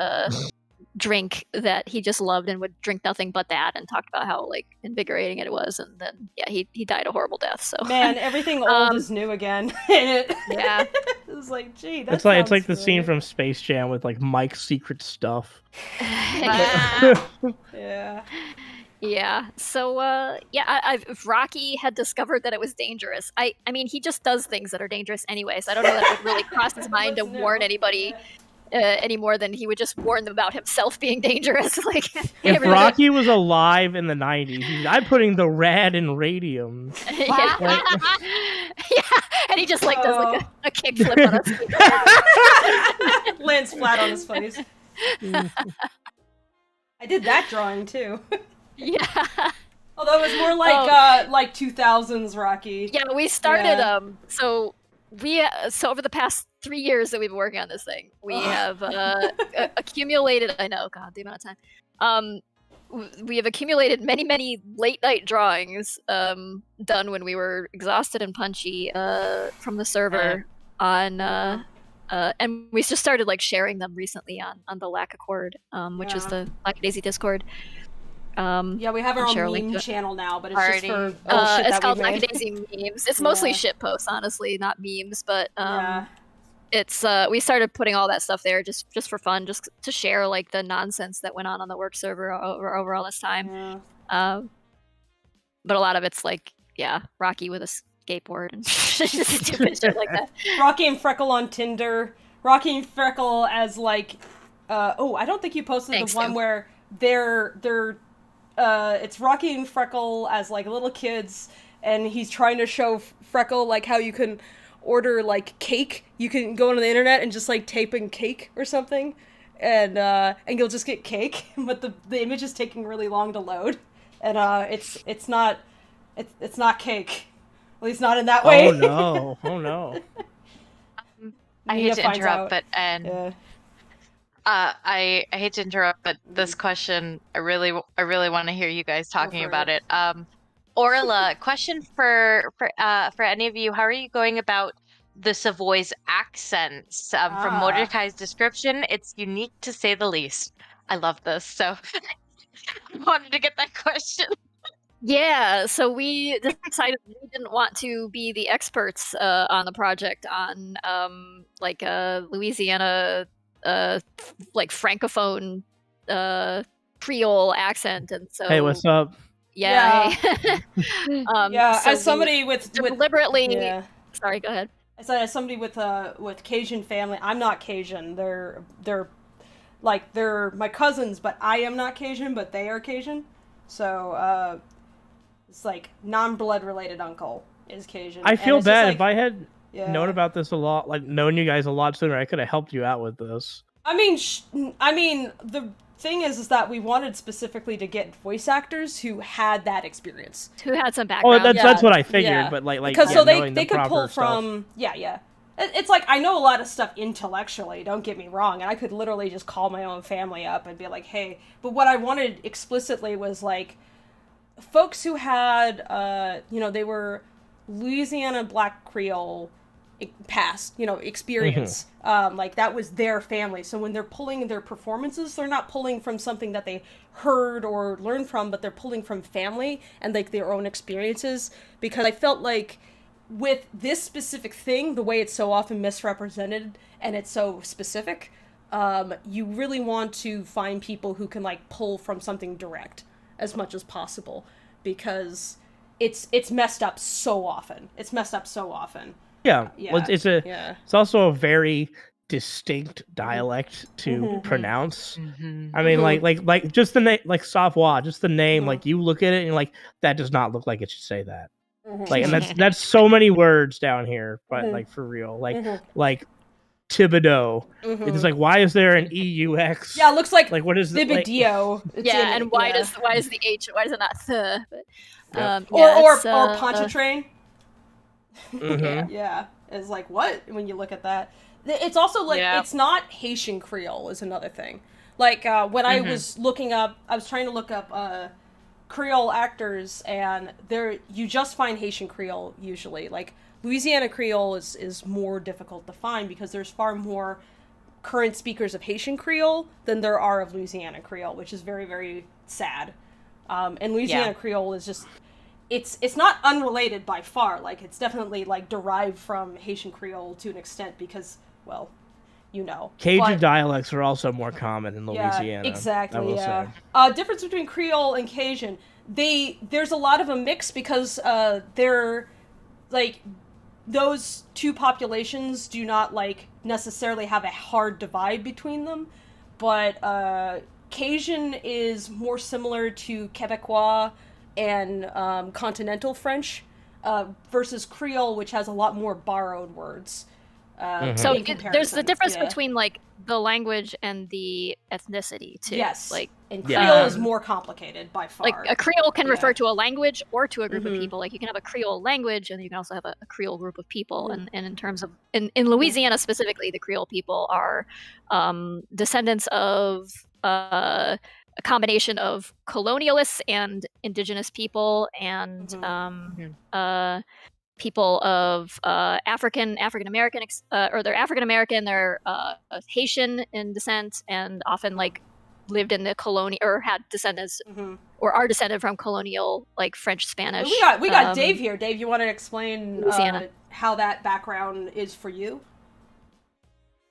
drink that he just loved and would drink nothing but that, and talked about how like invigorating it was. And then yeah, he died a horrible death. So
man, everything old is new again. Yeah, it was like, gee, that's
it's like the scene from Space Jam with like Mike's secret stuff.
Yeah.
Yeah. So, if Rocky had discovered that it was dangerous, I mean, he just does things that are dangerous anyway. So I don't know that it would really cross his mind to warn anybody any more than he would just warn them about himself being dangerous. Like,
if Rocky was alive in the 90s, I'm putting the rad in radium.
Yeah.
Like,
yeah. And he just like does like a kickflip on us.
Lands flat on his face. I did that drawing too.
Yeah.
Although it was more like 2000s Rocky.
Yeah, we started so over the past 3 years that we've been working on this thing, we have accumulated, I know, God, the amount of time. We have accumulated many late night drawings done when we were exhausted and punchy from the server on and we just started like sharing them recently on the Lackadaisy, which is the Lackadaisy Discord.
Yeah, we have our own meme channel now, but it's just for shit that
it's called
we made.
Lackadaisy memes. It's mostly shit posts, honestly, not memes. But it's we started putting all that stuff there just for fun, just to share like the nonsense that went on the work server over all this time.
Yeah.
But a lot of it's like Rocky with a skateboard and stupid shit like that.
Rocky and Freckle on Tinder. Rocky and Freckle as like I don't think you posted the one where they're it's Rocky and Freckle as like little kids, and he's trying to show Freckle like how you can order like cake. You can go on the internet and just like type in cake or something, and you'll just get cake. But the image is taking really long to load, and it's not cake. At least not in that way.
Oh no!
I hate to interrupt, but I hate to interrupt, but this question, I really want to hear you guys talking about it. Orla, question for any of you: how are you going about the Savoy's accents? From Mordecai's description, it's unique to say the least. I love this, so I wanted to get that question.
Yeah, so we decided we didn't want to be the experts on the project on Louisiana like francophone Creole accent, and so
hey, what's up?
Yeah.
So as somebody with
deliberately Sorry, go ahead.
I said as somebody with Cajun family, I'm not Cajun. They're my cousins, but I am not Cajun, but they are Cajun. So it's like non-blood related uncle is Cajun.
I feel bad if I had known about this a lot, like known you guys a lot sooner. I could have helped you out with this.
I mean, the thing is that we wanted specifically to get voice actors who had that experience,
who had some background.
Oh, that's what I figured. But like
because so they could pull from
stuff.
Yeah. It's like I know a lot of stuff intellectually. Don't get me wrong, and I could literally just call my own family up and be like, "Hey," but what I wanted explicitly was like folks who had they were Louisiana Black Creole past experience. Like that was their family, so when they're pulling their performances, they're not pulling from something that they heard or learned from, but they're pulling from family and like their own experiences. Because I felt like with this specific thing, the way it's so often misrepresented and it's so specific, you really want to find people who can like pull from something direct as much as possible, because it's messed up so often. Yeah.
Well, it's also a very distinct dialect to pronounce. I mean, like just the name, like Savoie, just the name. Like you look at it and you're like, that does not look like it should say that. Like, and that's so many words down here, but like for real, like Thibodeau. It's like, why is there an EUX?
Yeah, it looks like
what is
Thibodeau.
Yeah, and why does the H? Why is it not th? But,
or Pontchartrain.
Yeah,
it's like what when you look at that. It's also like it's not Haitian Creole is another thing. Like when I was trying to look up Creole actors, and you just find Haitian Creole usually. Like Louisiana Creole is more difficult to find because there's far more current speakers of Haitian Creole than there are of Louisiana Creole, which is very, very sad. And Louisiana Creole is just it's not unrelated by far. Like it's definitely like derived from Haitian Creole to an extent because, well,
Cajun dialects are also more common in Louisiana.
Yeah, exactly. Difference between Creole and Cajun, there's a lot of a mix because they're like those two populations do not like necessarily have a hard divide between them, but Cajun is more similar to Quebecois and continental French versus Creole, which has a lot more borrowed words.
So there's the difference between like the language and the ethnicity too.
Yes,
like
and Creole is more complicated by far.
Like a Creole can refer to a language or to a group of people. Like you can have a Creole language, and you can also have a Creole group of people. And in terms of in Louisiana specifically, the Creole people are descendants of a combination of colonialists and indigenous people and people of African American, or they're African American, they're Haitian in descent, and often like lived in the colonial or had descendants or are descended from colonial like French, Spanish.
We got Dave here. Dave, you want to explain how that background is for you?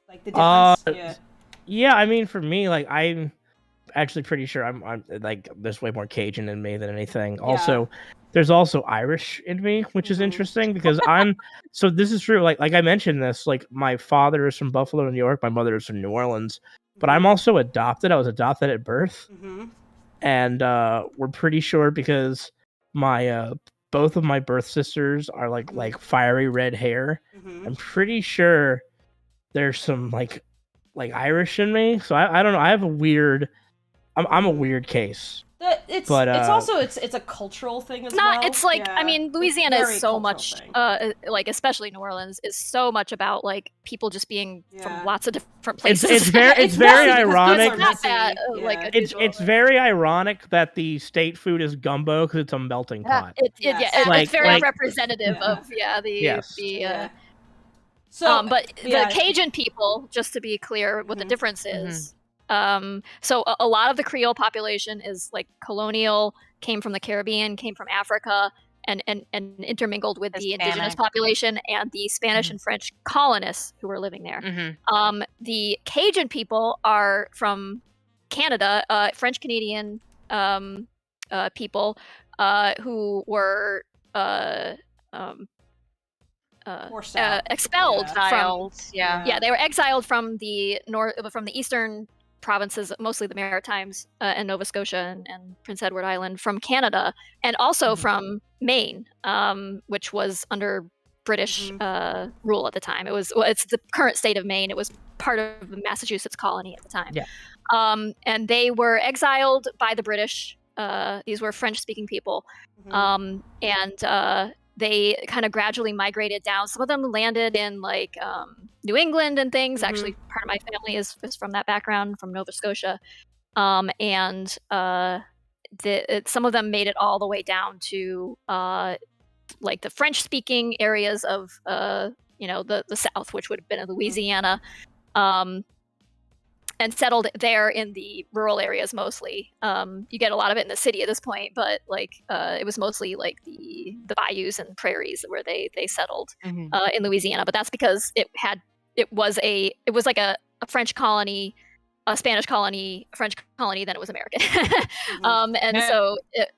Like the difference?
Yeah, I mean for me, like I'm actually pretty sure I'm like there's way more Cajun in me than anything. Also, there's also Irish in me, which is interesting because so this is true. Like I mentioned this, like my father is from Buffalo, New York. My mother is from New Orleans, but I'm also adopted. I was adopted at birth, and we're pretty sure because my both of my birth sisters are like fiery red hair. I'm pretty sure there's some like Irish in me. So I don't know. I have a weird. I'm a weird case.
It's also it's a cultural thing as well.
It's like I mean Louisiana is so much like especially New Orleans is so much about like people just being from lots of different places.
It's very ironic.
It's
very ironic that the state food is gumbo because it's a melting pot.
It's very representative of the So but the Cajun people, just to be clear what the difference is. So a lot of the Creole population is like colonial, came from the Caribbean, came from Africa, and intermingled with the indigenous population and the Spanish and French colonists who were living there. The Cajun people are from Canada, French Canadian people who were expelled from.
Yeah,
they were exiled from the eastern provinces, mostly the Maritimes and Nova Scotia and Prince Edward Island, from Canada, and also from Maine, which was under British rule at the time. It's the current state of Maine. It was part of the Massachusetts colony at the time.
Yeah.
And they were exiled by the British. These were French-speaking people, and they kind of gradually migrated down. Some of them landed in like New England and things. Actually, part of my family is from that background, from Nova Scotia, and some of them made it all the way down to like the French-speaking areas of the South, which would have been in Louisiana. And settled there in the rural areas mostly. You get a lot of it in the city at this point, but like it was mostly like the bayous and prairies where they settled in Louisiana. But that's because it was like a French colony, a Spanish colony, a French colony, then it was American. So it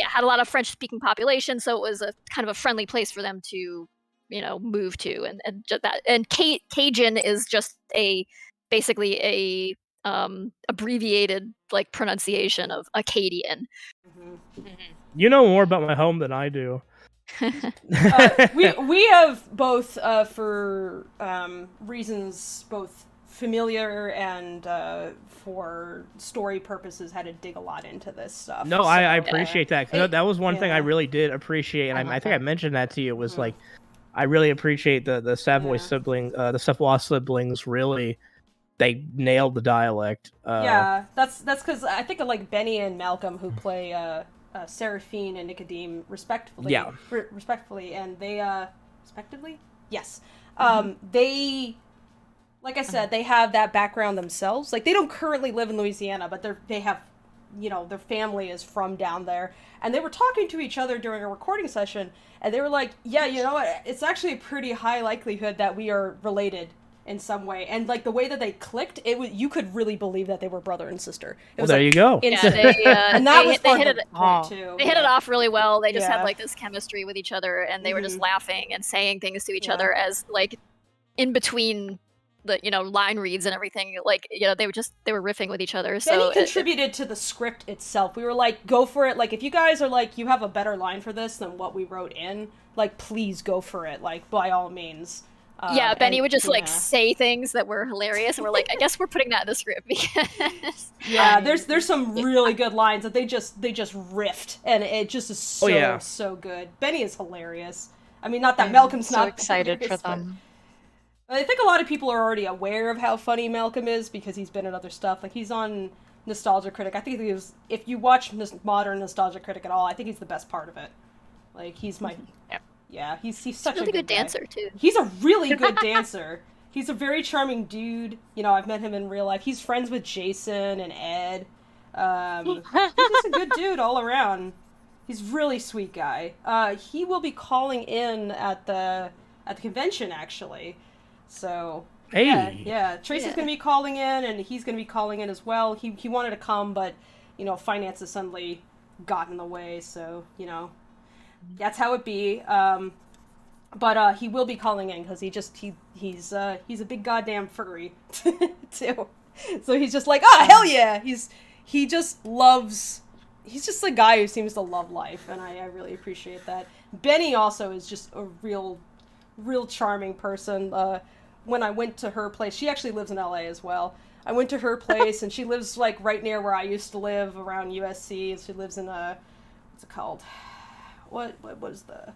had a lot of French-speaking population, so it was a kind of a friendly place for them to move to, and just that. And Cajun is just basically a abbreviated like pronunciation of Acadian.
You know more about my home than I do.
We have both for reasons both familiar and for story purposes had to dig a lot into this stuff.
No, I appreciate that. That was one thing I really did appreciate, and I think I mentioned that to you. Was like I really appreciate the Savoy sibling, the Savoy siblings really. They nailed the dialect.
That's because I think of like Benny and Malcolm, who play Seraphine and Nicodeme respectively.
Yeah.
Respectfully, and they respectively, yes. They, like I said, they have that background themselves. Like they don't currently live in Louisiana, but they have, their family is from down there, and they were talking to each other during a recording session, and they were like, "Yeah, you know what? It's actually a pretty high likelihood that we are related." In some way, and like the way that they clicked, you could really believe that they were brother and sister.
There you go.
And that was
fun too.
They hit it off really well. They just had like this chemistry with each other, and they were just laughing and saying things to each other as like in between the line reads and everything. Like they were riffing with each other.
Benny contributed to the script itself. We were like, go for it. Like if you guys are like, you have a better line for this than what we wrote in, like please go for it. Like by all means.
Benny would just like say things that were hilarious, and we're like, I guess we're putting that in the script because
there's some really good lines that they just riffed, and it just is so good. Benny is hilarious. I mean, not that Malcolm's
so
not
excited for them.
But I think a lot of people are already aware of how funny Malcolm is because he's been in other stuff. Like he's on Nostalgia Critic. I think he was. If you watch modern Nostalgia Critic at all, I think he's the best part of it. Like he's my. Yeah, he's such a really good
dancer too.
He's a really good dancer. He's a very charming dude. I've met him in real life. He's friends with Jason and Ed. He's just a good dude all around. He's a really sweet guy. He will be calling in at the convention actually. So yeah. Tracy's gonna be calling in, and he's gonna be calling in as well. He wanted to come, but finances suddenly got in the way. So that's how it be. But he will be calling in because he's a big goddamn furry too. So he's just like, hell yeah. He's just a guy who seems to love life, and I really appreciate that. Benny also is just a real charming person. When I went to her place, she actually lives in LA as well. I went to her place, and she lives like right near where I used to live around USC. She lives in what's it called? What was the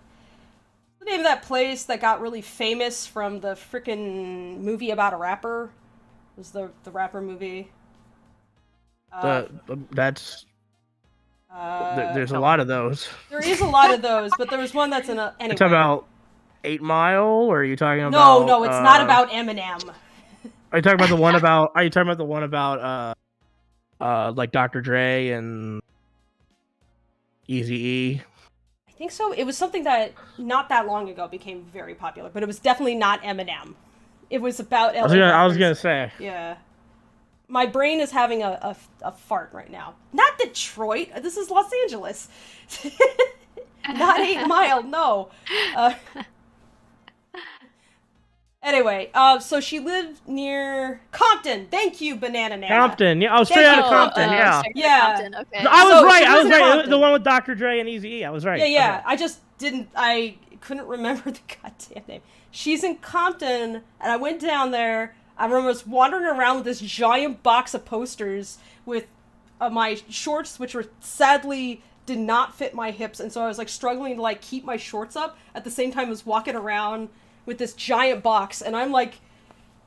name of that place that got really famous from the frickin' movie about a rapper? It was the rapper movie?
There's a lot of those.
There is a lot of those, but there was one that's in a. Anyway.
You're talking about 8 Mile, or are you talking about?
No, it's not about Eminem.
Are you talking about the one about? Are you talking about the one about like Dr. Dre and Eazy-E?
I think so. It was something that not that long ago became very popular, but it was definitely not Eminem. It was about LA.
I was gonna say.
Yeah. My brain is having a fart right now. Not Detroit. This is Los Angeles. Not 8 Mile. No. Anyway, so she lived near Compton. Thank you, Banana Nana.
Compton, yeah. I was straight out of Compton, yeah.
Compton, okay.
I was right. The one with Dr. Dre and Eazy-E. I was right.
Yeah. Okay. I couldn't remember the goddamn name. She's in Compton, and I went down there. I remember I was wandering around with this giant box of posters with my shorts, which were sadly did not fit my hips, and so I was like struggling to like keep my shorts up at the same time I was walking around with this giant box, and I'm like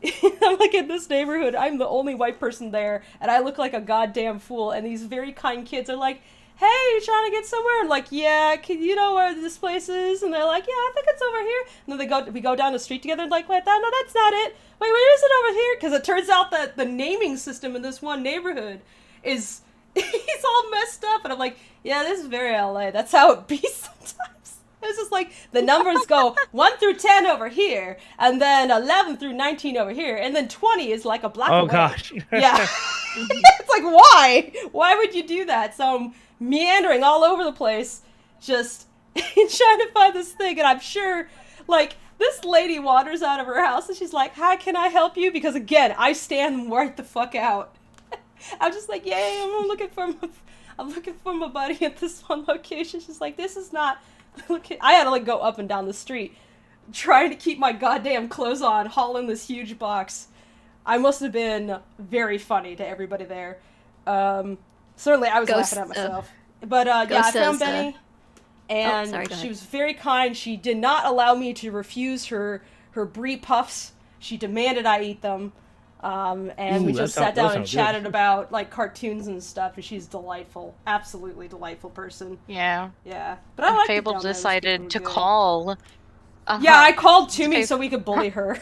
in this neighborhood, I'm the only white person there, and I look like a goddamn fool, and these very kind kids are like, hey, you trying to get somewhere? I'm like, yeah, you know where this place is? And they're like, yeah, I think it's over here. And then we go down the street together, and like, wait, no, that's not it. Wait, where is it over here? Because it turns out that the naming system in this one neighborhood is, he's all messed up, and I'm like, yeah, this is very LA. That's how it be sometimes. It's just like, the numbers go 1 through 10 over here, and then 11 through 19 over here, and then 20 is like a block away.
Oh, gosh.
Yeah. It's like, why? Why would you do that? So I'm meandering all over the place, just trying to find this thing, and I'm sure, like, this lady wanders out of her house, and she's like, hi, can I help you? Because, again, I stand right the fuck out. I'm just like, yay, I'm looking for my buddy at this one location. She's like, this is not... I had to like go up and down the street trying to keep my goddamn clothes on, hauling this huge box. I must have been very funny to everybody there. Certainly I was laughing at myself. But yeah, I found Benny, and she was very kind. She did not allow me to refuse her brie puffs. She demanded I eat them. And we just sat down and chatted about like cartoons and stuff, and she's delightful, absolutely delightful person.
Yeah.
But I like
Fable decided to call.
Yeah, I called Toomey so we could bully her.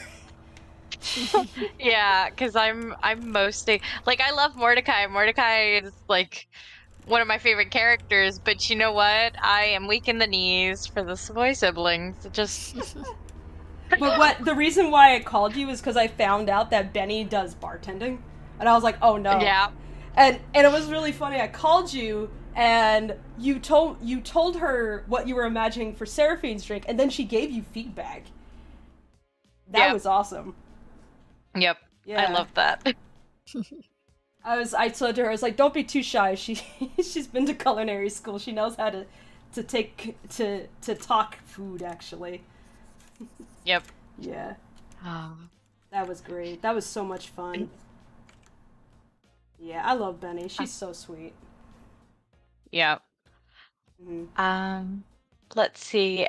Yeah, because I'm mostly like, I love Mordecai. Mordecai is like one of my favorite characters, but you know what? I am weak in the knees for the Savoy siblings. Just.
But the reason why I called you is because I found out that Benny does bartending, and I was like, oh no.
Yeah.
And it was really funny. I called you, and you told her what you were imagining for Seraphine's drink, and then she gave you feedback. That was awesome.
Yep. Yeah. I love that.
I told her, I was like, don't be too shy. She's been to culinary school. She knows how to talk food, actually.
Yep.
Yeah. That was great. That was so much fun. Yeah, I love Benny. She's so sweet.
Yeah. Let's see.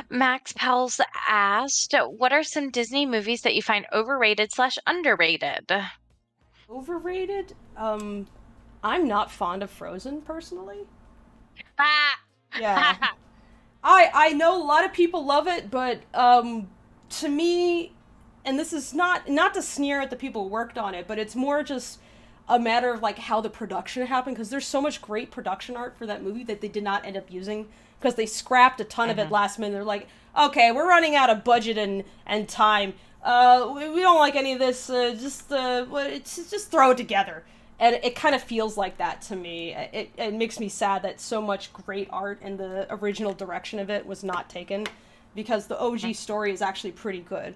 Max Pels asked, what are some Disney movies that you find overrated/underrated?
Overrated? I'm not fond of Frozen, personally. Yeah. I know a lot of people love it, but to me, and this is not to sneer at the people who worked on it, but it's more just a matter of like how the production happened, because there's so much great production art for that movie that they did not end up using, because they scrapped a ton of it last minute. They're like, okay, we're running out of budget and time. We don't like any of this. Just throw it together. And it kind of feels like that to me. It makes me sad that so much great art and the original direction of it was not taken, because the OG story is actually pretty good.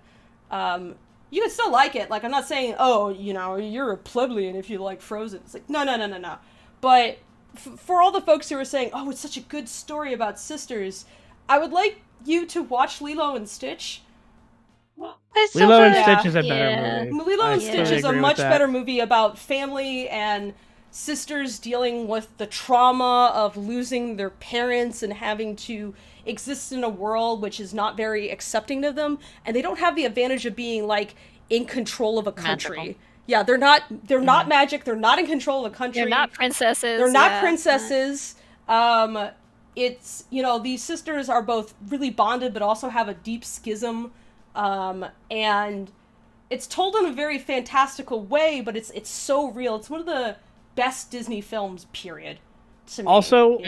You can still like it. Like, I'm not saying, oh, you know, you're a plebeian if you like Frozen. It's like, no. But for all the folks who are saying, oh, it's such a good story about sisters, I would like you to watch Lilo and Stitch.
Lilo and Stitch is a better movie.
Lilo and Stitch is a much better movie about family and sisters dealing with the trauma of losing their parents and having to exist in a world which is not very accepting of them, and they don't have the advantage of being like in control of a country. Magical. Yeah, they're not magic, they're not in control of a country.
They're not princesses.
They're not princesses. It's, you know, these sisters are both really bonded but also have a deep schism. And it's told in a very fantastical way, but it's so real. It's one of the best Disney films, period. To me.
Also,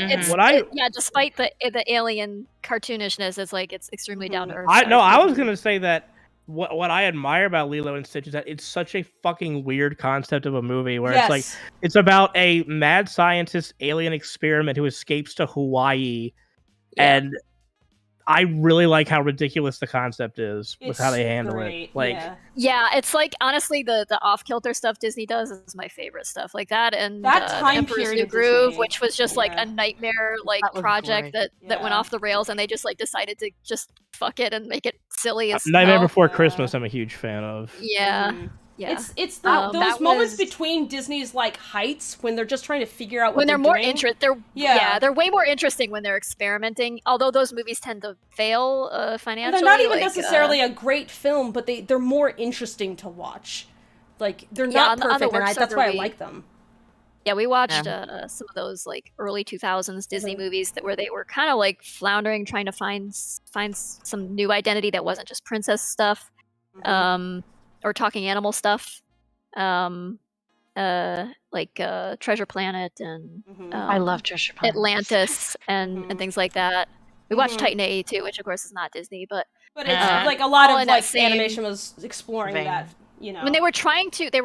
despite the alien cartoonishness, it's extremely down to earth.
I was gonna say that what I admire about Lilo and Stitch is that it's such a fucking weird concept of a movie where it's like it's about a mad scientist alien experiment who escapes to Hawaii, and I really like how ridiculous the concept is with how they handle it. Like,
yeah, it's like honestly the off-kilter stuff Disney does is my favorite stuff. Like that and
that time
Emperor's
period
New Groove, which was just like a nightmare like project that went off the rails, and they just like decided to just fuck it and make it silly as
Nightmare Before Christmas. I'm a huge fan of.
Yeah. Yeah,
it's those moments between Disney's like heights when they're just trying to figure out what
when they're more
doing.
They're way more interesting when they're experimenting. Although those movies tend to fail financially.
And they're not even necessarily a great film, but they're more interesting to watch. Like they're not perfect, and that's why I like them.
Yeah, we watched some of those like early 2000s Disney movies where they were kind of like floundering, trying to find some new identity that wasn't just princess stuff. Or talking animal stuff, like Treasure Planet and
I love Treasure Planet,
Atlantis and things like that. We watched Titan AE too, which of course is not Disney, but
it's like a lot of like animation was exploring that. You know,
when they were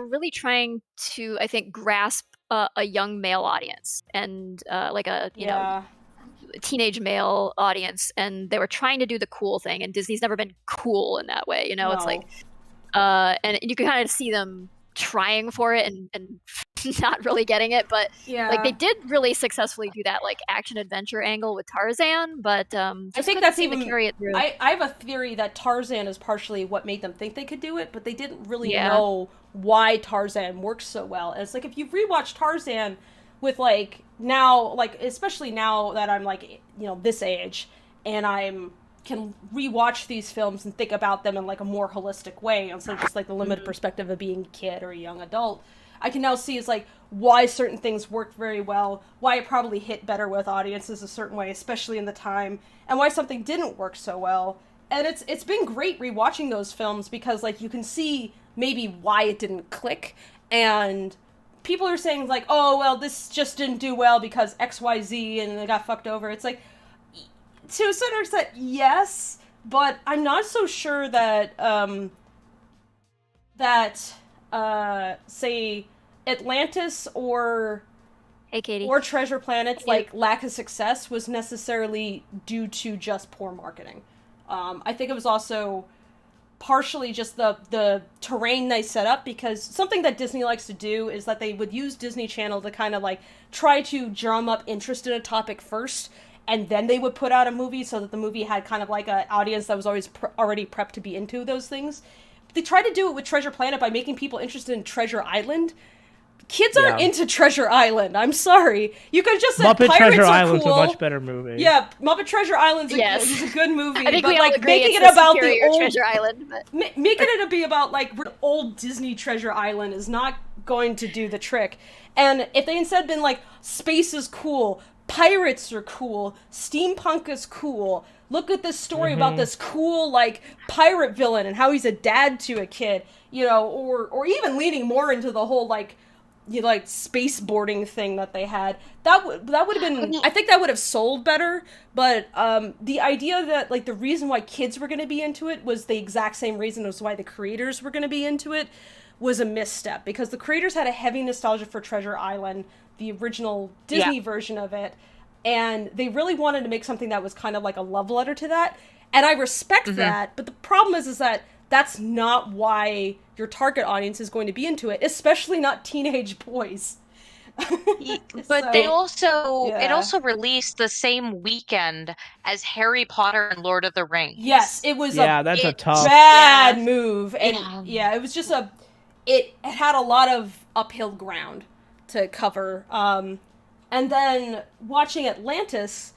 really trying to, I think, grasp a young male audience and like a know teenage male audience, and they were trying to do the cool thing, and Disney's never been cool in that way. You know, it's like. And you can kind of see them trying for it and not really getting it, but like they did really successfully do that like action adventure angle with Tarzan, but
I think that's even carry it through. I have a theory that Tarzan is partially what made them think they could do it, but they didn't really know why Tarzan works so well. And it's like if you rewatch Tarzan with like now, like especially now that I'm like this age and can rewatch these films and think about them in like a more holistic way instead of just like the limited perspective of being a kid or a young adult. I can now see is like why certain things worked very well, why it probably hit better with audiences a certain way, especially in the time, and why something didn't work so well. And it's been great rewatching those films because like you can see maybe why it didn't click, and people are saying like, oh well, this just didn't do well because XYZ and it got fucked over. It's like to a certain extent, yes, but I'm not so sure that say Atlantis or Treasure Planet like lack of success was necessarily due to just poor marketing. I think it was also partially just the terrain they set up, because something that Disney likes to do is that they would use Disney Channel to kind of like try to drum up interest in a topic first, and then they would put out a movie so that the movie had kind of like an audience that was always already prepped to be into those things. They tried to do it with Treasure Planet by making people interested in Treasure Island. Kids aren't into Treasure Island. I'm sorry. You could just say
Muppet
Pirates
Treasure
are
Island's
cool.
a much better movie.
Yeah, Muppet Treasure Island's is a good movie.
I think
but
we all
like
agree
making
it's
it about the old
Treasure Island, but
making it be about like old Disney Treasure Island is not going to do the trick. And if they instead been like space is cool, pirates are cool, steampunk is cool. Look at this story about this cool like pirate villain and how he's a dad to a kid, or even leaning more into the whole like space boarding thing that they had. That would have been, I think that would have sold better. But the idea that like the reason why kids were going to be into it was the exact same reason as why the creators were going to be into it was a misstep, because the creators had a heavy nostalgia for Treasure Island, the original Disney version of it, and they really wanted to make something that was kind of like a love letter to that. And I respect that, but the problem is that that's not why your target audience is going to be into it, especially not teenage boys.
But they also it also released the same weekend as Harry Potter and Lord of the Rings.
Yes, it was
that's a tough
bad move. And it was just it had a lot of uphill ground to cover. And then watching Atlantis,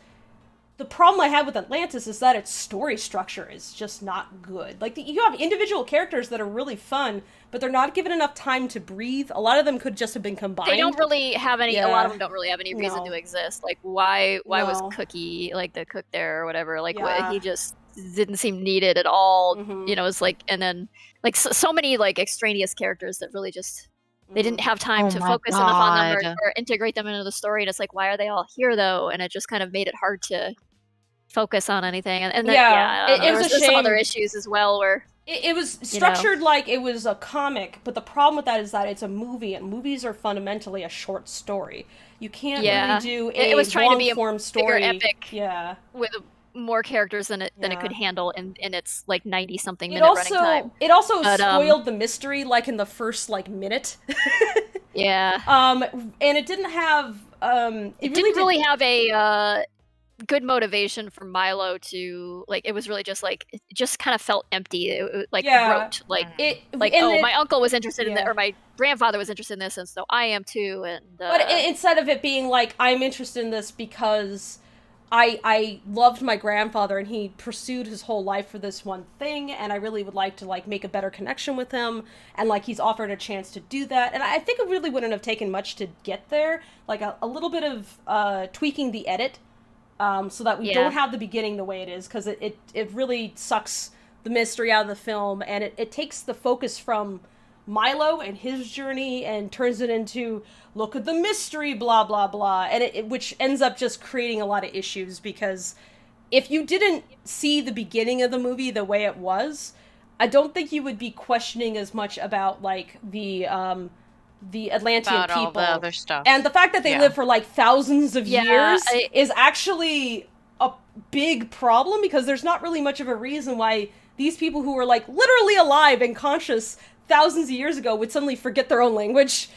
the problem I have with Atlantis is that its story structure is just not good. Like, you have individual characters that are really fun, but they're not given enough time to breathe. A lot of them could just have been combined.
They don't really have any, a lot of them don't really have any reason to exist. Like, why was Cookie, like, the cook there or whatever? Like, he just didn't seem needed at all. It's like, and then, like, so many, like, extraneous characters that really just... They didn't have time to focus enough on them or integrate them into the story, and it's like, why are they all here though? And it just kind of made it hard to focus on anything. And then, there was some other issues as well where
it was structured like it was a comic, but the problem with that is that it's a movie, and movies are fundamentally a short story. You can't really do a long-form story.
Bigger epic with more characters than it could handle in its like 90 something minute running time.
It also spoiled the mystery like in the first like minute.
Yeah.
And it didn't have
it didn't really have a good motivation for Milo to like. It was really just like it just kind of felt empty. It rote like my uncle was interested in that, or my grandfather was interested in this, and so I am too. And
but instead of it being like I'm interested in this because I loved my grandfather and he pursued his whole life for this one thing, and I really would like to like make a better connection with him, and like he's offered a chance to do that, and I think it really wouldn't have taken much to get there, like a little bit of tweaking the edit. So that we don't have the beginning the way it is, because it really sucks the mystery out of the film, and it takes the focus from Milo and his journey and turns it into, look at the mystery, blah, blah, blah, and which ends up just creating a lot of issues, because if you didn't see the beginning of the movie the way it was, I don't think you would be questioning as much about, like, the Atlantean
about
people.
All the other stuff.
And the fact that they live for like thousands of years is actually a big problem, because there's not really much of a reason why these people who were like literally alive and conscious thousands of years ago would suddenly forget their own language.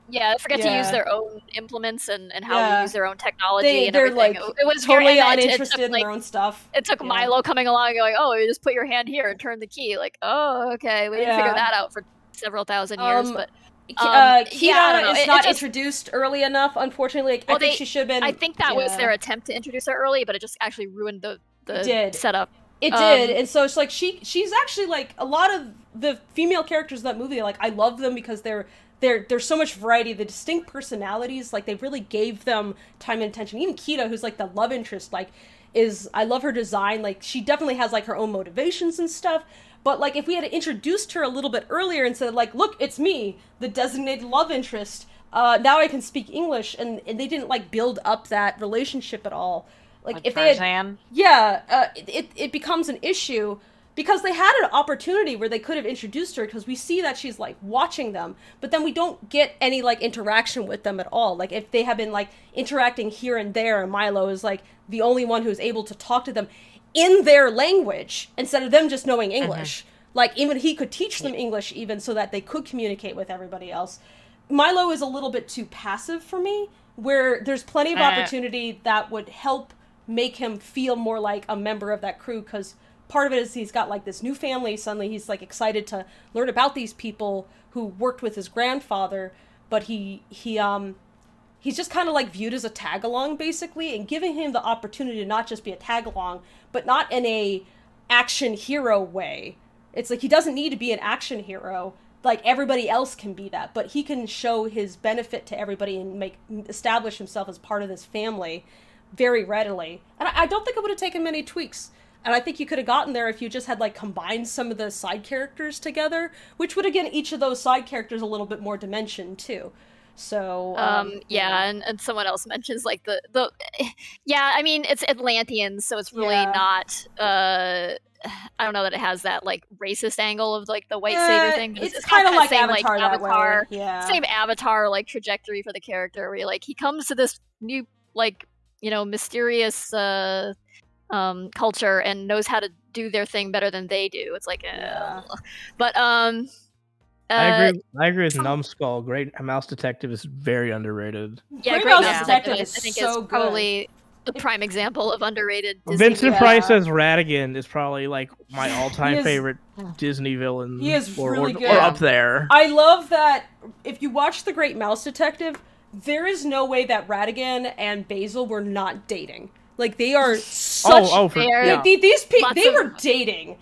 Yeah, they forget to use their own implements and how to use their own technology and
they're
everything.
Like
it was
totally uninterested in their own stuff.
It took Milo coming along and going, oh, you just put your hand here and turn the key. Like, oh, okay, we didn't figure that out for several thousand years, but
Kita is not introduced early enough, unfortunately. I think she should have been.
I think that was their attempt to introduce her early, but it just actually ruined the setup.
It did, and so it's like she's actually like a lot of the female characters in that movie. Like I love them because there's so much variety, the distinct personalities. Like they really gave them time and attention. Even Kita, who's like the love interest, like I love her design. Like she definitely has like her own motivations and stuff. But, like, if we had introduced her a little bit earlier and said, like, look, it's me, the designated love interest, now I can speak English, and they didn't, like, build up that relationship at all. Like if they had... it becomes an issue, because they had an opportunity where they could have introduced her, because we see that she's, like, watching them, but then we don't get any, like, interaction with them at all. Like, if they have been, like, interacting here and there, and Milo is, like, the only one who's able to talk to them in their language, instead of them just knowing English. Like, even he could teach them English even so that they could communicate with everybody else. Milo is a little bit too passive for me, where there's plenty of opportunity that would help make him feel more like a member of that crew, because part of it is he's got, like, this new family. Suddenly he's, like, excited to learn about these people who worked with his grandfather, but he's just kind of, like, viewed as a tag-along, basically, and giving him the opportunity to not just be a tag-along, but not in a action hero way. It's like he doesn't need to be an action hero. Like, everybody else can be that, but he can show his benefit to everybody and establish himself as part of this family very readily. And I don't think it would have taken many tweaks. And I think you could have gotten there if you just had, like, combined some of the side characters together, which would have given each of those side characters a little bit more dimension, too. So
and someone else mentions like the I mean it's Atlanteans, so it's really not I don't know that it has that like racist angle of like the white savior thing, but it's kind of like same Avatar same Avatar like trajectory for the character, where like he comes to this new like mysterious culture and knows how to do their thing better than they do. It's like but
I agree with Numbskull. Great Mouse Detective is very underrated.
Yeah, Great Mouse Detective I think so is probably the prime example of underrated Disney
Vincent Price as Ratigan is probably like my all-time favorite Disney villain.
He is really good.
Or up there.
I love that if you watch The Great Mouse Detective, there is no way that Ratigan and Basil were not dating. Like, they are such... these people, they were dating.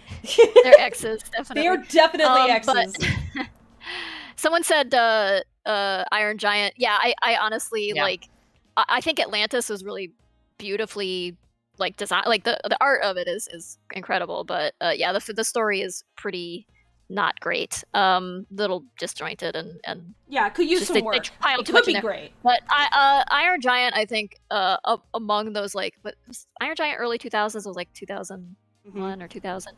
They're exes, definitely.
They are definitely exes.
But someone said Iron Giant. Yeah, I honestly, like... I think Atlantis was really beautifully, like, designed. Like, the art of it is incredible. But, the story is pretty not great. Little disjointed and
yeah, could use some work.
It could be great. But Iron Giant, I think, among those like, but Iron Giant early 2000s was like 2001 or 2000.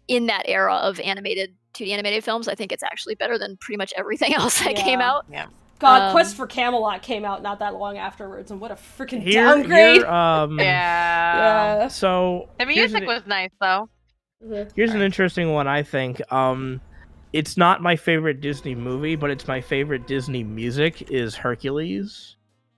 In that era of 2D animated films, I think it's actually better than pretty much everything else that came out.
Yeah. God, Quest for Camelot came out not that long afterwards, and what a freaking downgrade!
Yeah.
So
the music was nice though.
Here's an interesting one, I think. It's not my favorite Disney movie, but it's my favorite Disney music is Hercules.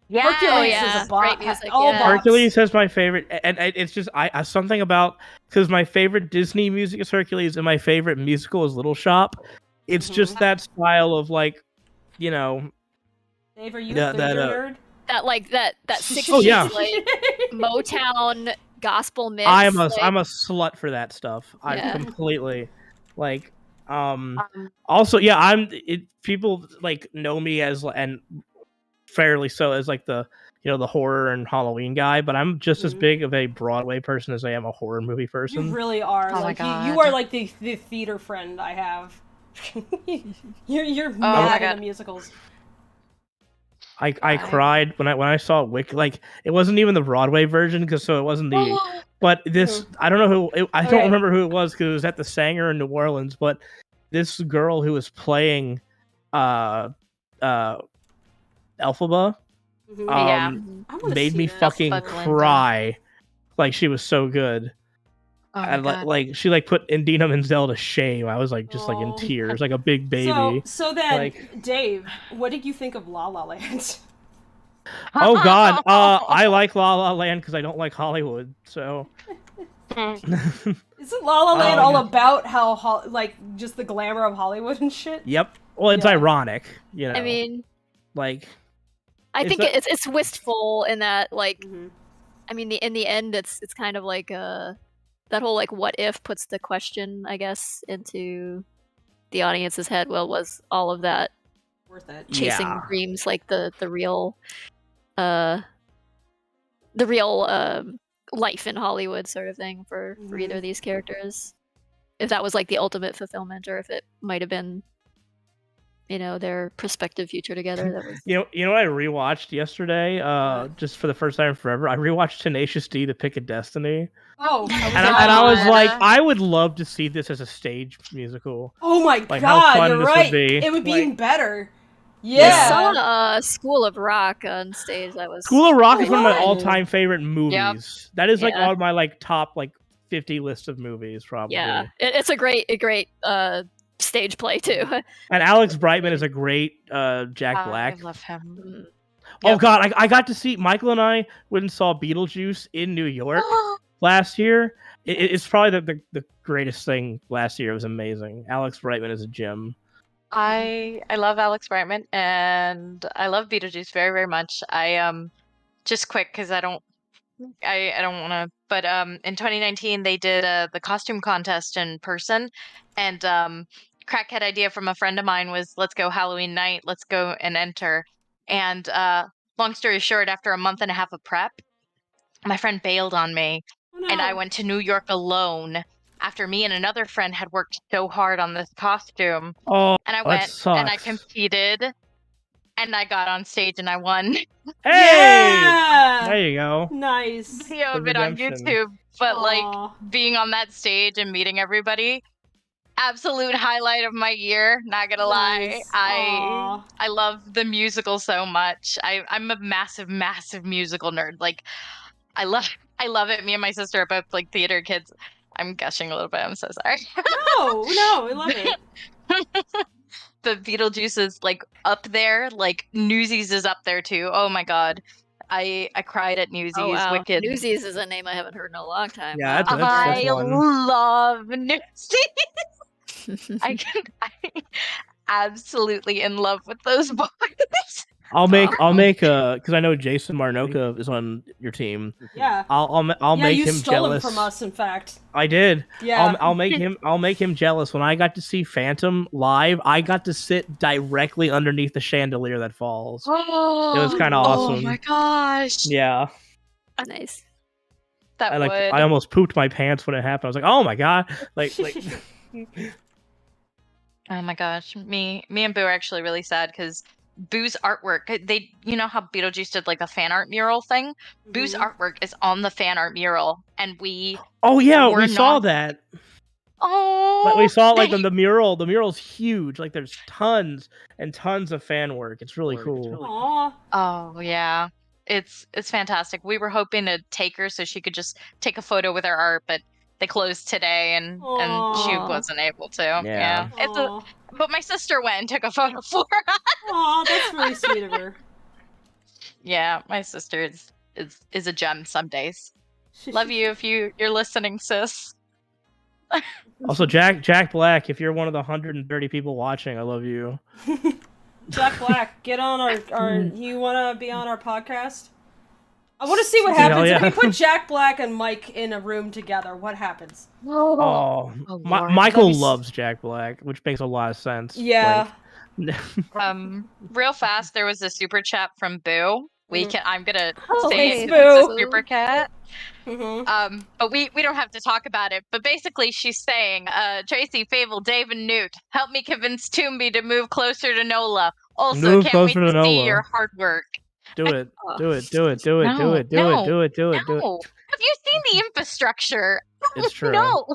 Yeah, Hercules is a bop.
Great music.
Hercules has my favorite, and it's just I something about, because my favorite Disney music is Hercules, and my favorite musical is Little Shop. It's just that style of, like, you know.
Dave, are you a nerd?
That 60s like Motown gospel mix.
I'm a slut for that stuff. I completely like. Also, people like know me as, and fairly so, as like the the horror and Halloween guy, but I'm just as big of a Broadway person as I am a horror movie person.
You really are.
Oh
like
my God.
You are like the theater friend I have. you're mad at the musicals.
I cried when I saw Wicked. Like, it wasn't even the Broadway version, because it wasn't the. But this, I don't know who. I don't remember who it was, because it was at the Sanger in New Orleans. But this girl who was playing, Elphaba, made me fucking cry. Like, she was so good. And like she put Indina Menzel to shame. I was like just like in tears, like a big baby.
So then, Dave, what did you think of La La Land?
Oh God, I like La La Land because I don't like Hollywood. So
isn't La La Land all about how just the glamour of Hollywood and shit?
Yep. Well, it's ironic, you know.
I mean,
like,
I think it's wistful in that, like, I mean, in the end, it's kind of like that whole like what if puts the question, I guess, into the audience's head. Well, was all of that
worth it?
Chasing dreams, like the real life in Hollywood sort of thing for either of these characters. If that was like the ultimate fulfillment, or if it might have been, their prospective future together. That was...
You know what I rewatched yesterday? Just for the first time forever, I rewatched Tenacious D: The Pick of Destiny.
Oh,
and I was like, I would love to see this as a stage musical.
Oh my God, you're right. It would be even better. Yeah.
I saw School of Rock on stage. That was
School of Rock is one of my all-time favorite movies.
Yep.
That is like on my like top 50 list of movies, probably.
Yeah, it's a great stage play too.
And Alex Brightman is a great Jack Black.
I love him.
Oh God, I got to see, Michael and I went and saw Beetlejuice in New York last year. It's probably the greatest thing last year. It was amazing. Alex Brightman is a gem.
I love Alex Brightman, and I love Beetlejuice very, very much. I just quick, because I don't want to, but in 2019 they did the costume contest in person, and crackhead idea from a friend of mine was, let's go Halloween night, let's go and enter. And long story short, after a month and a half of prep, my friend bailed on me, and I went to New York alone after me and another friend had worked so hard on this costume.
Oh,
and I went and I competed, and I got on stage and I won.
Hey! There you go.
Nice.
Video of it on YouTube, but like being on that stage and meeting everybody, absolute highlight of my year, not gonna lie. I love the musical so much. I'm a massive musical nerd. Like, I love it. Me and my sister are both like theater kids. I'm gushing a little bit, I'm so sorry.
No, I love it.
The Beetlejuice is like up there, like Newsies is up there too. Oh my God. I cried at Newsies.
Oh, wow.
Wicked.
Newsies is a name I haven't heard in a long time.
Yeah,
wow.
that's
I
one.
love Newsies. I'm absolutely in love with those boys.
I'll make because I know Jason Marnoka is on your team.
Yeah.
I'll make him jealous.
Stole him from us, in fact.
I did.
Yeah.
I'll make him jealous. When I got to see Phantom live, I got to sit directly underneath the chandelier that falls.
Oh,
it was kind of awesome.
Oh my gosh.
Yeah.
Nice.
I almost pooped my pants when it happened. I was like, oh my God. Like
Oh my gosh. Me and Boo are actually really sad because Boo's artwork, they, how Beetlejuice did like the fan art mural thing? Mm-hmm. Boo's artwork is on the fan art mural, and we
saw that.
Oh,
Like we saw like the mural. The mural's huge. Like there's tons and tons of fan work. It's really cool.
Aww.
Oh yeah, it's fantastic. We were hoping to take her so she could just take a photo with her art, but they closed today, and she
Aw.
wasn't able to.
Yeah.
But my sister went and took a photo for her.
Aw, that's really sweet of her.
Yeah, my sister is a gem some days. Love you if you're listening, sis.
Also, Jack Black, if you're one of the 130 people watching, I love you.
Jack Black, get on our you want to be on our podcast? I want to see what happens if we put Jack Black and Mike in a room together. What happens?
Michael loves Jack Black, which makes a lot of sense.
Yeah.
Real fast, there was a super chat from Boo. I'm gonna
thanks,
say it's
Boo.
a super cat.
Mm-hmm.
But we don't have to talk about it. But basically, she's saying, Tracy, Fable, Dave, and Newt, help me convince Toomby to move closer to Nola. Also, can't wait to see your hard work.
Do it. Do it.
No.
Have
you seen the infrastructure?
It's true.
No.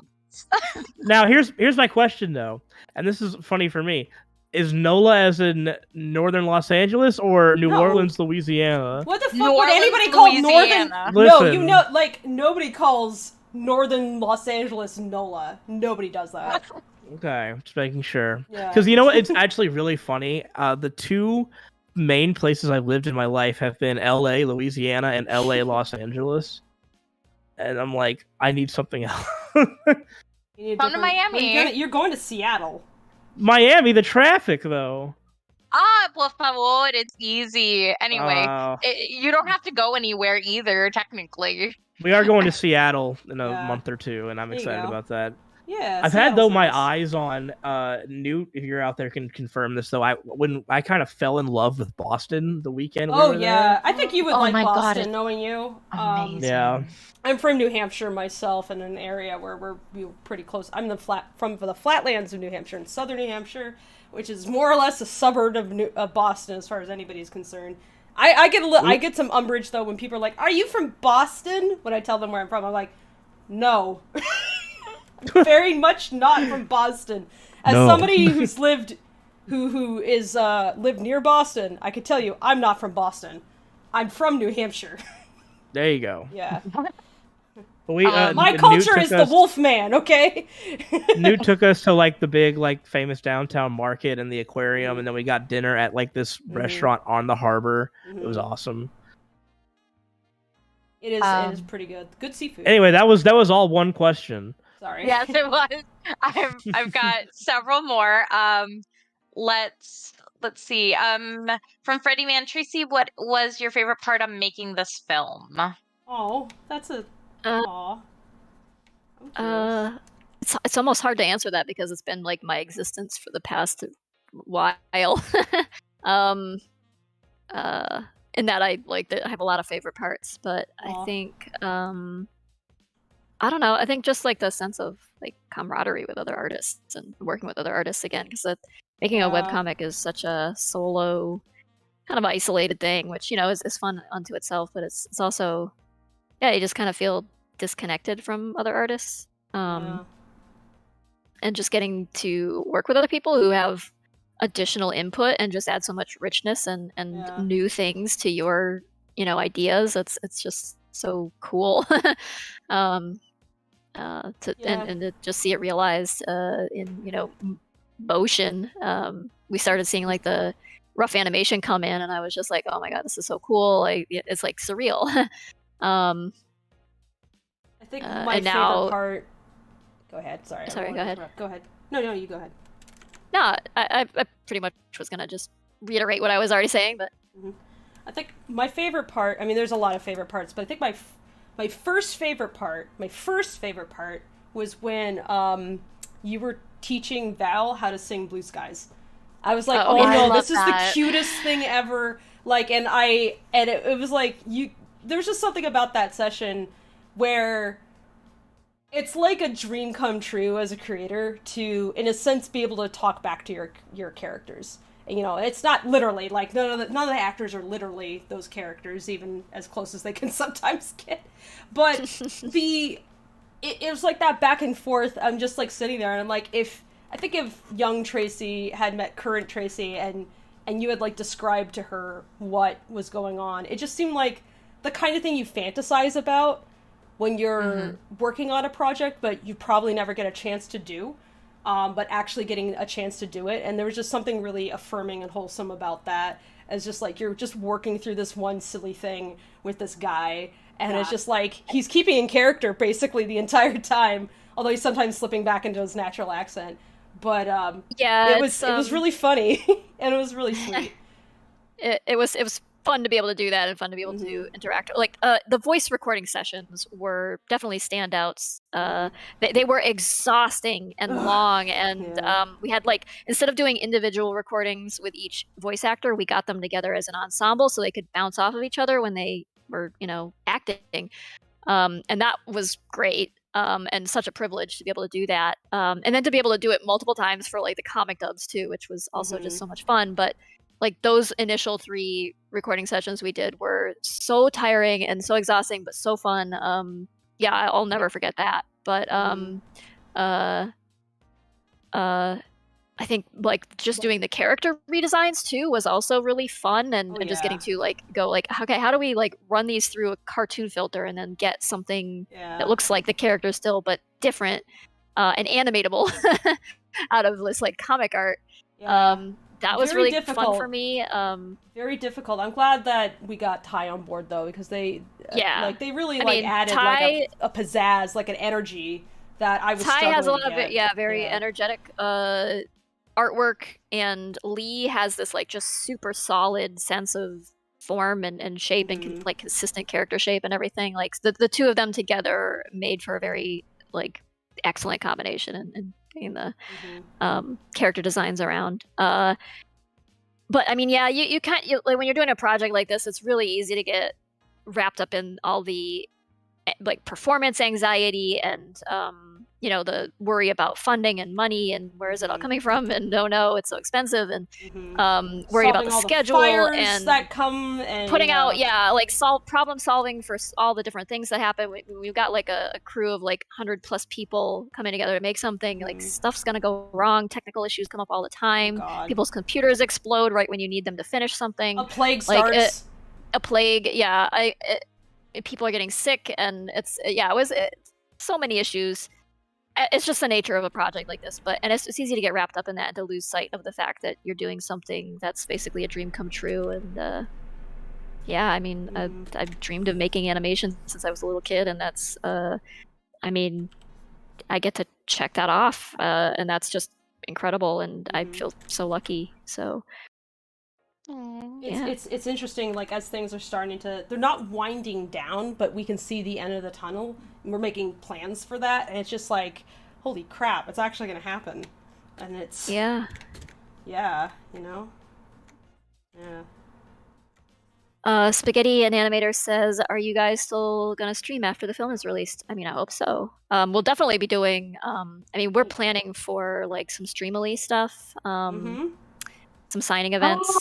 Now, here's my question, though. And this is funny for me. Is NOLA as in northern Los Angeles or New Orleans, Louisiana?
What the fuck
New
would
Orleans,
anybody call
Louisiana.
northern? No, you know, like, nobody calls northern Los Angeles NOLA. Nobody does that.
Okay, just making sure.
Yeah.
Because you know what? It's actually really funny. The two main places I've lived in my life have been LA, Louisiana, and LA, Los Angeles. And I'm like, I need something else.
Come to Miami.
You're going to Seattle.
Miami, the traffic, though.
Por favor, it's easy. Anyway, you don't have to go anywhere either, technically.
We are going to Seattle in a month or two, and I'm excited about that.
Yeah,
I've had, though, my eyes on Newt, if you're out there, can confirm this, though. When I kind of fell in love with Boston the weekend.
Oh, yeah. I think you would like Boston,
God.
knowing you.
Amazing.
Yeah.
I'm from New Hampshire myself, in an area where we're pretty close. I'm from the flatlands of New Hampshire, in southern New Hampshire, which is more or less a suburb of Boston, as far as anybody's concerned. I get some umbrage, though, when people are like, "Are you from Boston?" When I tell them where I'm from, I'm like, "No." I'm very much not from Boston. As somebody who's lived near Boston, I could tell you I'm not from Boston. I'm from New Hampshire.
There you go.
Yeah.
My
culture is the wolf man, okay?
Newt took us to like the big famous downtown market and the aquarium, and then we got dinner at like this restaurant on the harbor. It was awesome.
It is pretty good. Good seafood.
Anyway, that was all one question.
Sorry.
Yes, it was. I've got several more. Let's see. From Freddie Man, Tracy, what was your favorite part of making this film?
Oh, that's a.
It's almost hard to answer that because it's been like my existence for the past while. In that I have a lot of favorite parts, but I think I don't know. I think just like the sense of like camaraderie with other artists and working with other artists again, because making a webcomic is such a solo, kind of isolated thing, which is fun unto itself, but it's also you just kind of feel disconnected from other artists, and just getting to work with other people who have additional input and just add so much richness and new things to your ideas. It's just so cool. And to just see it realized in motion. We started seeing like the rough animation come in, and I was just like, oh my god, this is so cool. Like it's like surreal.
I think my favorite part. Go ahead. Sorry,
go ahead.
Go ahead. No, you go ahead.
No, I pretty much was gonna just reiterate what I was already saying, but
I think my favorite part. I mean, there's a lot of favorite parts, but I think my first favorite part was when you were teaching Val how to sing Blue Skies. I was like, this is the cutest thing ever. Like, and it was like there's just something about that session where it's like a dream come true as a creator to, in a sense, be able to talk back to your characters. And, it's not literally, like, none of the actors are literally those characters, even as close as they can sometimes get. But it was like that back and forth. I'm just like sitting there and I'm like, if young Tracy had met current Tracy and you had like described to her what was going on, it just seemed like the kind of thing you fantasize about when you're working on a project, but you probably never get a chance to do, but actually getting a chance to do it. And there was just something really affirming and wholesome about that, as just like you're just working through this one silly thing with this guy, and it's just like he's keeping in character basically the entire time, although he's sometimes slipping back into his natural accent. But it was really funny and it was really sweet.
It was fun to be able to do that and fun to be able to interact. Like the voice recording sessions were definitely standouts. They were exhausting and long, and we had like, instead of doing individual recordings with each voice actor, we got them together as an ensemble so they could bounce off of each other when they were, acting. And that was great. And such a privilege to be able to do that. And then to be able to do it multiple times for like the comic dubs too, which was also just so much fun. But like those initial 3 recording sessions we did were so tiring and so exhausting, but so fun. I'll never forget that. But I think like just doing the character redesigns too was also really fun, and just getting to like go like, okay, how do we like run these through a cartoon filter and then get something that looks like the character still but different and animatable out of this like comic art. That was very really difficult. Fun for me.
Very difficult. I'm glad that we got Ty on board though, because they really added Ty, like a pizzazz, like an energy that I was. Ty has a lot of
very energetic artwork, and Lee has this like just super solid sense of form and shape and like consistent character shape and everything. Like the two of them together made for a very like excellent combination and getting the character designs around. But I mean, you can't like when you're doing a project like this, it's really easy to get wrapped up in all the like performance anxiety and the worry about funding and money and where is it all coming from, and no, it's so expensive, and worried about the schedule and
that come and
putting out problem solving for all the different things that happen. We've got like a crew of like 100+ people coming together to make something. Like stuff's gonna go wrong, technical issues come up all the time. People's computers explode right when you need them to finish something.
A plague starts.
A plague, people are getting sick, and it's so many issues. It's just the nature of a project like this, and it's easy to get wrapped up in that and to lose sight of the fact that you're doing something that's basically a dream come true. And I've dreamed of making animation since I was a little kid, and that's I get to check that off, and that's just incredible, and I feel so lucky. So
it's interesting, like as things are starting to, they're not winding down, but we can see the end of the tunnel, and we're making plans for that, and it's just like, holy crap, it's actually gonna happen. And it's
Spaghetti and Animator says, are you guys still gonna stream after the film is released? I mean, I hope so. We'll definitely be doing we're planning for like some Streamily stuff, some signing events,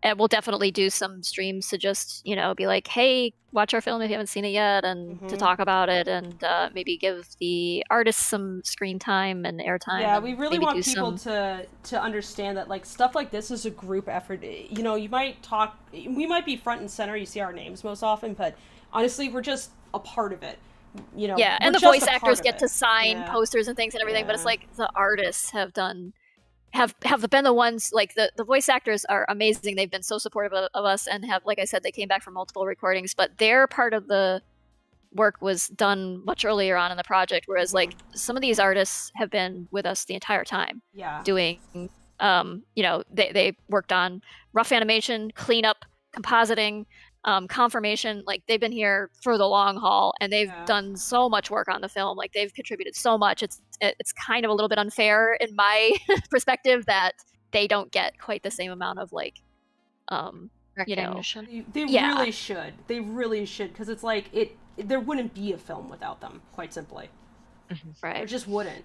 and we'll definitely do some streams to just be like, hey, watch our film if you haven't seen it yet, and to talk about it, and maybe give the artists some screen time and airtime.
Yeah, we really want people to understand that like stuff like this is a group effort. We might be front and center, you see our names most often, but honestly we're just a part of it.
And the voice actors get to sign posters and things and everything, but it's like the artists have been the ones, like the voice actors are amazing. They've been so supportive of us, and have, like I said, they came back from multiple recordings, but their part of the work was done much earlier on in the project, whereas like some of these artists have been with us the entire time doing they worked on rough animation, cleanup, compositing, confirmation. Like they've been here for the long haul, and they've done so much work on the film. Like they've contributed so much. It's kind of a little bit unfair in my perspective that they don't get quite the same amount of like
recognition.
They really should, because it's like there wouldn't be a film without them, quite simply.
Right.
There just wouldn't.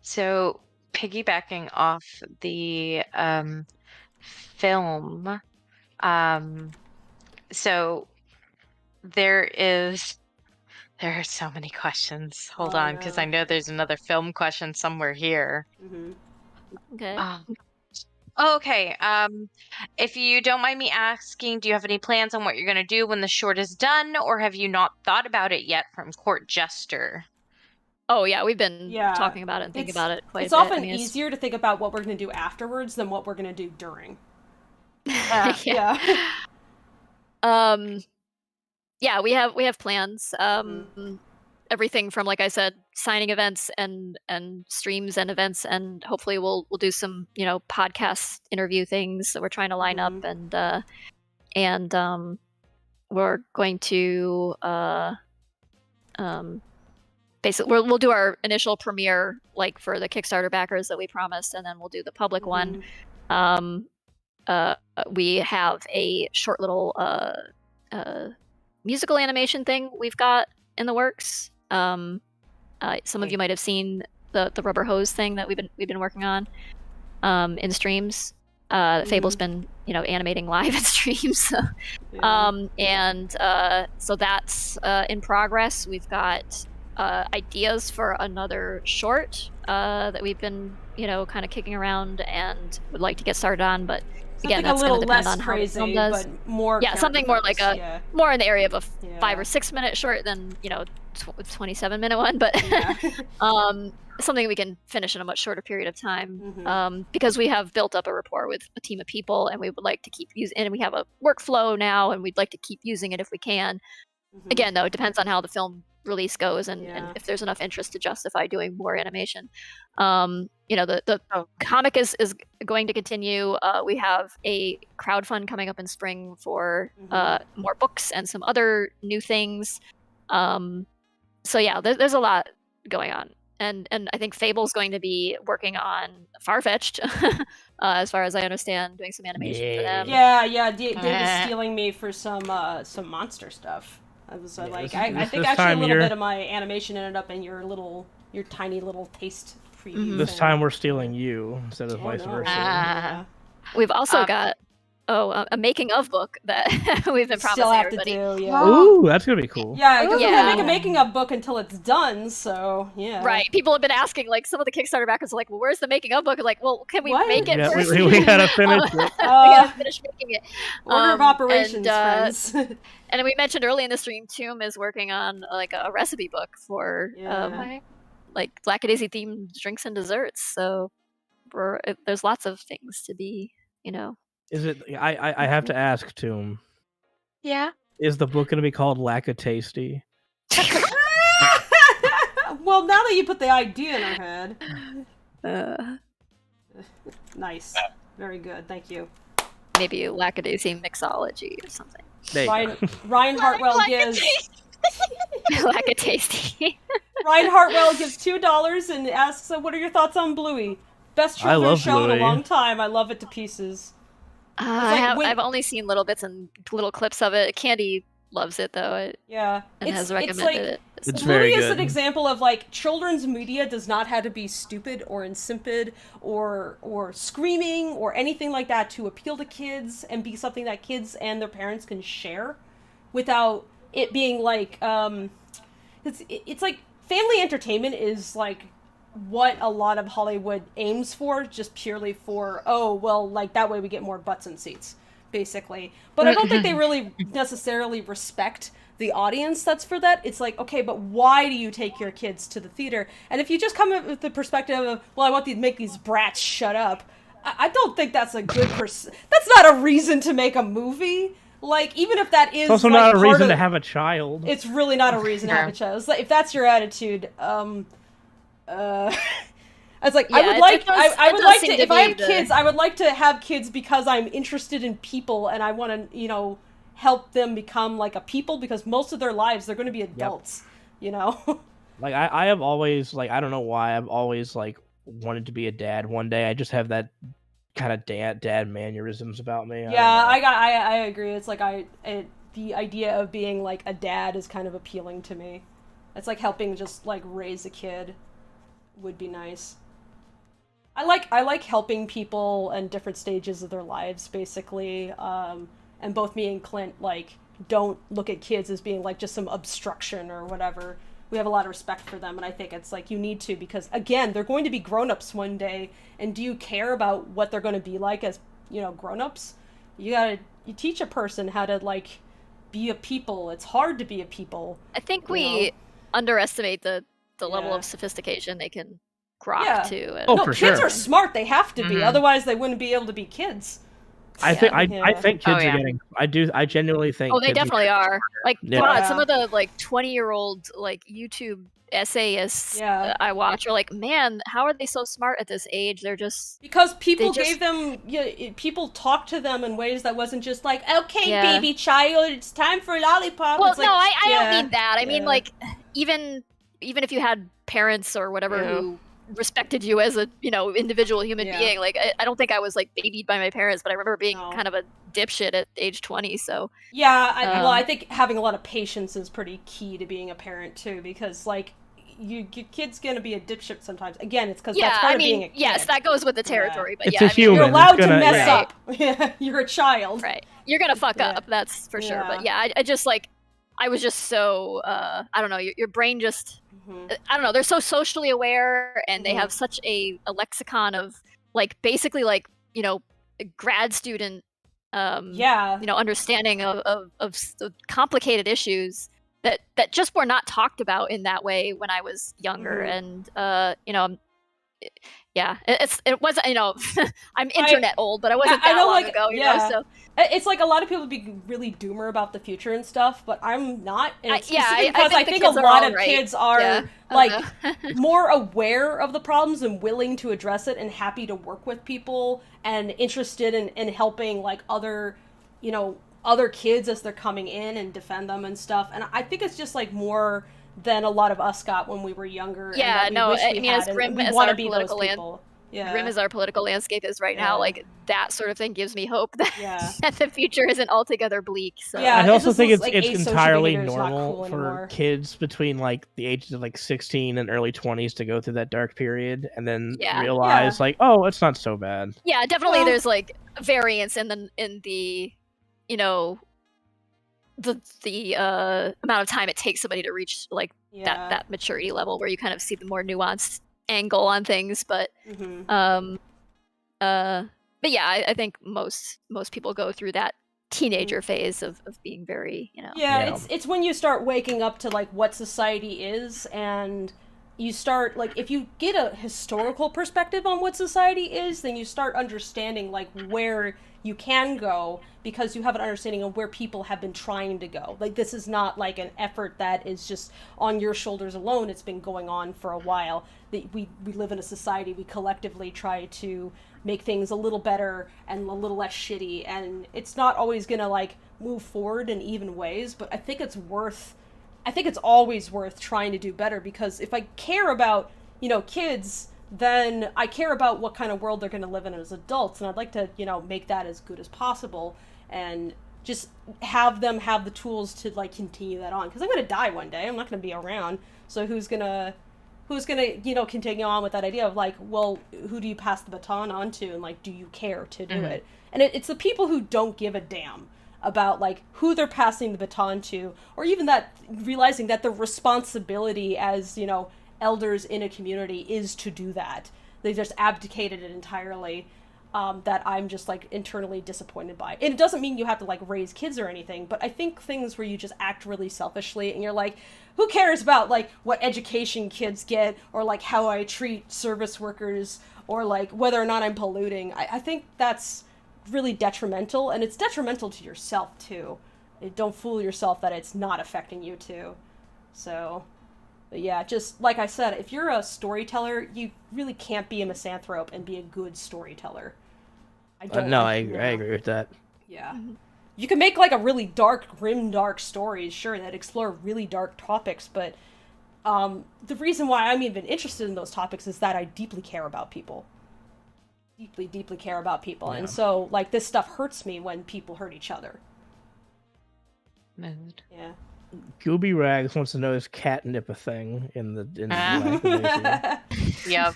So piggybacking off the film, So there are so many questions. Hold on, because I know there's another film question somewhere here.
Mm-hmm.
Okay.
Okay. If you don't mind me asking, do you have any plans on what you're going to do when the short is done, or have you not thought about it yet from Court Jester?
Oh yeah, we've been talking about it and thinking about it quite a bit.
It's often easier to think about what we're going to do afterwards than what we're going to do during.
Yeah. Yeah, we have plans. Everything from, like I said, signing events and streams and events, and hopefully we'll do some, podcast interview things that we're trying to line up, and we're going to basically we'll do our initial premiere like for the Kickstarter backers that we promised, and then we'll do the public one. We have a short little musical animation thing we've got in the works. Some of you might have seen the rubber hose thing that we've been working on in streams. Fable's been animating live in streams. So that's in progress. We've got ideas for another short that we've been kind of kicking around and would like to get started on, but again, that's going to depend on how the film does.
But more
something more like more in the area of a 5 or 6 minute short than 27-minute one, but something we can finish in a much shorter period of time, because we have built up a rapport with a team of people, and we would like to keep using, and we have a workflow now, and we'd like to keep using it if we can. Again, though, it depends on how the film release goes, and if there's enough interest to justify doing more animation. The comic is going to continue. We have a crowdfund coming up in spring for more books and some other new things. So yeah, there's a lot going on, and I think Fable's going to be working on Farfetched, as far as I understand, doing some animation for them.
Dave is stealing me for some monster stuff. I was I think actually a little bit of my animation ended up in your tiny little taste preview.
This time we're stealing you instead of vice versa.
We've also got a making of book that we've been promising everybody.
To do,
Ooh, that's gonna be cool.
Yeah, I guess we can't make a making of book until it's done. So yeah.
Right. People have been asking, like, some of the Kickstarter backers are like, well, where's the making of book? Like, well, can we make it first?
We gotta finish it.
We gotta finish making it.
Order of operations, friends.
And we mentioned early in the stream, Tomb is working on like a recipe book for like Lackadaisy themed drinks and desserts. So there's lots of things to be,
Is it? I have to ask, Tomb.
Yeah.
Is the book going to be called Lackadaisy?
Well, now that you put the idea in our head. Nice. Very good. Thank you.
Maybe Lackadaisy mixology or something.
Ryan Hartwell gives.
Lackadaisy.
Ryan Hartwell gives $2 and asks, "What are your thoughts on Bluey? Best children's show in a long time. I love it to pieces."
I've only seen little bits and little clips of it. Candy loves it though. And has recommended it.
It's very good.
Bluey is an example of like children's media does not have to be stupid or insipid or screaming or anything like that to appeal to kids and be something that kids and their parents can share without it being like it's like family entertainment is like what a lot of Hollywood aims for, just purely for like that way we get more butts and seats, basically. But I don't think they really necessarily respect the audience that's for that. It's like, okay, but why do you take your kids to the theater? And if you just come up with the perspective of, well, I want to make these brats shut up, I don't think that's a good that's not a reason to make a movie. Like, even if that is
it's also not a reason to have a child.
It's really not a reason to have a child. It's like, if that's your attitude, I was like, I would like to, if I have kids, I would like to have kids because I'm interested in people and I want to, help them become like a people, because most of their lives they're going to be adults,
Like I have always, like, I don't know why, I've always like wanted to be a dad one day. I just have that kind of dad mannerisms about me.
I agree. It's like the idea of being like a dad is kind of appealing to me. It's like helping just like raise a kid would be nice. I like helping people in different stages of their lives, basically. And both me and Clint like don't look at kids as being like just some obstruction or whatever. We have a lot of respect for them, and I think it's like you need to, because again, they're going to be grown-ups one day, and do you care about what they're going to be like as, you know, grown-ups? You teach a person how to like be a people. It's hard to be a people.
I think we underestimate the level of sophistication they can grok to.
Oh,
no,
for
kids
sure.
are smart. They have to be, otherwise they wouldn't be able to be kids.
I think kids are getting. I genuinely think.
Oh, they definitely are. Like, God, some of the like 20-year-old like YouTube essayists I watch are like, man, how are they so smart at this age? They're just
because people gave them. People talked to them in ways that wasn't just like, okay, baby child, it's time for a lollipop.
Well,
it's like,
no, I don't mean that. I mean like even if you had parents or whatever who respected you as a individual human being, like I don't think I was like babied by my parents, but I remember being kind of a dipshit at age 20. So
I think having a lot of patience is pretty key to being a parent too, because like your kid's gonna be a dipshit sometimes. Again, it's because that's part of being a kid.
Yes, that goes with the territory, but
it's a human.
You're allowed to mess up. You're a child,
right? You're gonna fuck up, that's for sure. But I just like, I was just so I don't know, your brain just I don't know, they're so socially aware, and they have such a lexicon of like basically like grad student understanding of complicated issues that just were not talked about in that way when I was younger. And it wasn't, I'm internet old, but I wasn't that long ago, so
it's like a lot of people be really doomer about the future and stuff, but I'm not. And because I think a lot of kids are like more aware of the problems and willing to address it and happy to work with people and interested in helping like other kids as they're coming in and defend them and stuff. And I think it's just like more than a lot of us got when we were younger.
Yeah, as grim as our political grim as our political landscape is right now, like that sort of thing gives me hope that the future isn't altogether bleak. So
I also think it's entirely normal for kids between like the ages of like 16 and early 20s to go through that dark period and then realize like, oh, it's not so bad.
Yeah, definitely. There's like variance in the the amount of time it takes somebody to reach like that maturity level where you kind of see the more nuanced angle on things, but I think most people go through that teenager phase of being very
it's when you start waking up to like what society is, and you start like, if you get a historical perspective on what society is, then you start understanding like where you can go, because you have an understanding of where people have been trying to go. Like, this is not like an effort that is just on your shoulders alone. It's been going on for a while. We live in a society, we collectively try to make things a little better and a little less shitty, and it's not always gonna like move forward in even ways, but I think it's always worth trying to do better, because if I care about, kids, then I care about what kind of world they're going to live in as adults, and I'd like to, make that as good as possible, and just have them have the tools to like continue that on, because I'm going to die one day. I'm not going to be around, so who's gonna continue on with that idea of like, well, who do you pass the baton on to, and like, do you care to do it? And it's the people who don't give a damn about like who they're passing the baton to, or even that realizing that the responsibility as elders in a community is to do that. They just abdicated it entirely, that I'm just like internally disappointed by. And it doesn't mean you have to like raise kids or anything, but I think things where you just act really selfishly and you're like, who cares about like what education kids get, or like how I treat service workers, or like whether or not I'm polluting. I think that's really detrimental, and it's detrimental to yourself too. Don't fool yourself that it's not affecting you too. So, but yeah, just like I said, if you're a storyteller, you really can't be a misanthrope and be a good storyteller.
I agree with that.
Yeah. You can make like a really dark, grim, dark stories, sure, that explore really dark topics, but the reason why I'm even interested in those topics is that I deeply care about people. Deeply care about people. Yeah. And so like this stuff hurts me when people hurt each other.
Mood.
Yeah.
Gooby Rags wants to know, is catnip a thing in the Lackadaisy?
Yep.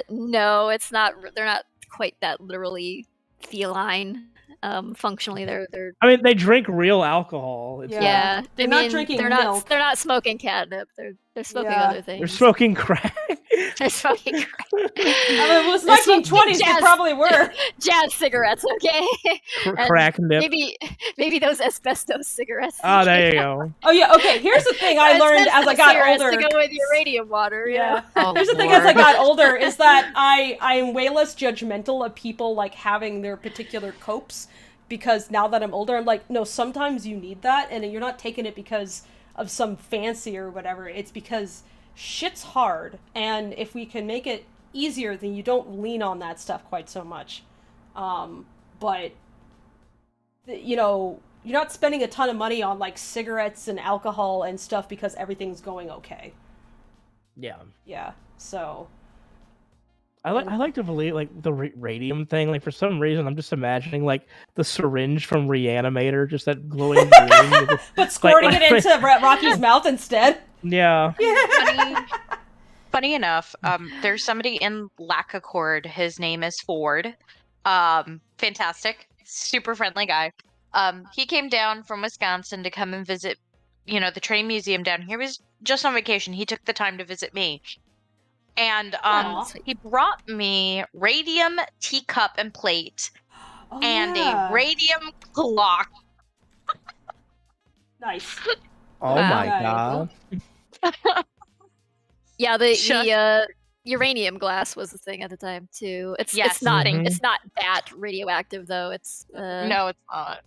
No, it's not. They're not quite that literally feline. functionally they're.
I mean, they drink real alcohol.
Yeah.
They're not drinking milk.
They're not smoking catnip. They're smoking other things.
They're smoking crack.
They're smoking crack.
I mean, it was 1920s. They probably were
jazz cigarettes. Okay.
Crack nip.
Maybe those asbestos cigarettes.
Oh, there you go.
Oh yeah. Okay. Here's the thing I learned as I got older.
To go with uranium water. Yeah.
Here's the thing as I got older is that I am way less judgmental of people like having their particular copes, because now that I'm older, I'm like, no, sometimes you need that, and you're not taking it because of some fancy or whatever. It's because shit's hard, and if we can make it easier, then you don't lean on that stuff quite so much. But you know, you're not spending a ton of money on like cigarettes and alcohol and stuff because everything's going okay. Yeah. So
I like to believe like the radium thing. Like for some reason, I'm just imagining like the syringe from Reanimator, just that glowing green.
But squirting it into Rocky's mouth instead.
Yeah.
Funny enough, there's somebody in Lackadaisy. His name is Ford. Fantastic, super friendly guy. He came down from Wisconsin to come and visit, the train museum down here. He was just on vacation. He took the time to visit me. And he brought me radium teacup and plate and a radium clock.
Nice.
Oh my god.
Yeah, the uranium glass was the thing at the time too. It's not that radioactive though. It's
no, it's not.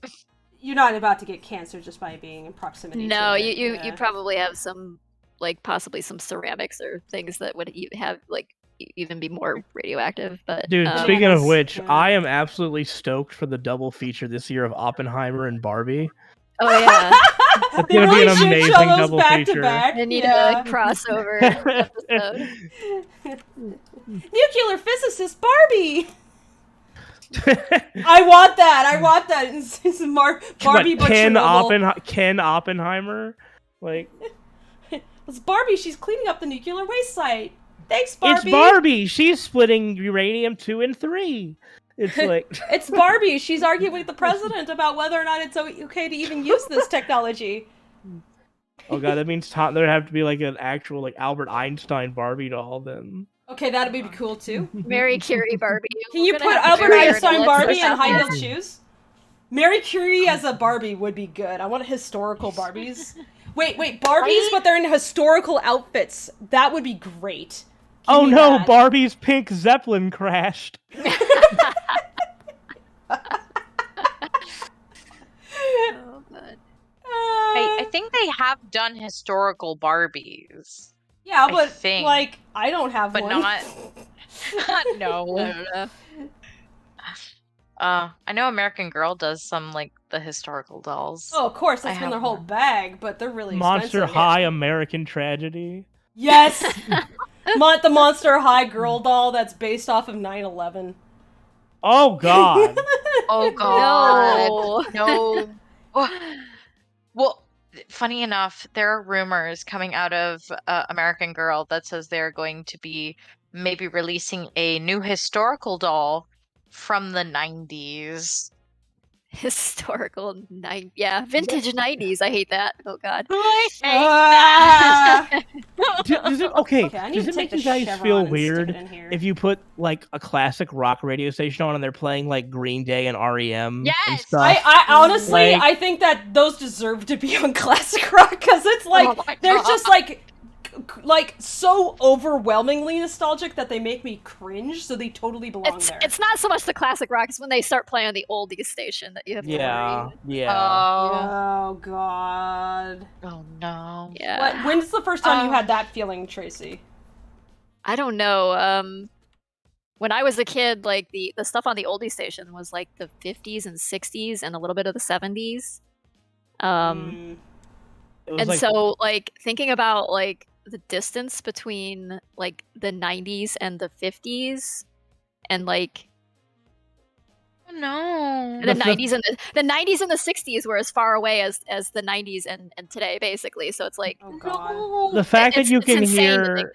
You're not about to get cancer just by being in proximity.
No, you probably have some possibly some ceramics or things that would have even be more radioactive. But
dude, speaking of which, I am absolutely stoked for the double feature this year of Oppenheimer and Barbie.
Oh yeah.
It's gonna be an amazing double feature.
They need a crossover episode.
Nuclear physicist Barbie. I want that. It's Barbie but
Ken Oppenheimer. Like
it's Barbie. She's cleaning up the nuclear waste site. Thanks, Barbie.
It's Barbie. She's splitting uranium 2 and 3. It's like
it's Barbie. She's arguing with the president about whether or not it's okay to even use this technology.
Oh god, that means there have to be like an actual like Albert Einstein Barbie doll then.
Okay, that'd be cool too.
Mary Curie Barbie.
Can you put Albert Einstein Barbie in high-heeled shoes? Mary Curie as a Barbie would be good. I want historical Barbies. Wait, Barbies, but they're in historical outfits. That would be great.
Oh no, that. Barbie's pink Zeppelin crashed.
Oh, God.
I think they have done historical Barbies.
Yeah, but I don't have
one.
But
not no. I know American Girl does some the historical dolls.
Oh, of course, that's been their whole bag, but they're really expensive.
Monster High American Tragedy.
Yes! The Monster High girl doll that's based off of 9/11.
Oh god.
Oh god. No. Well, funny enough, there are rumors coming out of American Girl that says they're going to be maybe releasing a new historical doll from the 90s.
Historical vintage 90s. I hate that. Oh god.
Does it make you guys feel weird if you put a classic rock radio station on and they're playing Green Day and REM?
Yes.
And stuff?
I honestly I think that those deserve to be on classic rock because it's they're just so overwhelmingly nostalgic that they make me cringe, so they totally belong there.
It's not so much the classic rock, it's when they start playing on the oldies station that you have to worry.
Oh god.
Oh no.
Yeah.
When's the first time you had that feeling, Tracy?
I don't know. When I was a kid, the stuff on the oldie station was the 50s and 60s and a little bit of the 70s. And so thinking about the distance between the 90s and the 50s and
no,
the 90s and the 90s and the 60s were as far away as the 90s and today basically, so it's
oh god.
The fact that you can hear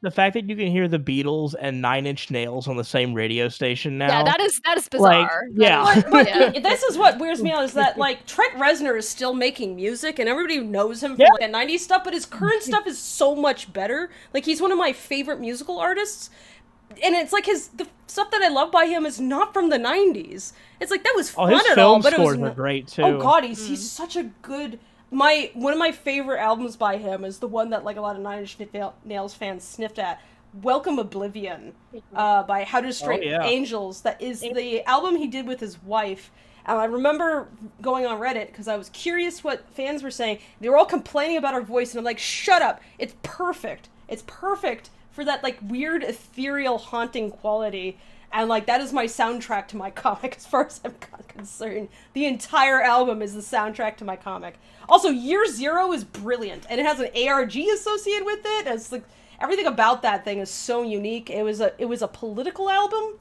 the fact that you can hear the Beatles and Nine Inch Nails on the same radio station now.
Yeah, that is bizarre.
But this is what weirds me out is that like Trent Reznor is still making music and everybody knows him from like the 90s stuff, but his current stuff is so much better. Like he's one of my favorite musical artists. And it's like the stuff that I love by him is not from the 90s. It's like that was fun
his
at
film
all, but it was
scores are great too.
Oh god, he's such a good one of my favorite albums by him is the one that like a lot of Nine Inch Nails fans sniffed at. Welcome Oblivion, by How to Destroy Angels. That is the album he did with his wife. And I remember going on Reddit because I was curious what fans were saying. They were all complaining about her voice, and I'm like, shut up! It's perfect. It's perfect for that like weird ethereal haunting quality. And like that is my soundtrack to my comic as far as I'm concerned. The entire album is the soundtrack to my comic. Also, Year Zero is brilliant, and it has an ARG associated with it. It's like everything about that thing is so unique. It was a political album.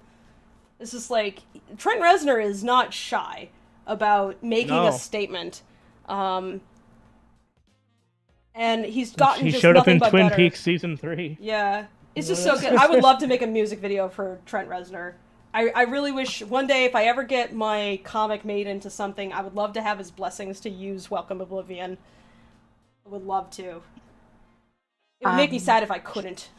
It's just like Trent Reznor is not shy about making a statement. And he's gotten
he
just
showed up in
nothing
Twin
better.
Peaks season 3.
Yeah. It's just so good. I would love to make a music video for Trent Reznor. I really wish one day if I ever get my comic made into something, I would love to have his blessings to use Welcome Oblivion. I would love to. It would make me sad if I couldn't.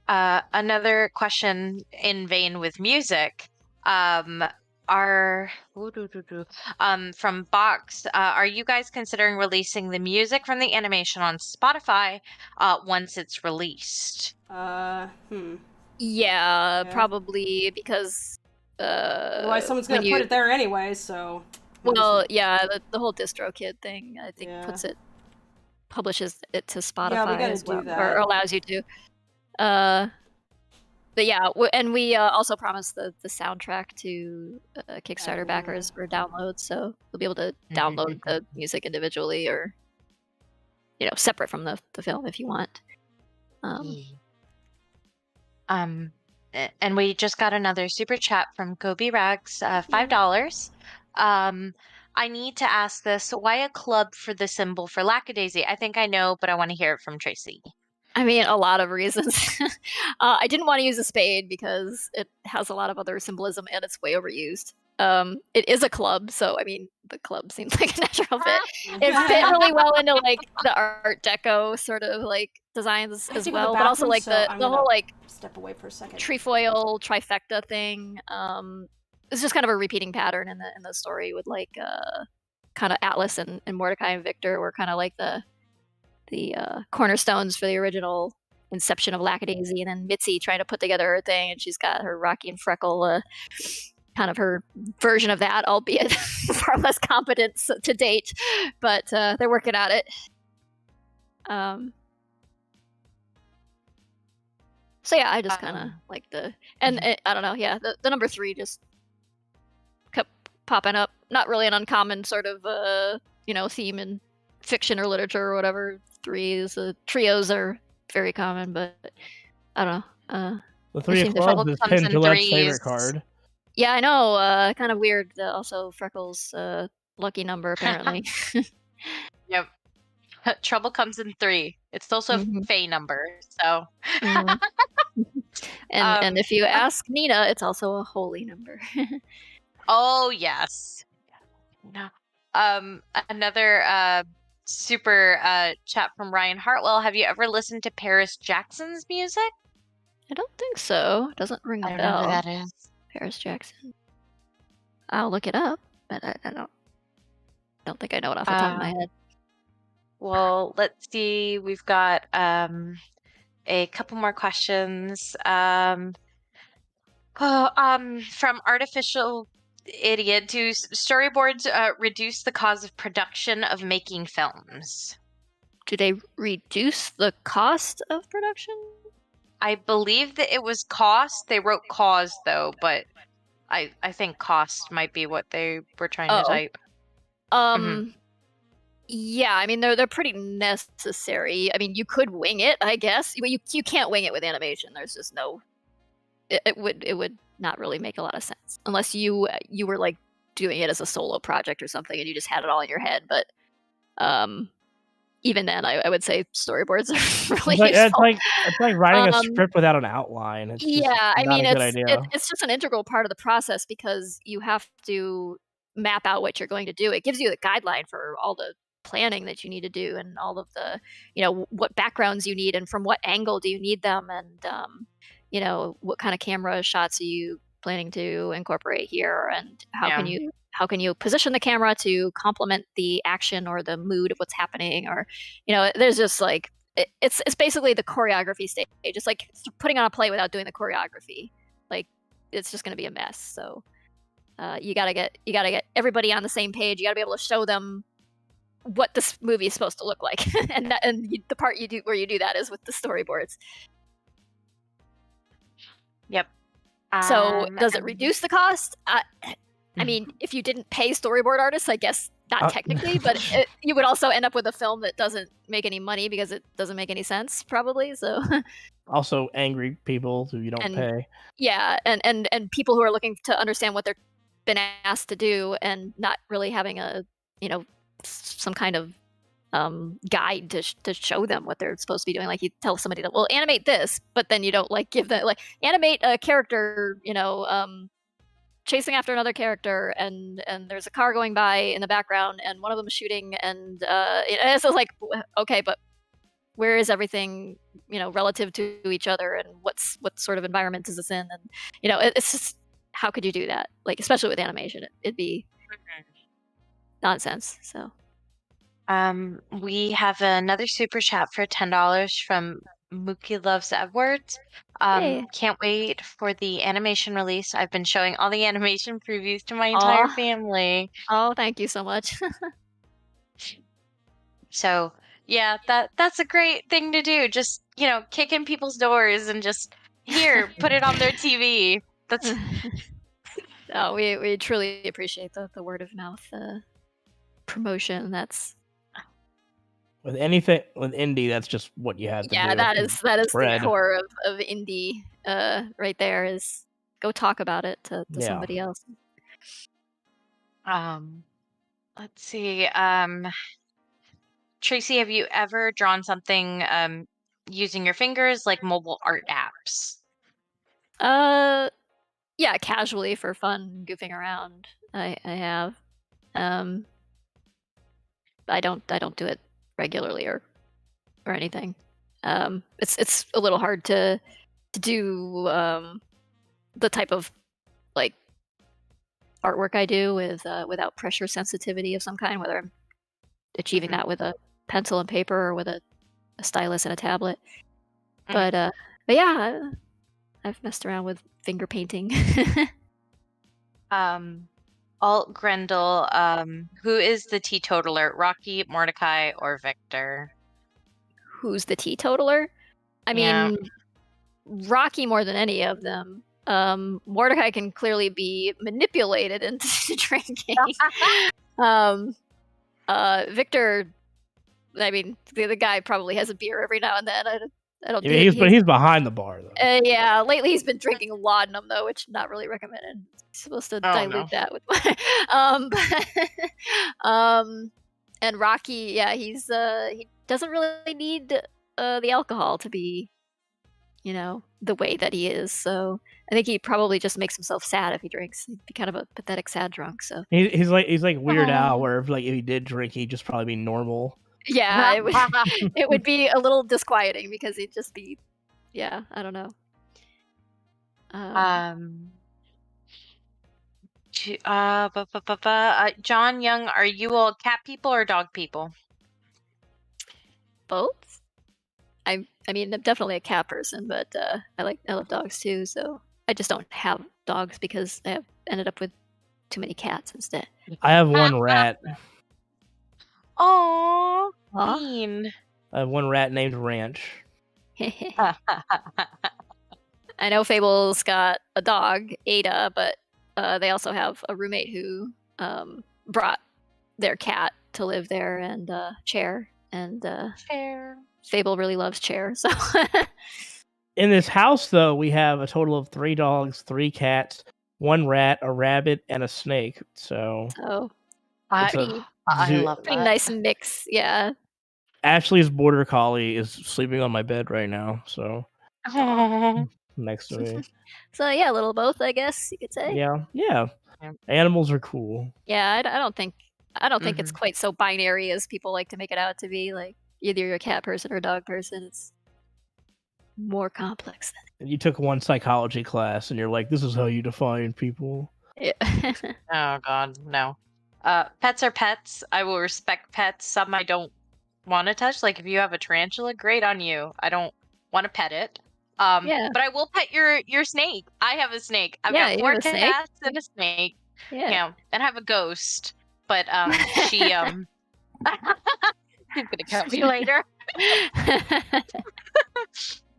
Another question in vein with music. From Box, are you guys considering releasing the music from the animation on Spotify once it's released?
Yeah, probably because
otherwise someone's gonna put it there anyway, so
well, yeah, the whole DistroKid thing I think publishes it to Spotify as well, or allows you to. But yeah, and we also promised the soundtrack to Kickstarter backers for download, so you'll be able to download the music individually or, separate from the film if you want.
And we just got another super chat from Gobi Rags, $5. I need to ask this: why a club for the symbol for Lackadaisy? I think I know, but I want to hear it from Tracy.
I mean, a lot of reasons. I didn't want to use a spade because it has a lot of other symbolism and it's way overused. It is a club, so I mean, the club seems like a natural fit. It fit really well into like the Art Deco sort of like designs as well, but also like the whole like
step away for a second.
Trefoil trifecta thing. It's just kind of a repeating pattern in the story with like kind of Atlas and Mordecai and Victor were kind of like the cornerstones for the original inception of Lackadaisy, and then Mitzi trying to put together her thing, and she's got her Rocky and Freckle, kind of her version of that, albeit far less competent to date, but they're working at it. So yeah, I just kind of like I don't know, yeah, the number 3 just kept popping up. Not really an uncommon sort of theme in fiction or literature or whatever. 3s, trios are very common, but I don't know.
The 3 of clubs is Penn Gillette's favorite card.
Yeah, I know. Kind of weird. Also, Freckles' lucky number, apparently.
Yep. Trouble comes in 3. It's also a Fae number, so.
And if you ask Nina, it's also a holy number.
Oh yes. Another super chat from Ryan Hartwell. Have you ever listened to Paris Jackson's music?
I don't think so. It doesn't ring a bell.
I don't know who that is.
Paris Jackson. I'll look it up, but I don't think I know it off the top of my head.
Well, let's see. We've got a couple more questions. From Artificial Idiot: do storyboards reduce the cost of production of making films?
Do they reduce the cost of production?
I believe that it was cost. They wrote cause though, but I think cost might be what they were trying to type.
Yeah, I mean they're pretty necessary. I mean, you could wing it, I guess. You can't wing it with animation. There's just no. It would not really make a lot of sense unless you were like doing it as a solo project or something and you just had it all in your head. But even then, I would say storyboards are really
useful.
It's
like writing a script without an outline. It's just
I mean,
a good idea.
It's just an integral part of the process because you have to map out what you're going to do. It gives you the guideline for all the planning that you need to do and all of the, what backgrounds you need and from what angle do you need them and, what kind of camera shots are you planning to incorporate here and how can you position the camera to complement the action or the mood of what's happening or, there's just like, it's basically the choreography stage. It's like putting on a play without doing the choreography. Like it's just going to be a mess. So you gotta get everybody on the same page. You gotta be able to show them what this movie is supposed to look like, and the part you do where you do that is with the storyboards.
Yep.
So does it reduce the cost? I mean, if you didn't pay storyboard artists, I guess not technically, but you would also end up with a film that doesn't make any money because it doesn't make any sense, probably. So
also angry people who you don't pay.
Yeah, and people who are looking to understand what they're been asked to do and not really having a some kind of guide to show them what they're supposed to be doing. Like you tell somebody that, well, animate this, but then you don't give them animate a character, chasing after another character and there's a car going by in the background and one of them is shooting and it's like, okay, but where is everything, relative to each other and what sort of environment is this in? And, it's just, how could you do that? Like, especially with animation, it'd be nonsense. So,
we have another super chat for $10 from Mookie Loves Edwards.
Hey.
Can't wait for the animation release. I've been showing all the animation previews to my entire family.
Oh, thank you so much.
So, yeah, that's a great thing to do. Just, kick in people's doors and just, here, put it on their TV. That's...
Oh, we truly appreciate the word of mouth promotion. That's...
With anything with indie, that's just what you have to do.
Yeah, that is the core of indie. Right there is go talk about it to somebody else.
Let's see. Tracy, have you ever drawn something using your fingers, like mobile art apps?
Yeah, casually for fun, goofing around. I have. I don't do it regularly or anything. It's a little hard to do the type of artwork I do without pressure sensitivity of some kind, whether I'm achieving that with a pencil and paper or with a stylus and a tablet. But yeah, I've messed around with finger painting.
Alt Grendel, who is the teetotaler, Rocky, Mordecai, or Victor?
Who's the teetotaler? I mean, Rocky more than any of them. Mordecai can clearly be manipulated into drinking. Victor, I mean, the guy probably has a beer every now and then. I don't.
Yeah, he's behind the bar though.
Yeah, lately he's been drinking laudanum though, which not really recommended. He's supposed to dilute that with. And Rocky, yeah, he doesn't really need the alcohol to be, the way that he is. So I think he probably just makes himself sad if he drinks. He'd be kind of a pathetic sad drunk. So
he's like Weird Al, where if he did drink, he'd just probably be normal.
Yeah, it would be a little disquieting because he'd just be, I don't know.
John Young, are you all cat people or dog people?
Both. I mean, I'm definitely a cat person, but I love dogs too. So I just don't have dogs because I have ended up with too many cats instead.
I have one rat.
Oh, Bean.
I have one rat named Ranch.
I know Fable's got a dog, Ada, but they also have a roommate who brought their cat to live there, and Chair. And
Chair.
Fable really loves Chair. So
in this house, though, we have a total of 3 dogs, 3 cats, 1 rat, a rabbit, and a snake. So
I love that.
Pretty nice mix, yeah.
Ashley's border collie is sleeping on my bed right now, so next to me.
So yeah, a little both, I guess you could say.
Yeah. Animals are cool.
Yeah, I don't think it's quite so binary as people like to make it out to be. Like either you're a cat person or a dog person. It's more complex than
You took one psychology class, and you're like, "This is how you define people."
Yeah.
Oh God, no. Pets are pets. I will respect pets. Some I don't want to touch. Like if you have a tarantula, great on you. I don't want to pet it.
Yeah.
But I will pet your snake. I have a snake. I've
Yeah,
got
you
4
have a snake?
cats and a snake.
Yeah.
And I have a ghost. But she she's gonna kill me later. I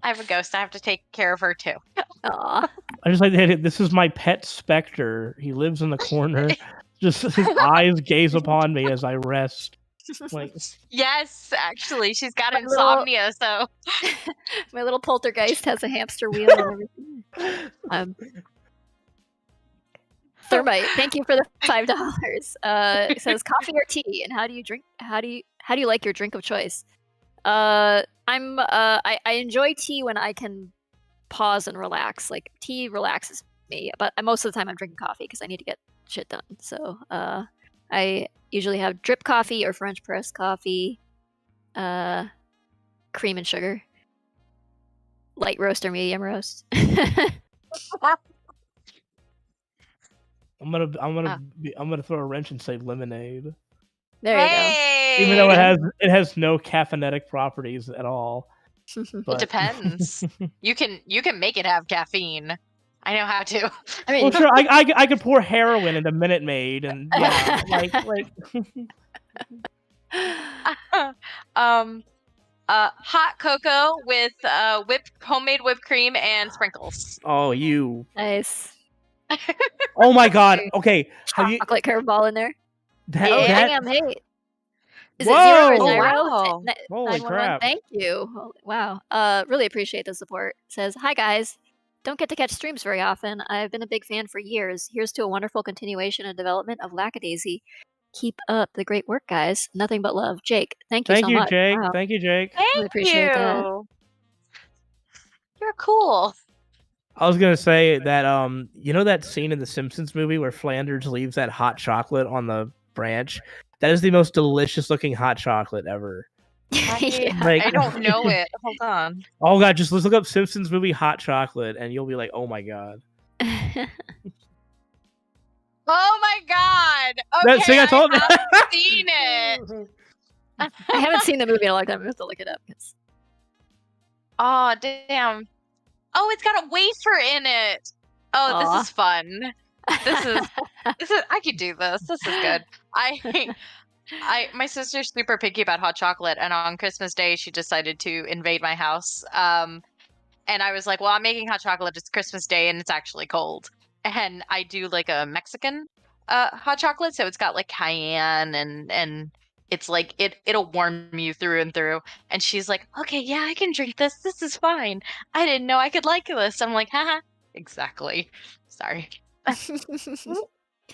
have a ghost. I have to take care of her too.
Aw.
I just like that. This is my pet Spectre. He lives in the corner. Just his eyes gaze upon me as I rest. Like,
yes, actually, she's got
My
insomnia, so
My little poltergeist has a hamster wheel and everything. Thermite, thank you for the $5. It says coffee or tea, and how do you like your drink of choice? I enjoy tea when I can pause and relax. Like tea relaxes me, but most of the time I'm drinking coffee because I need to get shit done. So I usually have drip coffee or French press coffee, cream and sugar, light roast or medium roast.
I'm gonna throw a wrench and say lemonade.
There you go.
Even though it has no caffeinetic properties at all.
It depends. You can make it have caffeine. I know how to.
I mean,
well, sure. I could pour heroin into Minute Maid, and yeah, like.
Hot cocoa with homemade whipped cream and sprinkles.
Oh, you
nice.
Oh my God. Okay,
chocolate curveball in there.
That
hey. Is
Whoa!
it 0 or 0?
Wow.
Holy crap.
Thank you. Wow. Really appreciate the support. It says, hi guys. Don't get to catch streams very often. I've been a big fan for years. Here's to a wonderful continuation and development of Lackadaisy. Keep up the great work, guys. Nothing but love. Jake, thank you so much.
Jake.
Wow.
Thank you, Jake.
Really appreciate that.
You're cool.
I was gonna say that you know that scene in the Simpsons movie where Flanders leaves that hot chocolate on the branch? That is the most delicious looking hot chocolate ever.
I don't know it. Hold on.
Oh God, just let's look up Simpsons movie hot chocolate and you'll be like, oh my God.
Oh my God. Okay,
I told
haven't seen it.
I haven't seen the movie in a long time. I have to look it up.
Oh damn. Oh, it's got a wafer in it. Oh, this is fun. This is I could do this. This is good. My sister's super picky about hot chocolate, and on Christmas Day she decided to invade my house. And I was like, well, I'm making hot chocolate. It's Christmas Day and it's actually cold. And I do like a Mexican hot chocolate, so it's got like cayenne and it's like it'll warm you through and through. And she's like, okay, yeah, I can drink this. This is fine. I didn't know I could like this. I'm like, haha, exactly. Sorry.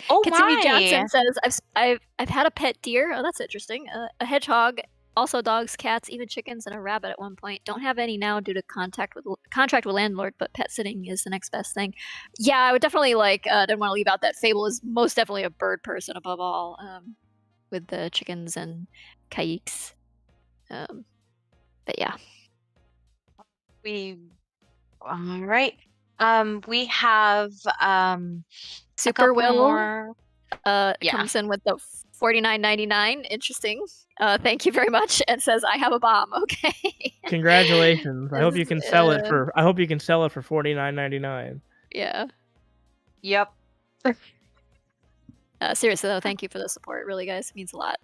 Oh
Katsumi
my!
Johnson says, I've had a pet deer. Oh, that's interesting. A hedgehog, also dogs, cats, even chickens, and a rabbit at one point. Don't have any now due to contract with landlord, but pet sitting is the next best thing. Yeah, I would definitely didn't want to leave out that Fable is most definitely a bird person above all, with the chickens and kayaks. But yeah.
All right. We have
Super Will
more.
comes in with the $49.99. Interesting. Thank you very much. And says, I have a bomb. Okay.
Congratulations. I hope you can sell it for $49.99.
Yeah.
Yep.
Seriously though, thank you for the support. Really, guys, it means a lot.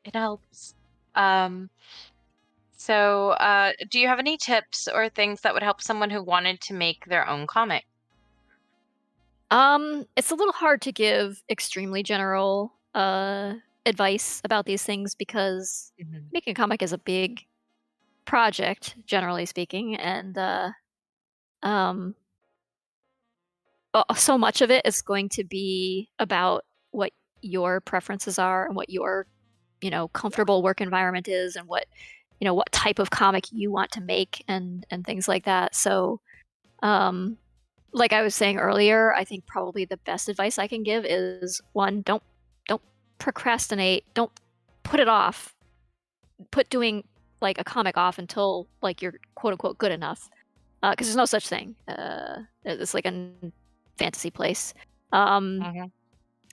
It helps. So, do you have any tips or things that would help someone who wanted to make their own comic?
It's a little hard to give extremely general advice about these things because making a comic is a big project, generally speaking, and so much of it is going to be about what your preferences are and what your comfortable work environment is, and what type of comic you want to make, and things like that. So, like I was saying earlier, I think probably the best advice I can give is, one, don't procrastinate. Don't put it off. Put doing like a comic off until like you're quote unquote good enough, because there's no such thing. It's like a fantasy place.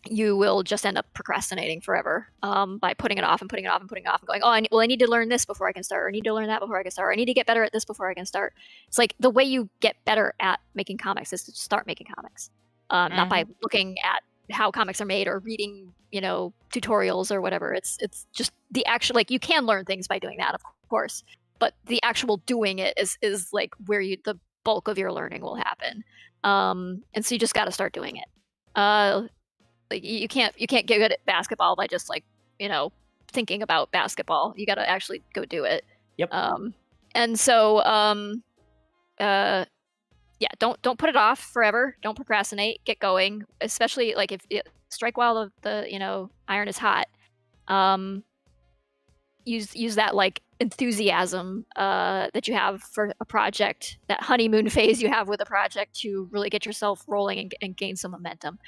You will just end up procrastinating forever by putting it off and putting it off and putting it off and going, I need to learn this before I can start, or I need to learn that before I can start, or I need to get better at this before I can start. It's like the way you get better at making comics is to start making comics, not by looking at how comics are made or reading, tutorials or whatever. It's just the actual, like, you can learn things by doing that, of course, but the actual doing it is like where the bulk of your learning will happen. And so you just got to start doing it. Like you can't get good at basketball by just thinking about basketball. You got to actually go do it.
Yep.
And so don't put it off forever. Don't procrastinate. Get going. Especially like if strike while the iron is hot. Use that like enthusiasm that you have for a project, that honeymoon phase you have with a project, to really get yourself rolling and gain some momentum.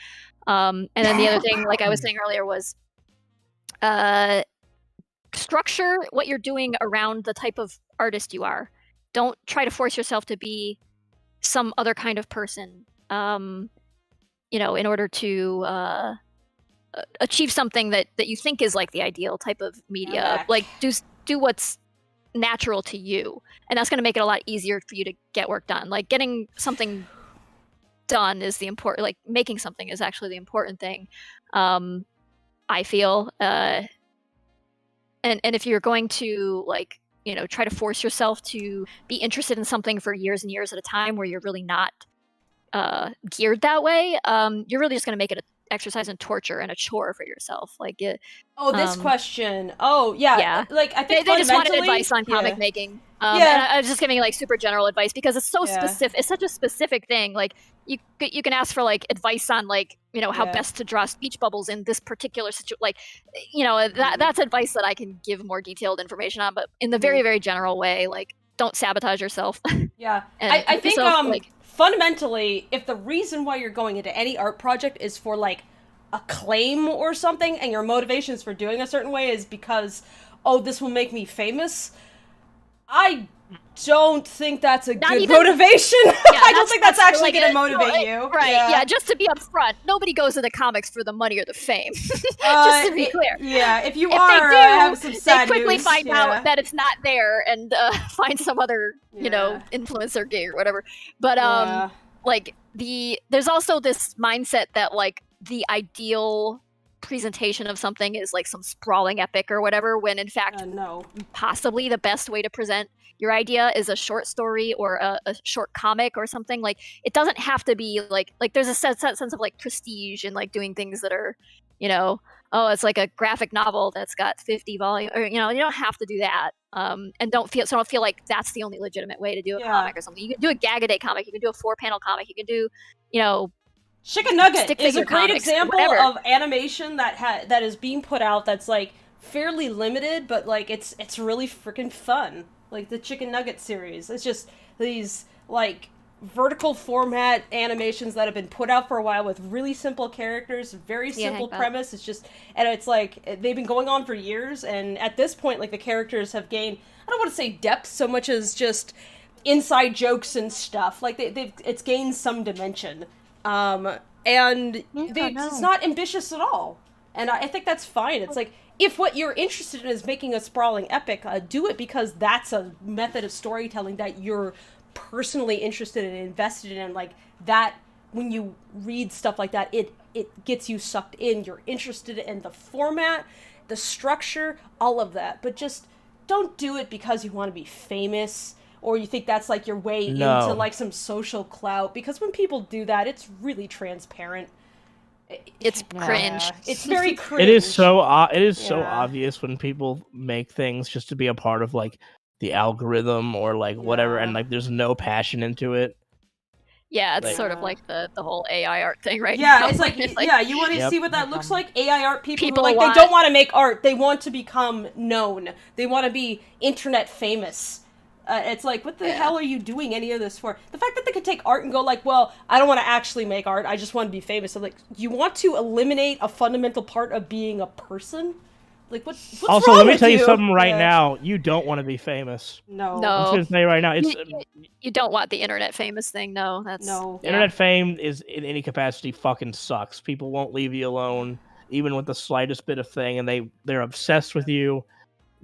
And then the other thing, like I was saying earlier, was structure what you're doing around the type of artist you are. Don't try to force yourself to be some other kind of person, in order to achieve something that you think is like the ideal type of media. Like do what's natural to you, and that's going to make it a lot easier for you to get work done. Like getting something done is the important, like making something is actually the important thing, I feel. And if you're going to try to force yourself to be interested in something for years and years at a time where you're really not geared that way, you're really just going to make it an exercise in torture and a chore for yourself. Like
this question. Yeah. Like I think
they just wanted advice on comic making. And I was just giving like super general advice because it's so specific. It's such a specific thing. Like you can ask for like advice on how best to draw speech bubbles in this particular situation. That's advice that I can give more detailed information on, but in the very, very general way, like don't sabotage yourself.
Yeah. I think fundamentally, if the reason why you're going into any art project is for like acclaim or something, and your motivations for doing a certain way is because, this will make me famous, I don't think that's a good motivation. I don't think that's actually going to motivate you.
Right, yeah, just to be upfront, nobody goes into comics for the money or the fame. Just to be clear.
Yeah, if they do, have some sad
they quickly
news.
Find out that it's not there and find some other, influencer gig or whatever. But, there's also this mindset that, like, the ideal presentation of something is, like, some sprawling epic or whatever, when, in fact, possibly the best way to present your idea is a short story or a short comic or something. Like, it doesn't have to be like there's a sense of like prestige in like doing things that are, it's like a graphic novel that's got 50 volumes, or you don't have to do that. And don't feel like that's the only legitimate way to do a comic or something. You can do a gag-a-day comic, you can do a 4-panel comic, you can do,
Chicken Nugget is a great
comics,
example
whatever.
of animation that is being put out that's like fairly limited, but like it's really freaking fun. Like the Chicken Nugget series. It's just these like vertical format animations that have been put out for a while with really simple characters, very simple premise. It's just, and it's like they've been going on for years, and at this point, like the characters have gained, I don't want to say depth so much as just inside jokes and stuff. Like it's gained some dimension. It's not ambitious at all. And I think that's fine. It's like, if what you're interested in is making a sprawling epic, do it because that's a method of storytelling that you're personally interested in and invested in. Like that, when you read stuff like that, it gets you sucked in. You're interested in the format, the structure, all of that. But just don't do it because you want to be famous or you think that's like your way into like some social clout. Because when people do that, it's really transparent.
It's cringe.
It's very cringe.
It is so obvious when people make things just to be a part of like the algorithm or like whatever, and like there's no passion into it.
Yeah, it's sort of like the whole AI art thing, right?
Yeah,
now.
it's like, yeah, you want to see what that looks like? AI art people who, like,
want...
they don't want to make art. They want to become known. They want to be internet famous. It's like, what the hell are you doing any of this for? The fact that they could take art and go like, well, I don't want to actually make art. I just want to be famous. I'm like, you want to eliminate a fundamental part of being a person? Like, what's
also,
wrong
let me
with
tell you something right now. You don't want to be famous.
No.
I'm just gonna say right now, it's
you don't want the internet famous thing. No, that's
internet fame is in any capacity fucking sucks. People won't leave you alone, even with the slightest bit of thing, and they're obsessed with you,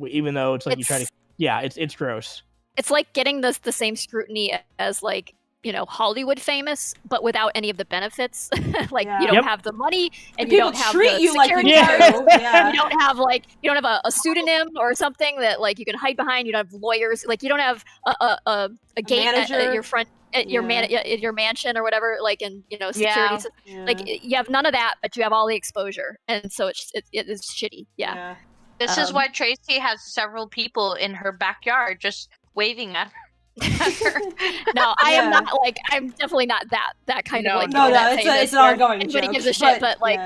even though it's like you try to. Yeah, it's gross.
It's like getting the same scrutiny as like, you know, Hollywood famous, but without any of the benefits. Like you don't have the money, and you don't have the security guards. You don't have a pseudonym or something that like you can hide behind. You don't have lawyers. Like you don't have a gate at your front at your mansion or whatever. Like and security. Like you have none of that, but you have all the exposure, and so it is shitty. Yeah.
This is why Tracy has several people in her backyard just waving at her.
No, I am not like. I'm definitely not that kind of like.
No, it's an ongoing joke.
Nobody gives a shit, but like,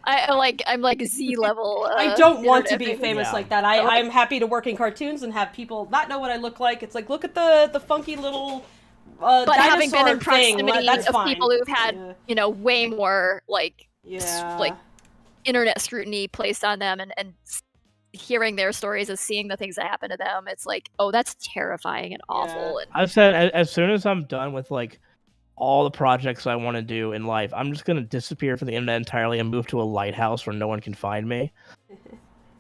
I'm like Z level.
I don't want to be famous like that. I'm happy to work in cartoons and have people not know what I look like. It's like, look at the funky little.
But having been in proximity
of
people who've had way more like internet scrutiny placed on them and hearing their stories and seeing the things that happen to them, it's like, oh, that's terrifying and awful. And
I've said as soon as I'm done with like all the projects I want to do in life, I'm just gonna disappear from the internet entirely and move to a lighthouse where no one can find me.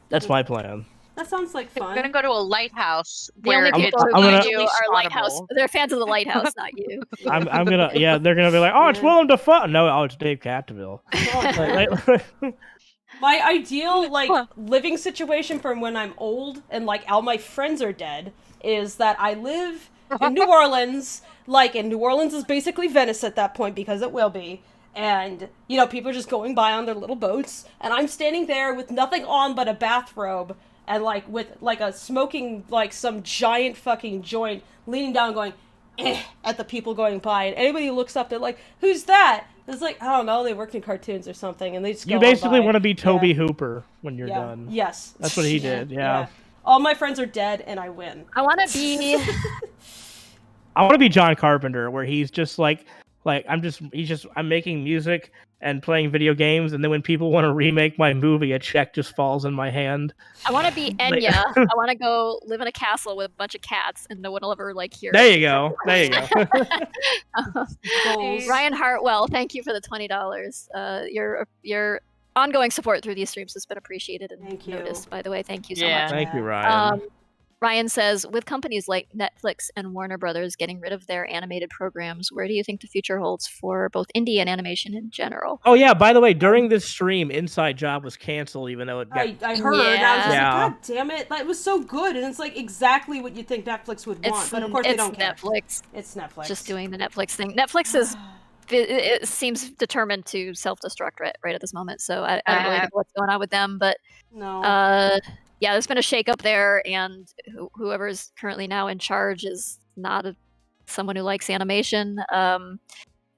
That's my plan.
That sounds like fun.
I'm gonna go to a lighthouse.
The only people who find you are Lighthouse. They're fans of the Lighthouse, not you.
I'm gonna they're gonna be like, oh, it's Willem Dafoe. No, it's Dave Capdevielle.
My ideal, living situation from when I'm old and, all my friends are dead is that I live in New Orleans, and New Orleans is basically Venice at that point because it will be, and, people are just going by on their little boats, and I'm standing there with nothing on but a bathrobe, and, with, a smoking, some giant fucking joint, leaning down going, at the people going by, and anybody who looks up, they're like, who's that? It's like, I don't know, they worked in cartoons or something, and they just go
You basically want to be Toby
Yeah.
Hooper when you're done.
Yes.
That's what he did, yeah.
All my friends are dead, and I win.
I want to be...
I want to be John Carpenter, where he's just I'm making music and playing video games, and then when people want to remake my movie, a check just falls in my hand.
I want to be Enya. I want to go live in a castle with a bunch of cats, and no one will ever hear.
There you go.
Ryan Hartwell, thank you for the $20. Your ongoing support through these streams has been appreciated and noticed. By the way, thank you so much.
Thank you, Ryan.
Ryan says, with companies like Netflix and Warner Brothers getting rid of their animated programs, where do you think the future holds for both indie and animation in general?
Oh, yeah, by the way, during this stream, Inside Job was canceled, even though it got...
I heard, and I was just like, God damn it, that was so good, and it's exactly what you'd think Netflix would want, but of course they don't care. It's Netflix.
Just doing the Netflix thing. Netflix is... It seems determined to self-destruct right at this moment, so I don't really know what's going on with them, but...
No.
Yeah, there's been a shakeup there, and whoever's currently now in charge is not someone who likes animation.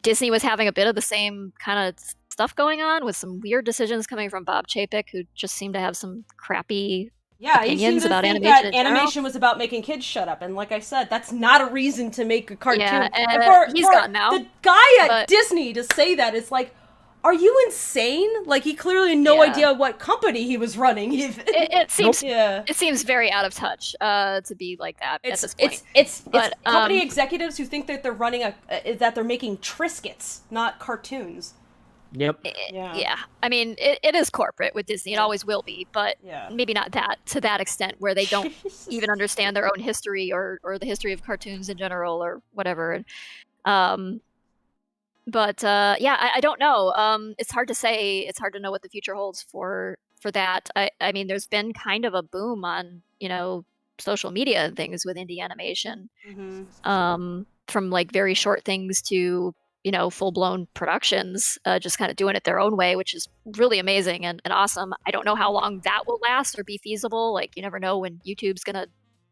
Disney was having a bit of the same kind of stuff going on with some weird decisions coming from Bob Chapek, who just seemed to have some crappy opinions about animation.
That animation was about making kids shut up, and like I said, that's not a reason to make a cartoon.
Yeah,
and
he's gone now.
The guy at Disney to say that, it's like, are you insane? He clearly had no idea what company he was running.
It seems very out of touch to be like that at this point.
It's company executives who think that they're running that they're making Triscuits, not cartoons.
Yep.
Yeah. I mean, it is corporate with Disney. It always will be, but maybe not to that extent where they don't even understand their own history or the history of cartoons in general or whatever. But I don't know. It's hard to say. It's hard to know what the future holds for that. I mean, there's been kind of a boom on social media and things with indie animation, from very short things to full blown productions, just kind of doing it their own way, which is really amazing and awesome. I don't know how long that will last or be feasible. You never know when YouTube's gonna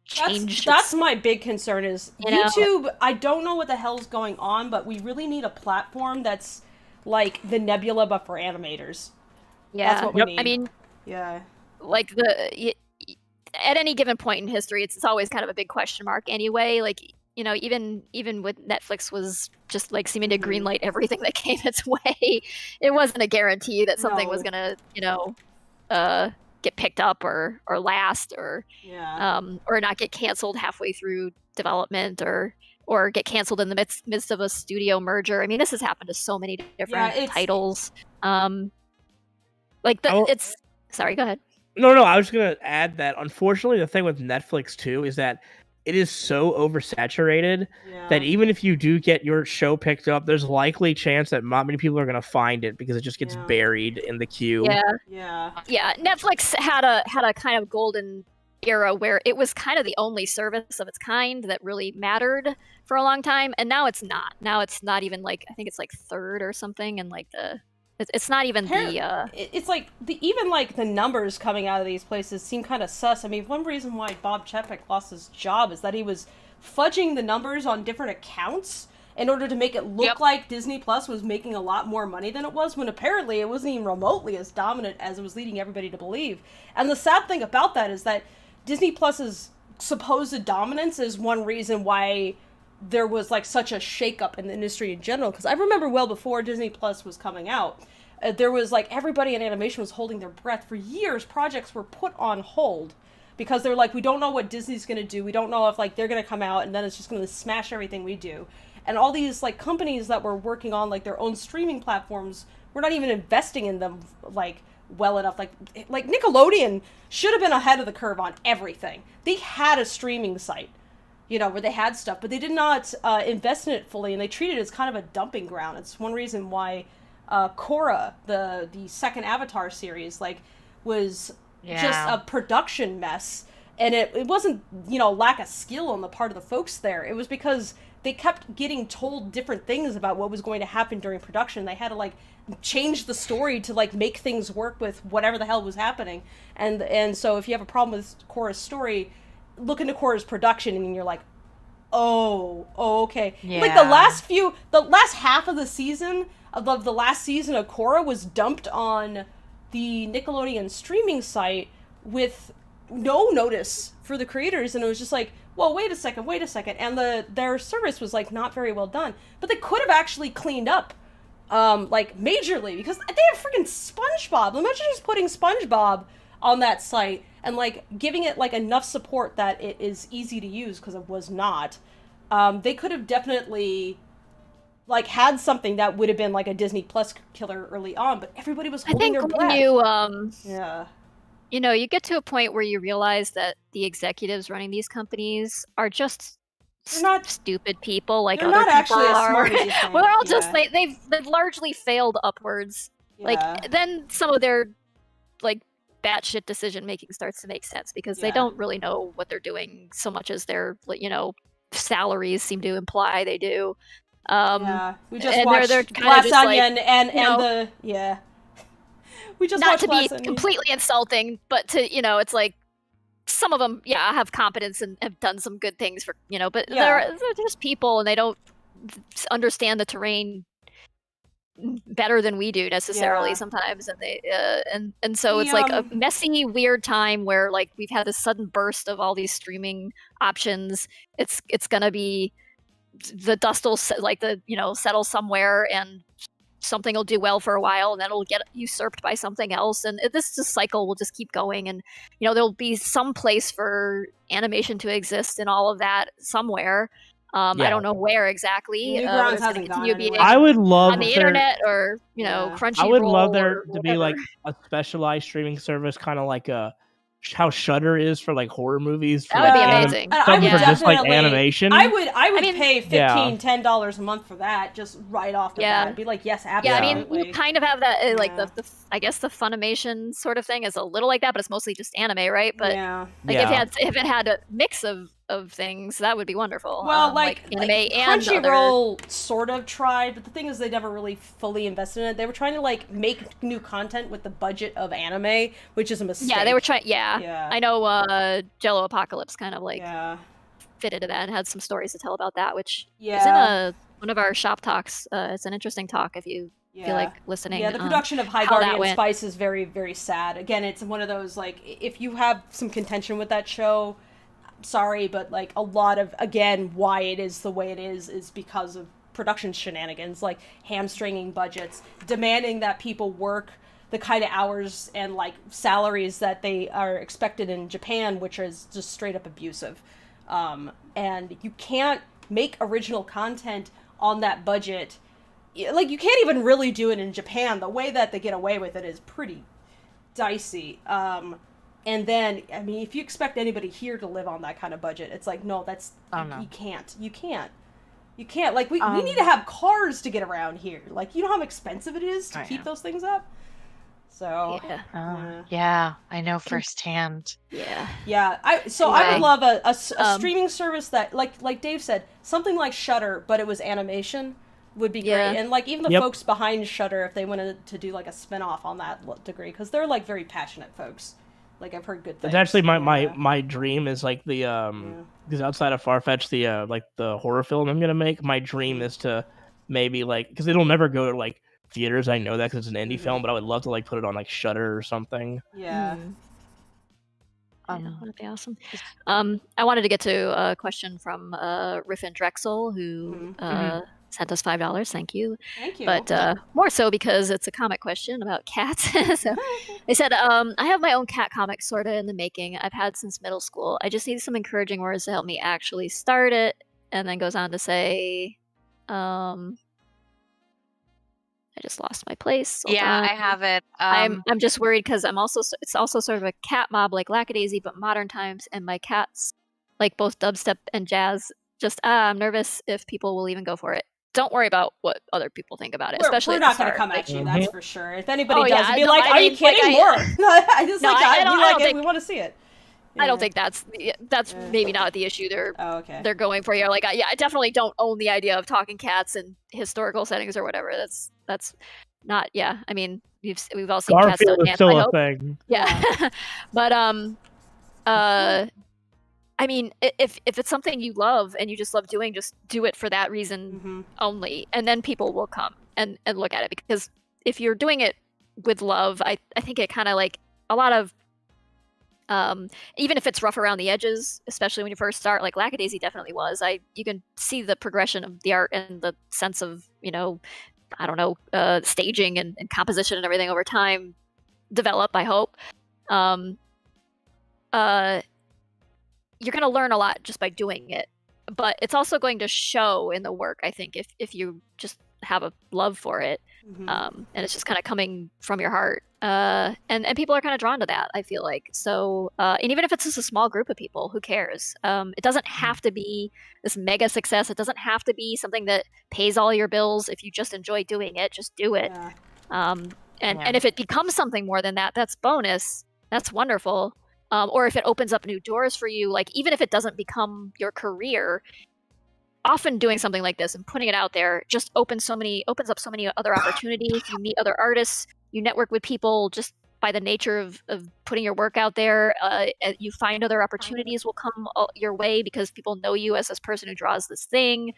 change.
That's my big concern is YouTube. I don't know what the hell's going on, but we really need a platform that's like the Nebula, but for animators.
Yeah,
that's what we need.
I mean, like at any given point in history, it's always kind of a big question mark anyway. Like, you know, even with Netflix was just like seeming to greenlight everything that came its way. It wasn't a guarantee that something was gonna, you know, get picked up or last or not get canceled halfway through development or get canceled in the midst of a studio merger. I mean, this has happened to so many different titles. Sorry, go ahead.
No, I was going to add that, unfortunately, the thing with Netflix, too, is that it is so oversaturated that even if you do get your show picked up, there's likely chance that not many people are going to find it because it just gets buried in the queue.
Yeah. Netflix had a kind of golden era where it was kind of the only service of its kind that really mattered for a long time, and now it's not. Now it's not even like, I think it's like third or something, and like it's not even
it's like even the numbers coming out of these places seem kind of sus. I mean, one reason why Bob Chapek lost his job is that he was fudging the numbers on different accounts in order to make it look like Disney Plus was making a lot more money than it was, when apparently it wasn't even remotely as dominant as it was leading everybody to believe. And the sad thing about that is that Disney Plus's supposed dominance is one reason why there was such a shakeup in the industry in general. Because I remember well before Disney Plus was coming out, there was everybody in animation was holding their breath. For years, projects were put on hold because they're we don't know what Disney's going to do. We don't know if they're going to come out and then it's just going to smash everything we do. And all these companies that were working on their own streaming platforms were not even investing in them well enough. Like Nickelodeon should have been ahead of the curve on everything. They had a streaming site, where they had stuff, but they did not invest in it fully, and they treated it as kind of a dumping ground. It's one reason why Korra, the second Avatar series, was just a production mess. And it wasn't, lack of skill on the part of the folks there. It was because they kept getting told different things about what was going to happen during production. They had to change the story to make things work with whatever the hell was happening. And so if you have a problem with Korra's story, look into Korra's production and you're like, oh, okay. Yeah. The last half of the season of the last season of Korra was dumped on the Nickelodeon streaming site with no notice for the creators, and it was just well, wait a second, and their service was not very well done, but they could have actually cleaned up majorly, because they have freaking SpongeBob. Imagine just putting SpongeBob on that site and giving it enough support that it is easy to use, because it was not. They could have definitely had something that would have been a Disney Plus killer early on, but everybody was holding their breath.
You get to a point where you realize that the executives running these companies are just not stupid people like other people
actually
are.
As smart as you think.
Well, they're all just they've largely failed upwards. Then some of their batshit decision making starts to make sense, because they don't really know what they're doing so much as their salaries seem to imply they do.
We just watched Glass Onion we just
not to be completely insulting, but to it's some of them have competence and have done some good things for but they're just people, and they don't understand the terrain better than we do necessarily sometimes, and they and so it's a messy, weird time where we've had this sudden burst of all these streaming options. It's gonna be, the dust will settle somewhere, and something will do well for a while, and then it'll get usurped by something else, and this cycle will just keep going. And there'll be some place for animation to exist in all of that somewhere. I don't know where exactly.
Newgrounds hasn't gone anywhere.
I would love
on the internet or Crunchyroll.
I would love there to be a specialized streaming service, kind of how Shudder is for horror movies.
That would be amazing.
For just animation.
I would pay $10 a month for that, just right off the bat. I'd be yes, absolutely.
Yeah, I mean, you kind of have that the I guess the Funimation sort of thing is a little like that, but it's mostly just anime, right? But if it had a mix of of things, that would be wonderful.
Well,
anime and
Crunchyroll sort of tried, but the thing is they never really fully invested in it. They were trying to like make new content with the budget of anime, which is a mistake.
Yeah, they were trying. Yeah. I know Jello Apocalypse kind of like fit into that and had some stories to tell about that, which is in one of our shop talks. It's an interesting talk if you feel like listening.
Yeah, the production of High Guardian Spice is very, very sad. Again, it's one of those, like, if you have some contention with that show, sorry, but, like, a lot of, again, why it is the way it is because of production shenanigans, like hamstringing budgets, demanding that people work the kind of hours and, like, salaries that they are expected in Japan, which is just straight up abusive. And you can't make original content on that budget. Like, you can't even really do it in Japan. The way that they get away with it is pretty dicey. And then, I mean, if you expect anybody here to live on that kind of budget, it's like, no, that's... You can't. You can't. Like, we need to have cars to get around here. Like, you know how expensive it is to keep those things up? So...
Yeah, I know firsthand.
Yeah. I would love a streaming service that, like Dave said, something like Shudder, but it was animation. Would be great. And like even the folks behind Shudder, if they wanted to do like a spin-off on that degree, because they're like very passionate folks. Like I've heard good things.
It's actually my dream is like the because outside of Farfetch, the like the horror film I'm gonna make, my dream is to maybe like, because it'll never go to like theaters, I know that because it's an indie film, but I would love to like put it on like Shudder or something.
That'd be awesome. I wanted to get to a question from Riffin Drexel, who sent us $5. Thank you.
Thank you.
But more so because it's a comic question about cats. So they said, I have my own cat comic sort of in the making. I've had since middle school. I just need some encouraging words to help me actually start it. And then goes on to say, I just lost my place. Hold on.
I have it.
I'm just worried because it's also sort of a cat mob like Lackadaisy, but modern times, and my cats like both dubstep and jazz. Just I'm nervous if people will even go for it. Don't worry about what other people think about it. Especially
we're not going to come at you, that's for sure. If anybody does, be
no,
like, "Are you kidding?" More. I just we want to see it.
I don't think that's maybe not the issue they're going for here. Like, I definitely don't own the idea of talking cats in historical settings or whatever. That's not. Yeah, I mean, we've all seen cats
Garfield is still a thing.
Yeah, but I mean, if it's something you love and you just love doing, just do it for that reason only, and then people will come and look at it. Because if you're doing it with love, I think it kind of like a lot of. Even if it's rough around the edges, especially when you first start, like Lackadaisy definitely was. You can see the progression of the art and the sense of, staging and composition and everything over time develop, I hope. You're going to learn a lot just by doing it, but it's also going to show in the work, I think, if you just have a love for it, and it's just kind of coming from your heart. And people are kind of drawn to that, I feel like. So, and even if it's just a small group of people, who cares? It doesn't have to be this mega success. It doesn't have to be something that pays all your bills. If you just enjoy doing it, just do it. And if it becomes something more than that, that's bonus. That's wonderful. Or if it opens up new doors for you, like even if it doesn't become your career, often doing something like this and putting it out there just opens up so many other opportunities. You meet other artists. You network with people just by the nature of putting your work out there. You find other opportunities will come your way because people know you as this person who draws this thing.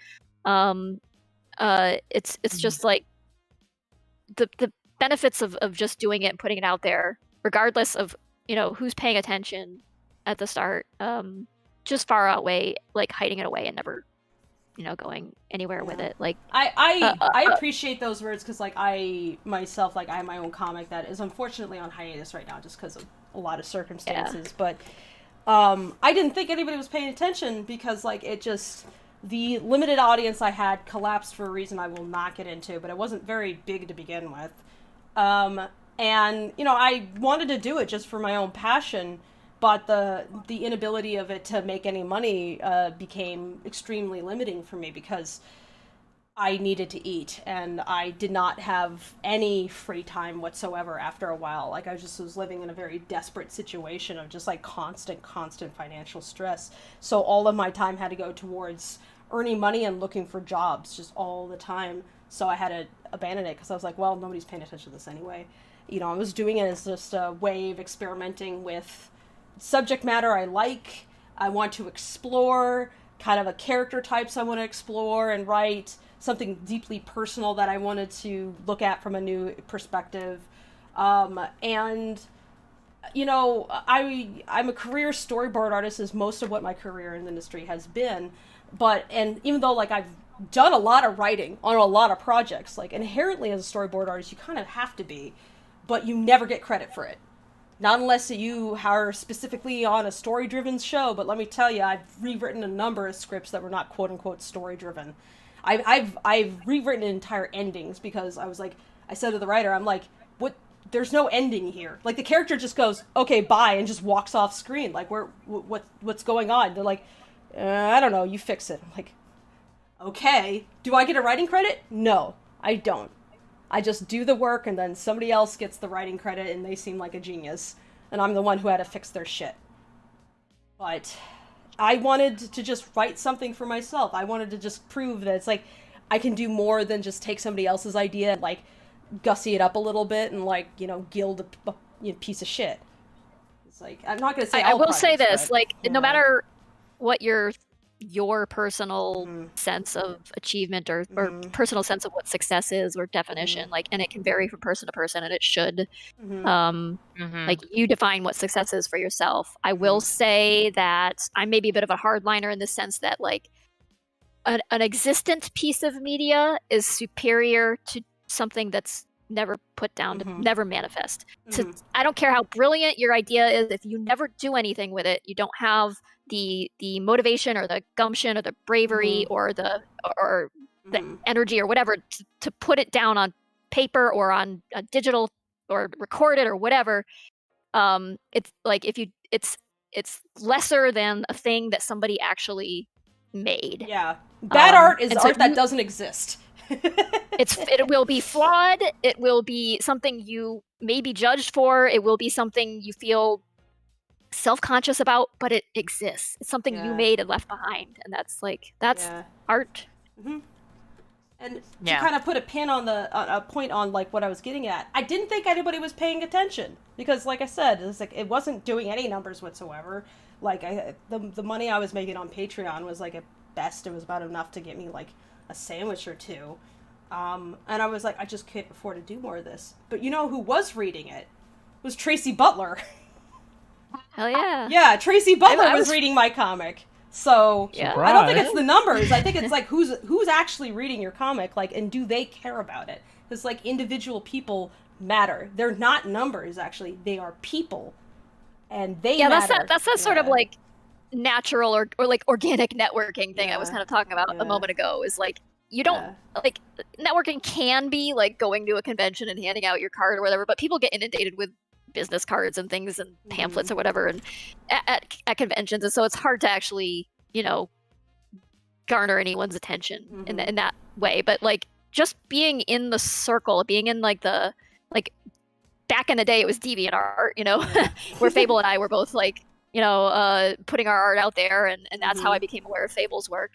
It's just like the benefits of just doing it and putting it out there, regardless of who's paying attention at the start, just far outweigh like hiding it away and never going anywhere with it. Like
I appreciate those words because like I myself, like I have my own comic that is unfortunately on hiatus right now just because of a lot of circumstances. But I didn't think anybody was paying attention because like the limited audience I had collapsed for a reason I will not get into, but it wasn't very big to begin with. And I wanted to do it just for my own passion. But the inability of it to make any money became extremely limiting for me because I needed to eat, and I did not have any free time whatsoever after a while. Like, I just was living in a very desperate situation of just, like, constant financial stress. So all of my time had to go towards earning money and looking for jobs just all the time. So I had to abandon it because I was like, well, nobody's paying attention to this anyway. You know, I was doing it as just a way of experimenting with subject matter I like, I want to explore, kind of a character types I want to explore and write, something deeply personal that I wanted to look at from a new perspective. And, you know, I'm a career storyboard artist, is most of what my career in the industry has been. And even though, like, I've done a lot of writing on a lot of projects, like, inherently as a storyboard artist, you kind of have to be, but you never get credit for it. Not unless you are specifically on a story-driven show, but let me tell you, I've rewritten a number of scripts that were not quote-unquote story-driven. I've rewritten entire endings because I was like, I said to the writer, I'm like, what? There's no ending here. Like, the character just goes, okay, bye, and just walks off screen. Like, what's going on? They're like, I don't know, you fix it. I'm like, okay. Do I get a writing credit? No, I don't. I just do the work, and then somebody else gets the writing credit, and they seem like a genius. And I'm the one who had to fix their shit. But I wanted to just write something for myself. I wanted to just prove that it's like, I can do more than just take somebody else's idea and, like, gussy it up a little bit and, like, you know, gild a piece of shit. It's like, I'm not going to say
I will
projects,
say this,
but,
like,
yeah.
no matter what your personal sense of achievement or personal sense of what success is or definition, like, and it can vary from person to person, and it should, like, you define what success is for yourself. I will say that I may be a bit of a hardliner in the sense that, like, an existent piece of media is superior to something that's never put down, to never manifest. I don't care how brilliant your idea is, if you never do anything with it, you don't have the motivation or the gumption or the bravery or the energy or whatever to put it down on paper or on a digital or record it or whatever. It's like, it's lesser than a thing that somebody actually made.
Yeah, bad art is art that doesn't exist.
It will be flawed. It will be something you may be judged for. It will be something you feel self-conscious about, but it exists. It's something you made and left behind, and that's art.
And to kind of put a pin on a point on, like, what I was getting at, I didn't think anybody was paying attention because, like I said, it's like, it wasn't doing any numbers whatsoever. Like, the money I was making on Patreon was, like, at best it was about enough to get me, like, a sandwich or two. And I was like, I just can't afford to do more of this. But you know who was reading it? Was Tracy Butler.
Hell yeah.
Yeah, Tracy Butler was reading my comic. So
yeah.
I don't think it's the numbers. I think it's like who's actually reading your comic, like, and do they care about it? Because, like, individual people matter. They're not numbers, actually. They are people, and they matter.
That's that sort of, like, natural or like organic networking thing I was kind of talking about a moment ago. Is like, you don't like, networking can be like going to a convention and handing out your card or whatever, but people get inundated with business cards and things and pamphlets or whatever and at conventions, and so it's hard to actually, you know, garner anyone's attention in that way. But, like, just being in the circle, being in, like, the, like, back in the day it was DeviantArt, you know, where Fable and I were both, like, you know, putting our art out there, and that's how I became aware of Fable's work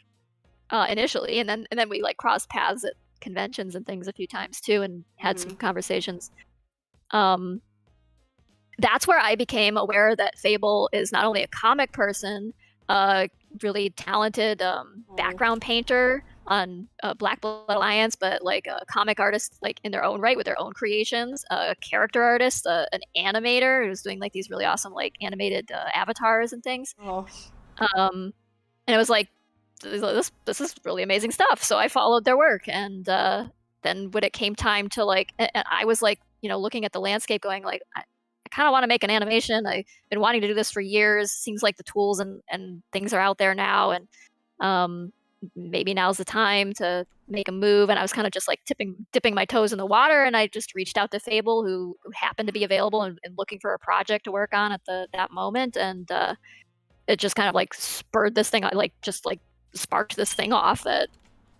initially, and then we, like, crossed paths at conventions and things a few times too, and had some conversations. That's where I became aware that Fable is not only a comic person, really talented background painter on Black Blood Alliance, but, like, a comic artist, like, in their own right with their own creations, a character artist, an animator who's doing, like, these really awesome, like, animated avatars and things. And it was like, this is really amazing stuff. So I followed their work, and then when it came time to, like, I was, like, you know, looking at the landscape going, like, I kind of want to make an animation. I've been wanting to do this for years. Seems like the tools and things are out there now, and maybe now's the time to make a move. And I was kind of just, like, dipping my toes in the water, and I just reached out to Fable, who happened to be available and looking for a project to work on at that moment, and it just kind of, like, spurred this thing, like, just, like, sparked this thing off that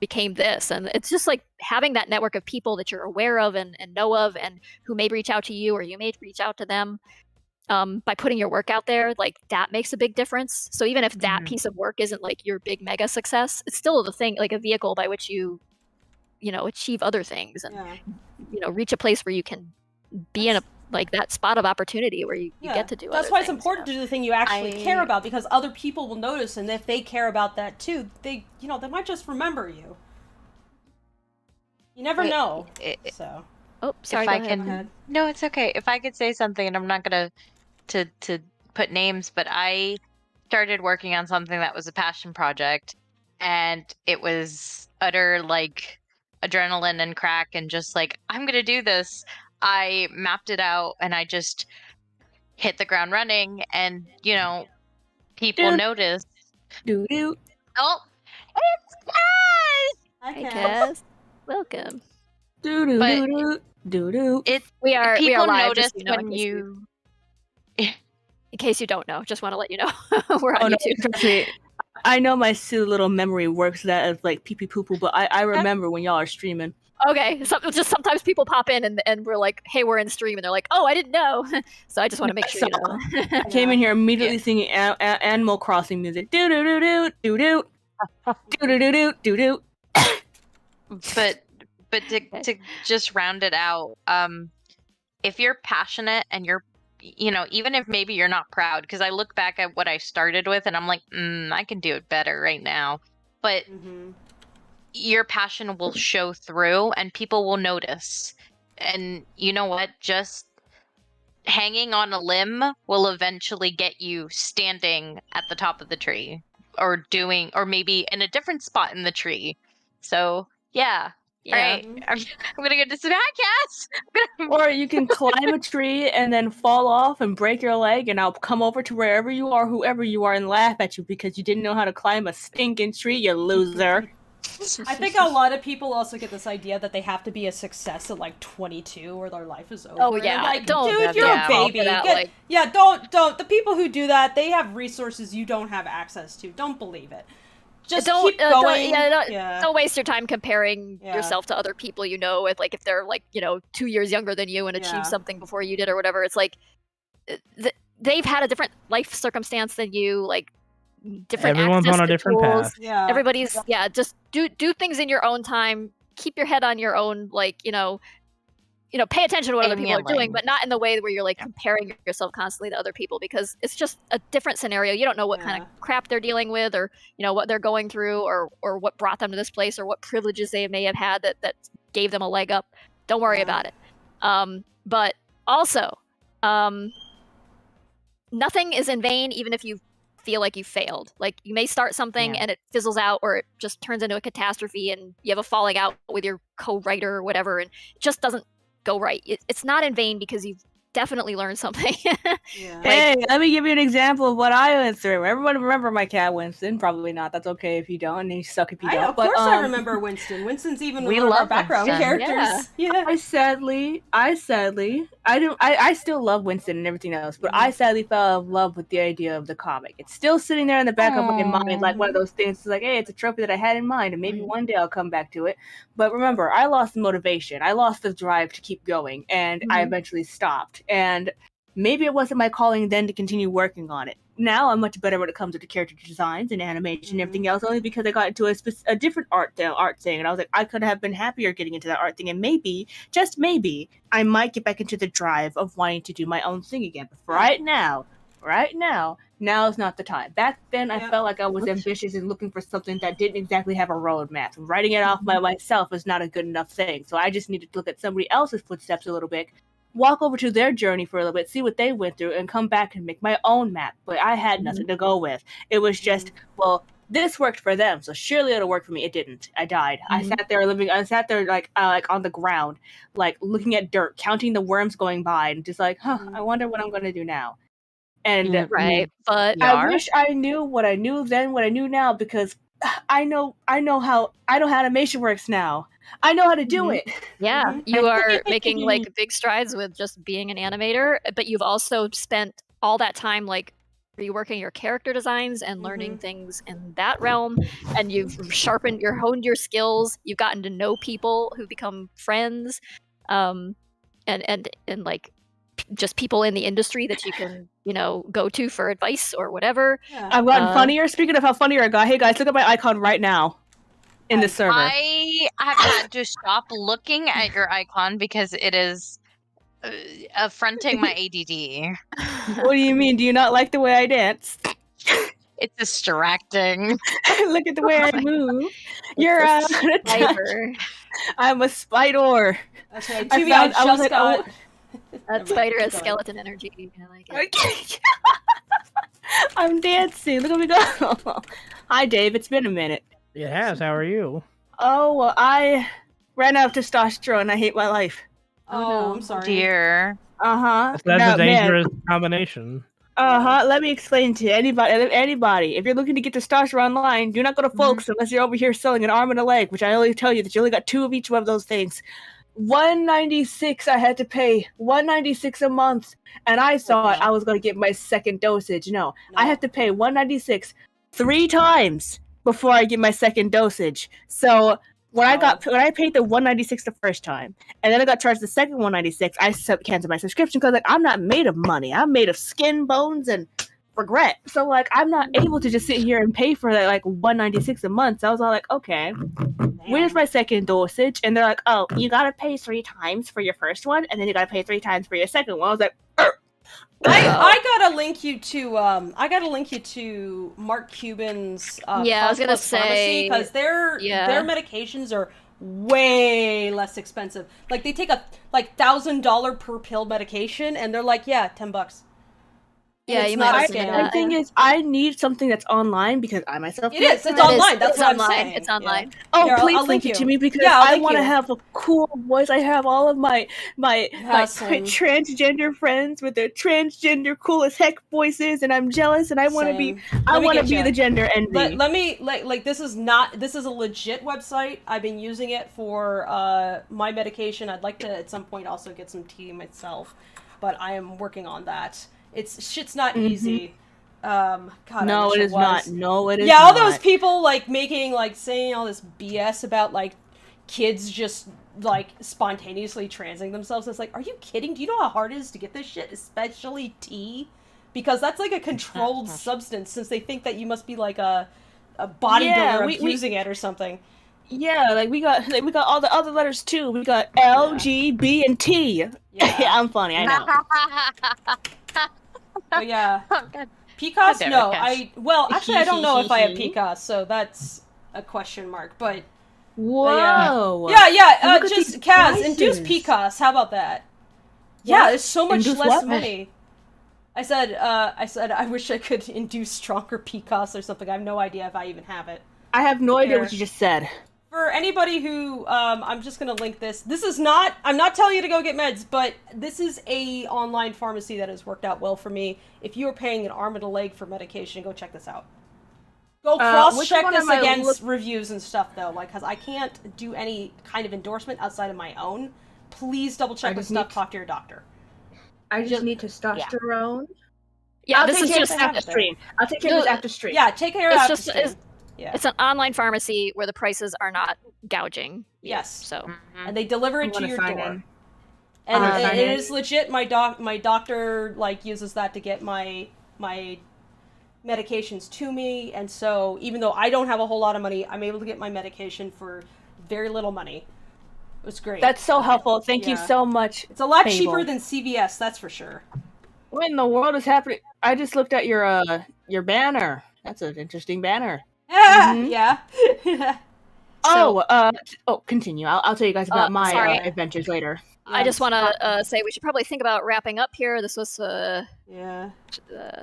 became this. And it's just like having that network of people that you're aware of and know of, and who may reach out to you or you may reach out to them. By putting your work out there, like that makes a big difference. So even if that piece of work isn't like your big mega success, it's still the thing, like a vehicle by which you achieve other things and reach a place where you can be in a like that spot of opportunity where you get to do
that's
other
why
things,
it's important to do the thing you actually care about, because other people will notice, and if they care about that too, they they might just remember you. You never know. So
sorry,
if I can, no, it's okay. If I could say something, and I'm not gonna to put names, but I started working on something that was a passion project, and it was utter like adrenaline and crack, and just like, I'm gonna do this. I mapped it out, and I just hit the ground running, and people noticed.
Oh,
it's Cass!
Hi, Cass. Welcome.
We
are
people
live,
notice
just,
when you.
In case you don't know, just want to let you know, we're on YouTube.
No, I know my silly little memory works that as like pee pee poo poo, but I remember when y'all are streaming.
Okay, so just sometimes people pop in and we're like, hey, we're in stream, and they're like, oh, I didn't know. So I just want to make sure you know.
I came in here immediately singing Animal Crossing music. Do do do do do do do do do do do.
But to just round it out, if you're passionate and you're, even if maybe you're not proud, because I look back at what I started with and I'm like, I can do it better right now. But your passion will show through and people will notice. And you know what? Just hanging on a limb will eventually get you standing at the top of the tree or maybe in a different spot in the tree. So, yeah. All right, I'm gonna get to some Cass.
Or you can climb a tree and then fall off and break your leg, and I'll come over to wherever you are, whoever you are, and laugh at you because you didn't know how to climb a stinking tree, you loser.
I think a lot of people also get this idea that they have to be a success at like 22 or their life is over.
Oh yeah,
like,
don't,
dude, you're a baby. Don't. The people who do that, they have resources you don't have access to. Don't believe it. Just keep going.
Don't waste your time comparing yourself to other people with, like, if they're like 2 years younger than you and achieved something before you did or whatever. It's like they've had a different life circumstance than you, like different.
Everyone's on a different
tools.
path.
Yeah, everybody's just do things in your own time. Keep your head on your own, like pay attention to what other people are doing, but not in the way where you're like comparing yourself constantly to other people, because it's just a different scenario. You don't know what kind of crap they're dealing with, or what they're going through, or what brought them to this place, or what privileges they may have had that gave them a leg up. Don't worry about it. But also, nothing is in vain, even if you feel like you failed. Like, you may start something and it fizzles out, or it just turns into a catastrophe and you have a falling out with your co-writer or whatever, and it just doesn't go right. It's not in vain, because you've definitely learned something.
Hey, let me give you an example of what I went through. Everyone remember my cat Winston? Probably not. That's okay if you don't, and you suck if you don't.
Of course I remember Winston. Winston's even one of our background characters.
Yeah. I still love Winston and everything else, but I sadly fell in love with the idea of the comic. It's still sitting there in the back of my mind, like one of those things. It's like, hey, it's a trophy that I had in mind, and maybe one day I'll come back to it. But remember, I lost the motivation. I lost the drive to keep going, and I eventually stopped. And maybe it wasn't my calling then to continue working on it. Now I'm much better when it comes to character designs and animation and everything else, only because I got into a different art thing, and I was like, I could have been happier getting into that art thing, and maybe, just maybe, I might get back into the drive of wanting to do my own thing again. But for right now, is not the time. Back then, I felt like I was ambitious and looking for something that didn't exactly have a roadmap. Writing it off by myself is not a good enough thing, so I just needed to look at somebody else's footsteps a little bit, walk over to their journey for a little bit, see what they went through, and come back and make my own map. But I had nothing to go with. It was just, well, this worked for them, so surely it'll work for me. It didn't. I died. I sat there like on the ground, like looking at dirt, counting the worms going by, and just like, I wonder what I'm going to do now. And
but
I wish I knew what I knew then, what I knew now, because I know how animation works now. I know how to do it.
Yeah, you are making like big strides with just being an animator, but you've also spent all that time like reworking your character designs and learning things in that realm, and you've honed your skills, you've gotten to know people who become friends, and like just people in the industry that you can, go to for advice or whatever.
Yeah. I've gotten funnier. Speaking of how funnier I got, hey guys, look at my icon right now in the server.
I have had to stop looking at your icon because it is affronting my ADD.
What do you mean? Do you not like the way I dance?
It's distracting.
Look at the way I move. You're a spider. I'm a spider.
Okay,
I was like,
that spider has skeleton energy. I like it.
Okay. I'm dancing. Look at me go. Hi, Dave. It's been a minute.
It has. How are you?
Oh, well, I ran out of testosterone. I hate my life.
Oh, I'm sorry.
Dear.
Uh-huh.
That's a dangerous combination.
Uh-huh. Let me explain to anybody. If you're looking to get testosterone online, do not go to Folks unless you're over here selling an arm and a leg, which I only tell you that you only got 2 of each one of those things. $196 I had to pay. $196 a month. And I thought I was going to get my second dosage. No. I have to pay $196 3 times before I get my second dosage. So when I paid the $196 the first time, and then I got charged the second $196, I canceled my subscription because I'm not made of money. I'm made of skin, bones, and regret. So I'm not able to just sit here and pay for that $196 a month. So I was all like, okay, where's my second dosage? And they're like, oh, you gotta pay 3 times for your first one, and then you gotta pay 3 times for your second one. I was like,
I gotta link you to Mark Cuban's
I was gonna say,
because their medications are way less expensive. Like they take a $1,000 per pill medication, and they're like, yeah, $10.
Yeah, you might.
The thing is, I need something that's online because I myself.
It's online. That's what I'm saying.
It's online.
Yeah. Oh, here, please link it to me because I want to have a cool voice. I have all of my transgender friends with their transgender cool as heck voices, and I'm jealous, and I want to be. I want to be the gender envy.
Let me this is a legit website. I've been using it for my medication. I'd like to at some point also get some tea myself, but I am working on that. Shit's not easy. God,
no, it is not. No, it is.
Yeah, all those people saying all this BS about kids just spontaneously transing themselves. It's are you kidding? Do you know how hard it is to get this shit, especially tea? Because that's a controlled substance. Since they think that you must be a bodybuilder using it or something.
Yeah, we got all the other letters too. We got L, G, B, and T. Yeah, I'm funny. I know.
Oh yeah.
Oh, God.
PCOS? No, actually I don't know if I have PCOS, so that's a question mark. But
whoa.
Yeah. Just Kaz, induce PCOS. How about that? What? Yeah, it's so much less money. I said I wish I could induce stronger PCOS or something. I have no idea if I even have it.
I have no idea what you just said.
For anybody who, I'm just gonna link this. I'm not telling you to go get meds, but this is a online pharmacy that has worked out well for me. If you are paying an arm and a leg for medication, go check this out. Go cross-check this against reviews and stuff, though, because I can't do any kind of endorsement outside of my own. Please double-check this stuff, talk to your doctor.
I just need testosterone.
Yeah,
I'll take care of this after stream. I'll take care of this after stream.
Yeah, take care of it after stream.
Yeah. It's an online pharmacy where the prices are not gouging.
Yes.
So,
and they deliver it to your door. And it is legit. My doctor uses that to get my medications to me, and so even though I don't have a whole lot of money, I'm able to get my medication for very little money. It was great.
That's so helpful. Thank you so much.
It's a lot cheaper than CVS, that's for sure.
What in the world is happening? I just looked at your banner. That's an interesting banner.
Yeah.
Continue. I'll tell you guys about my adventures later.
I just want to say we should probably think about wrapping up here. This was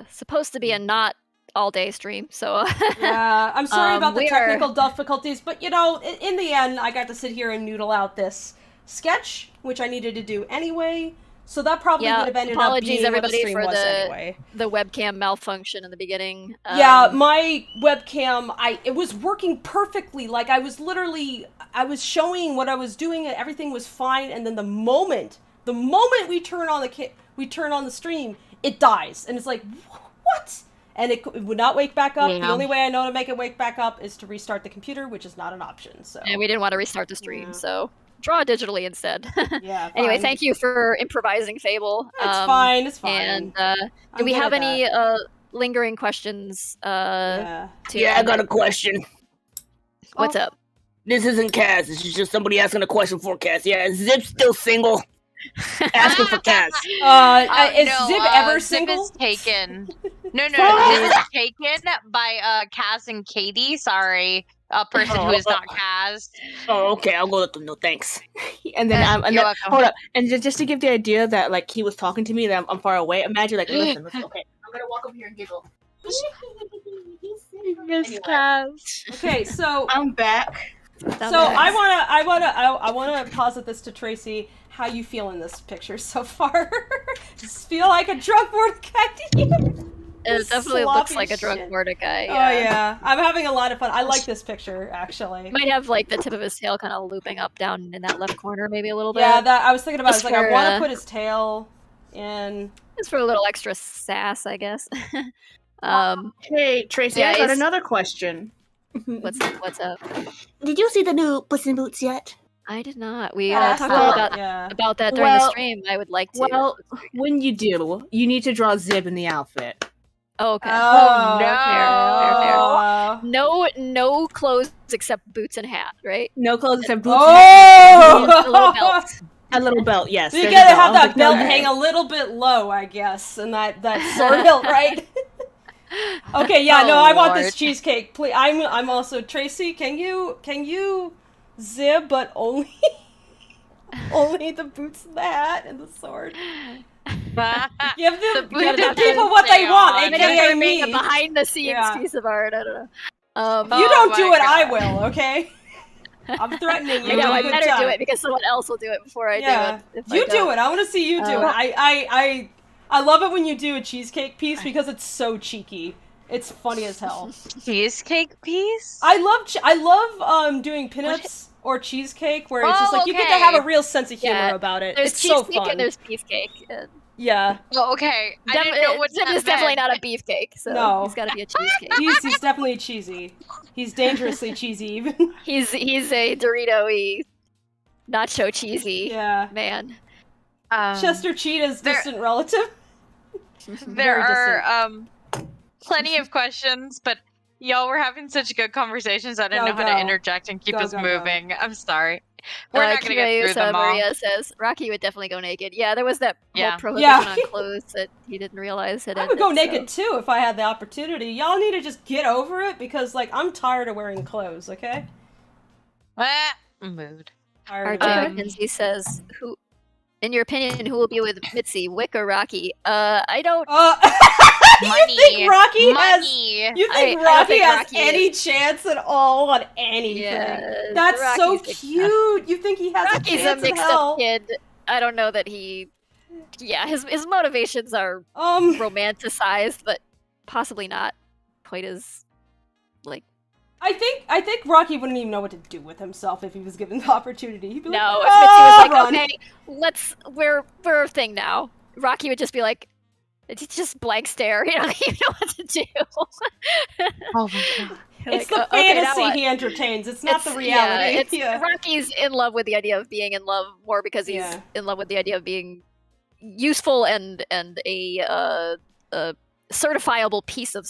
supposed to be a not all-day stream, so
yeah. I'm sorry about the technical difficulties, but in the end, I got to sit here and noodle out this sketch, which I needed to do anyway. So that probably would have ended up being what the stream was anyway.
The webcam malfunction in the beginning.
Yeah, my webcam, it was working perfectly. I was showing what I was doing, and everything was fine. And then the moment we turn on the stream, it dies, and it's like, what? and it would not wake back up.
Yeah.
The only way I know to make it wake back up is to restart the computer, which is not an option. So.
And we didn't want to restart the stream, so draw digitally instead.
Yeah.
Anyway,
fine.
thank you for improvising Fable.
It's fine. It's fine.
And do we have any lingering questions?
Yeah, I got a question.
What's up?
This isn't Kaz. This is just somebody asking a question for Kaz. Yeah, is Zip still single? Asking for Kaz.
Is Zip ever
Zip
single?
is taken. No, Zip is taken by Kaz and Katie. Sorry, a person who is not Kaz.
Oh, okay. I'll go let them know. Thanks. And then hold up. And just to give the idea that like he was talking to me, that I'm far away. Imagine like listen. Okay, I'm gonna walk over here and giggle.
Miss Kaz.
Okay, so
I'm back.
So I wanna posit this to Tracy. How you feel in this picture so far? Does feel like a drunk Mordecai to you?
It definitely looks like a drunk Mordecai.
Yeah. Oh yeah, I'm having a lot of fun. I like this picture actually.
Might have like the tip of his tail kind of looping up down in that left corner, maybe a little bit.
Yeah, that I was thinking about. It's like I want to
for,
put his tail in.
It's for a little extra sass, I guess.
Hey Tracy, I got another question.
What's up?
Did you see the new Puss in Boots yet?
I did not. We talked about that during the stream. I would like to.
Well, when you do, you need to draw Zib in the outfit.
Oh, okay.
Oh, no.
Fair. No clothes except boots and hat, right?
No clothes except boots
and
hat.
A little belt.
A little belt, yes.
So you gotta have that belt hang a little bit low, I guess, and that sword hilt, right? Okay, yeah, no, I want this cheesecake, please. I'm also Tracy. Can you Zib, but only the boots and the hat and the sword. Give the people what they want, aka me.
A behind the scenes piece of art. I don't know.
You don't do it, I will. Okay. I'm threatening you.
I know. I better do it because someone else will do it before I do it.
You do it. I want to see you do it. I love it when you do a cheesecake piece because it's so cheeky. It's funny as hell.
Cheesecake piece?
I love doing pinups or cheesecake where it's just like you get to have a real sense of humor about it.
There's
it's so
cheesecake
fun.
and there's beefcake.
Yeah.
Oh, okay. I didn't know what
Zip is definitely not a beefcake, so
no.
He's got to be a cheesecake.
He's definitely cheesy. He's dangerously cheesy even.
He's a Dorito-y, nacho cheesy man.
Chester Cheetah's distant relative.
There are plenty of questions, but y'all were having such good conversations. I didn't know how to interject and keep us moving. I'm sorry. We're not going to get through them all.
Maria says Rocky would definitely go naked. Yeah, there was that whole prohibition on clothes that he didn't realize had ended.
I would go naked too if I had the opportunity. Y'all need to just get over it because, like, I'm tired of wearing clothes. Okay.
Mood.
RJ McKenzie says, "Who, in your opinion, who will be with Mitzi, Wick or Rocky?" I don't.
Money.
You think Rocky
Money.
has? You think Rocky has any chance at all on anything? Yeah, that's Rocky's so cute. You think he has
Rocky's
a chance
a mixed-up kid. I don't know that he. Yeah, his motivations are romanticized, but possibly not quite as like.
I think Rocky wouldn't even know what to do with himself if he was given the opportunity. He'd be
no,
like,
if Mitzi was like, okay, we're a thing now. Rocky would just be like, it's just blank stare. He don't even know what to do.
Oh my god!
It's the fantasy he entertains. It's not the reality.
Rocky's in love with the idea of being in love more because he's in love with the idea of being useful and a certifiable piece of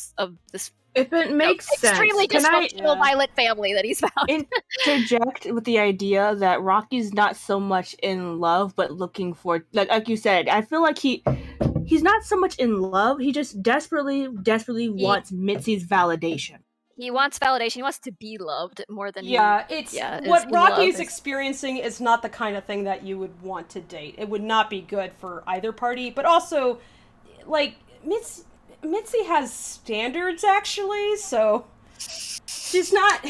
this.
If it makes sense,
extremely dysfunctional, violent family that he's found.
Interject with the idea that Rocky's not so much in love, but looking for, like you said, I feel like he's not so much in love. He just desperately wants Mitzi's validation.
He wants validation. He wants to be loved more than
what Rocky's experiencing is not the kind of thing that you would want to date. It would not be good for either party, but also, like, Mitzi has standards, actually, so she's not...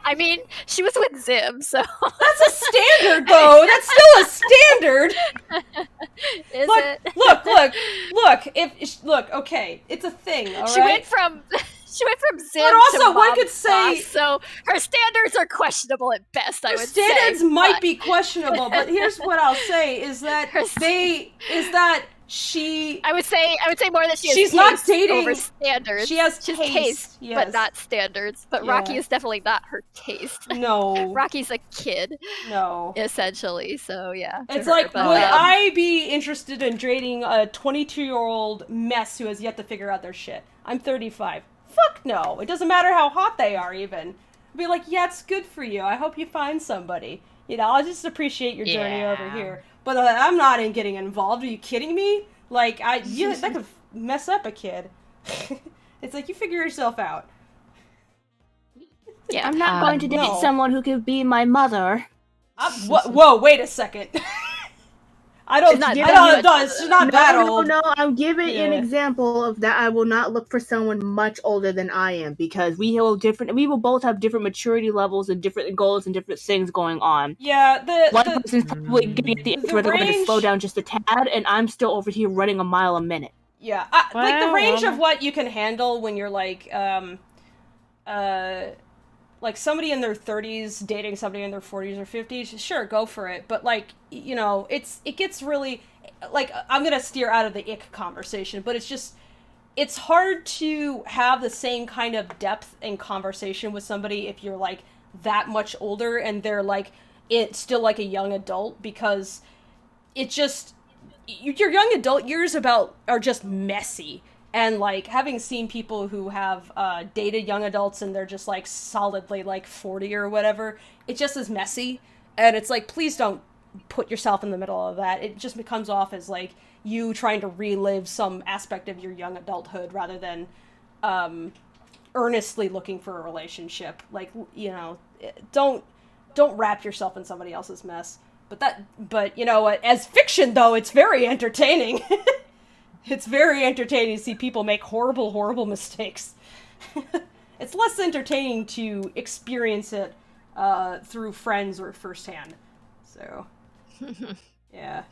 I mean, she was with Zim, so...
That's a standard, though! That's still a standard! Look, okay, it's a thing, alright?
She went from Zim
but also,
to
one could say...
boss, so her standards are questionable at best, I would say.
Her standards might be questionable, but here's what I'll say, is that
I would say more that she's
not dating
over standards.
She has
taste,
yes.
but not standards. But Rocky is definitely not her taste.
No.
Rocky's a kid.
No.
Essentially, so yeah.
It's like, would I be interested in dating a 22-year-old mess who has yet to figure out their shit? I'm 35. Fuck no. It doesn't matter how hot they are, even. I'd be like, yeah, it's good for you. I hope you find somebody. You know, I'll just appreciate your journey over here. But I'm not in getting involved. Are you kidding me? Like, that could mess up a kid. It's like, you figure yourself out.
Yeah, I'm not going to date someone who could be my mother.
Whoa, wait a second. It's not that old.
No, I'm giving an example of that. I will not look for someone much older than I am, because we will both have different maturity levels and different goals and different things going on.
Yeah,
one person's probably getting at the age where they're going to slow down just a tad, and I'm still over here running a mile a minute.
Yeah, like the range of what you can handle when you're like somebody in their 30s dating somebody in their 40s or 50s, sure, go for it. But, like, you know, it gets really, like, I'm gonna steer out of the ick conversation, but it's hard to have the same kind of depth in conversation with somebody if you're, like, that much older and they're, like, it's still, like, a young adult, because it just, your young adult years are just messy. And, like, having seen people who have dated young adults and they're just, like, solidly, like, 40 or whatever, it just is messy. And it's like, please don't put yourself in the middle of that. It just comes off as, like, you trying to relive some aspect of your young adulthood rather than earnestly looking for a relationship. Like, you know, don't wrap yourself in somebody else's mess. But you know what? As fiction, though, it's very entertaining. It's very entertaining to see people make horrible, horrible mistakes. It's less entertaining to experience it through friends or firsthand. So, yeah.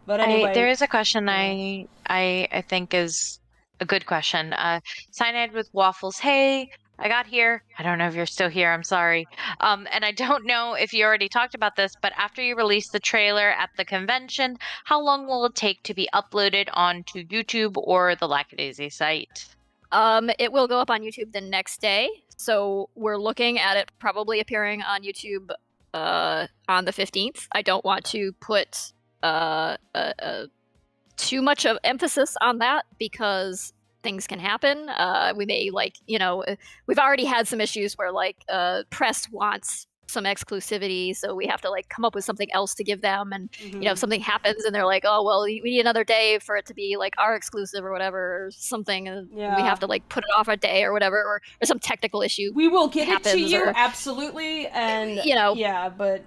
But anyway,
there is a question I think is a good question. Cyanide with Waffles. Hey, I got here. I don't know if you're still here. I'm sorry. And I don't know if you already talked about this, but after you release the trailer at the convention, how long will it take to be uploaded onto YouTube or the Lackadaisy site?
It will go up on YouTube the next day. So we're looking at it probably appearing on YouTube on the 15th. I don't want to put too much of emphasis on that because things can happen. We may, like, you know, we've already had some issues where, like, press wants some exclusivity, so we have to, like, come up with something else to give them, and you know, if something happens and they're like, oh well, we need another day for it to be, like, our exclusive or whatever, or something, and we have to, like, put it off a day or whatever, or some technical issue
we will get it to you, absolutely, and
you know,
but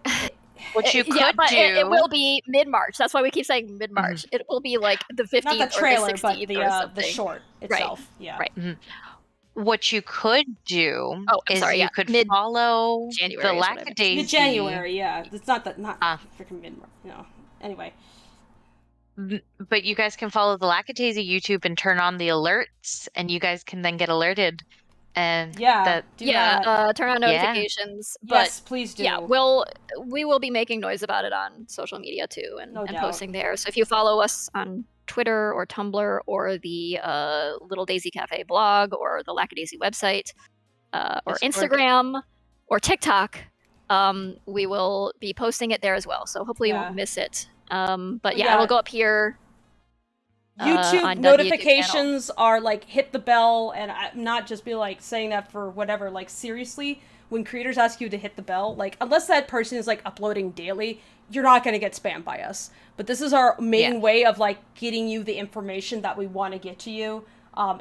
what you could do.
It will be mid-March. That's why we keep saying mid-March. It will be like the 15th,
not the trailer,
or the 16th,
but
or something.
the short itself.
Right.
Yeah.
Right.
What you could do you could follow
January
the Lackadaisy.
Mid-January, yeah. It's not freaking mid-March. No. Anyway.
But you guys can follow the Lackadaisy YouTube and turn on the alerts, and you guys can then get alerted. And
turn on notifications.
Yeah.
But
yes, please do.
Yeah, we will be making noise about it on social media too, and posting there. So if you follow us on Twitter or Tumblr or the Little Daisy Cafe blog or the Lackadaisy website or Instagram or TikTok, we will be posting it there as well. So hopefully you won't miss it. But it'll go up here.
YouTube notifications are like hit the bell, and I'm not just be like saying that for whatever, like seriously, when creators ask you to hit the bell, like unless that person is like uploading daily, you're not going to get spammed by us. But this is our main way of like getting you the information that we want to get to you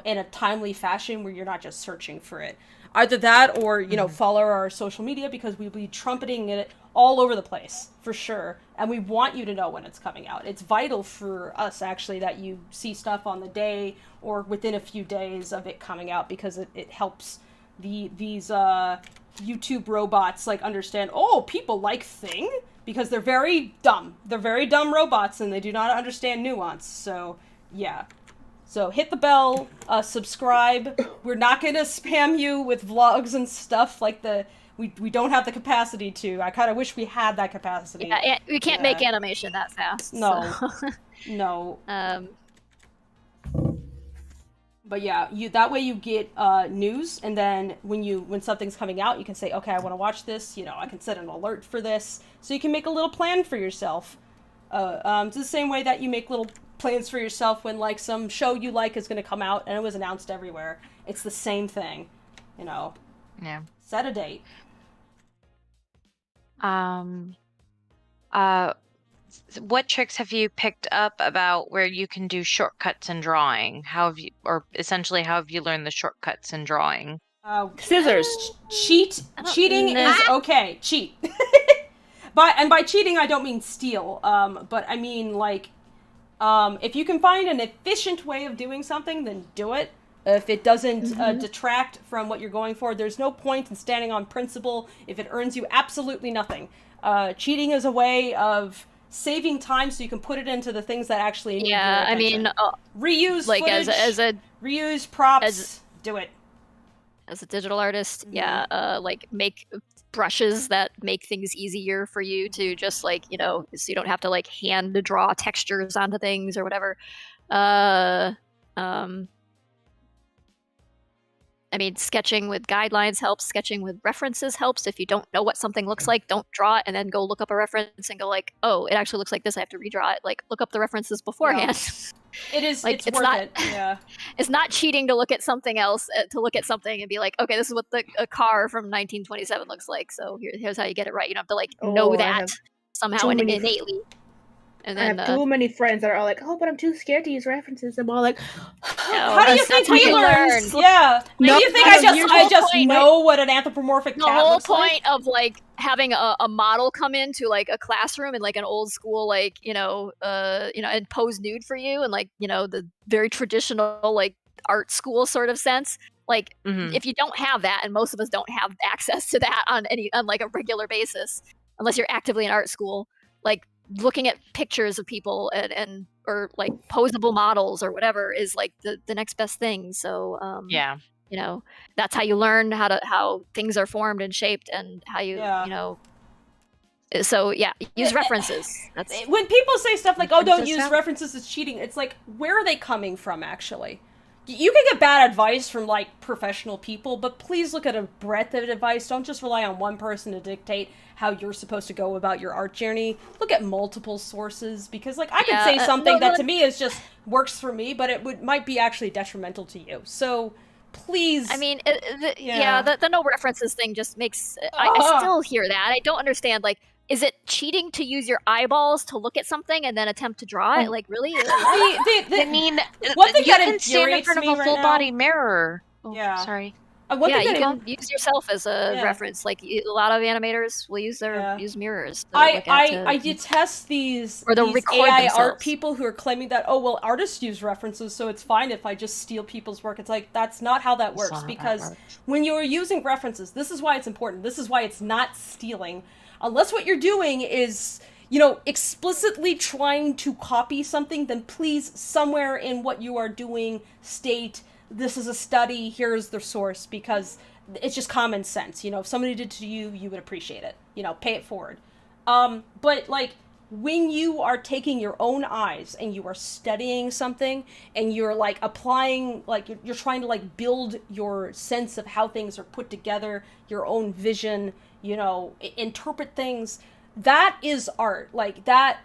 in a timely fashion where you're not just searching for it. Either that or, you know, follow our social media, because we'll be trumpeting it all over the place, for sure. And we want you to know when it's coming out. It's vital for us, actually, that you see stuff on the day or within a few days of it coming out, because it helps these YouTube robots, like, understand, oh, people like Thing? Because they're very dumb. They're very dumb robots, and they do not understand nuance. So, yeah. So hit the bell, subscribe. We're not going to spam you with vlogs and stuff like we don't have the capacity to. I kind of wish we had that capacity.
Yeah, we can't make animation that fast.
No.
So.
No. But yeah, that way you get news, and then when something's coming out, you can say, okay, I want to watch this. You know, I can set an alert for this, so you can make a little plan for yourself. It's the same way that you make little plans for yourself when like some show you like is going to come out and it was announced everywhere. It's the same thing, you know.
Yeah.
Set a date.
What tricks have you picked up about where you can do shortcuts in drawing? How have you learned the shortcuts in drawing?
Scissors.
Cheating is okay. Cheat. By cheating, I don't mean steal. But I mean like, if you can find an efficient way of doing something, then do it. If it doesn't detract from what you're going for, there's no point in standing on principle if it earns you absolutely nothing. Cheating is a way of saving time so you can put it into the things that actually need your attention.
I mean,
reuse
like
footage, reuse props, do it.
As a digital artist, like make brushes that make things easier for you to just like, you know, so you don't have to like hand draw textures onto things or whatever. I mean, sketching with guidelines helps. Sketching with references helps. If you don't know what something looks like, don't draw it and then go look up a reference and go like, oh, it actually looks like this. I have to redraw it. Like, look up the references beforehand.
It is.
Like,
it's worth it. Yeah.
It's not cheating to look at something else, to look at something and be like, okay, this is what a car from 1927 looks like. So here's how you get it right. You don't have to like know that somehow innately. And then,
I have too many friends that are all like, oh, but I'm too scared to use references. I'm all like,
how do you think we learn? Yeah. Do you think I just know what an anthropomorphic cat looks like?
The whole point of like having a model come into like a classroom in like an old school like and pose nude for you and like the very traditional like art school sort of sense. Like if you don't have that, and most of us don't have access to that on like a regular basis, unless you're actively in art school, like looking at pictures of people and or like posable models or whatever is like the next best thing. So that's how you learn how things are formed and shaped and how you so use references. That's
when people say stuff like, oh, don't use references, it's cheating. It's like, where are they coming from actually? You can get bad advice from like professional people, but please look at a breadth of advice. Don't just rely on one person to dictate how you're supposed to go about your art journey. Look at multiple sources, because like I could say something that to me is just works for me, but it might be actually detrimental to you. So please.
I mean, the no references thing just makes I still hear that. I don't understand. Like, is it cheating to use your eyeballs to look at something and then attempt to draw it? Like, really?
I mean,
one thing
you
that
can stand in front of a full-body mirror.
Oh,
yeah.
Sorry. You can use yourself as a reference. Like a lot of animators will use use mirrors.
I detest these AI art people who are claiming that artists use references, so it's fine if I just steal people's work. It's like, that's not how that works, because when you're using references, this is why it's important. This is why it's not stealing. Unless what you're doing is, explicitly trying to copy something, then please, somewhere in what you are doing, state, this is a study, here's the source, because it's just common sense. If somebody did to you, you would appreciate it. Pay it forward. But, like, when you are taking your own eyes and you are studying something and you're, like, applying, like, you're trying to, like, build your sense of how things are put together, your own vision, interpret things, that is art. Like that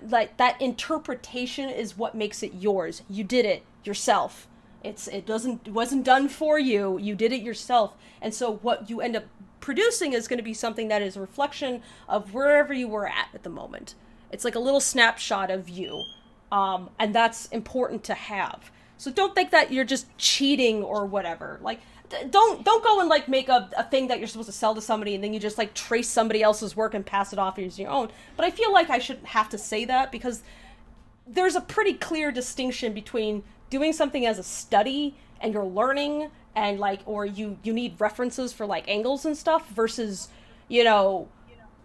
interpretation is what makes it yours. You did it yourself. It wasn't done for you. You did it yourself. And so what you end up producing is going to be something that is a reflection of wherever you were at the moment. It's like a little snapshot of you. And that's important to have. So don't think that you're just cheating or whatever. Like, don't go and like make a thing that you're supposed to sell to somebody and then you just like trace somebody else's work and pass it off as your own. But I feel like I shouldn't have to say that, because there's a pretty clear distinction between doing something as a study and you're learning and like, or you need references for like angles and stuff versus,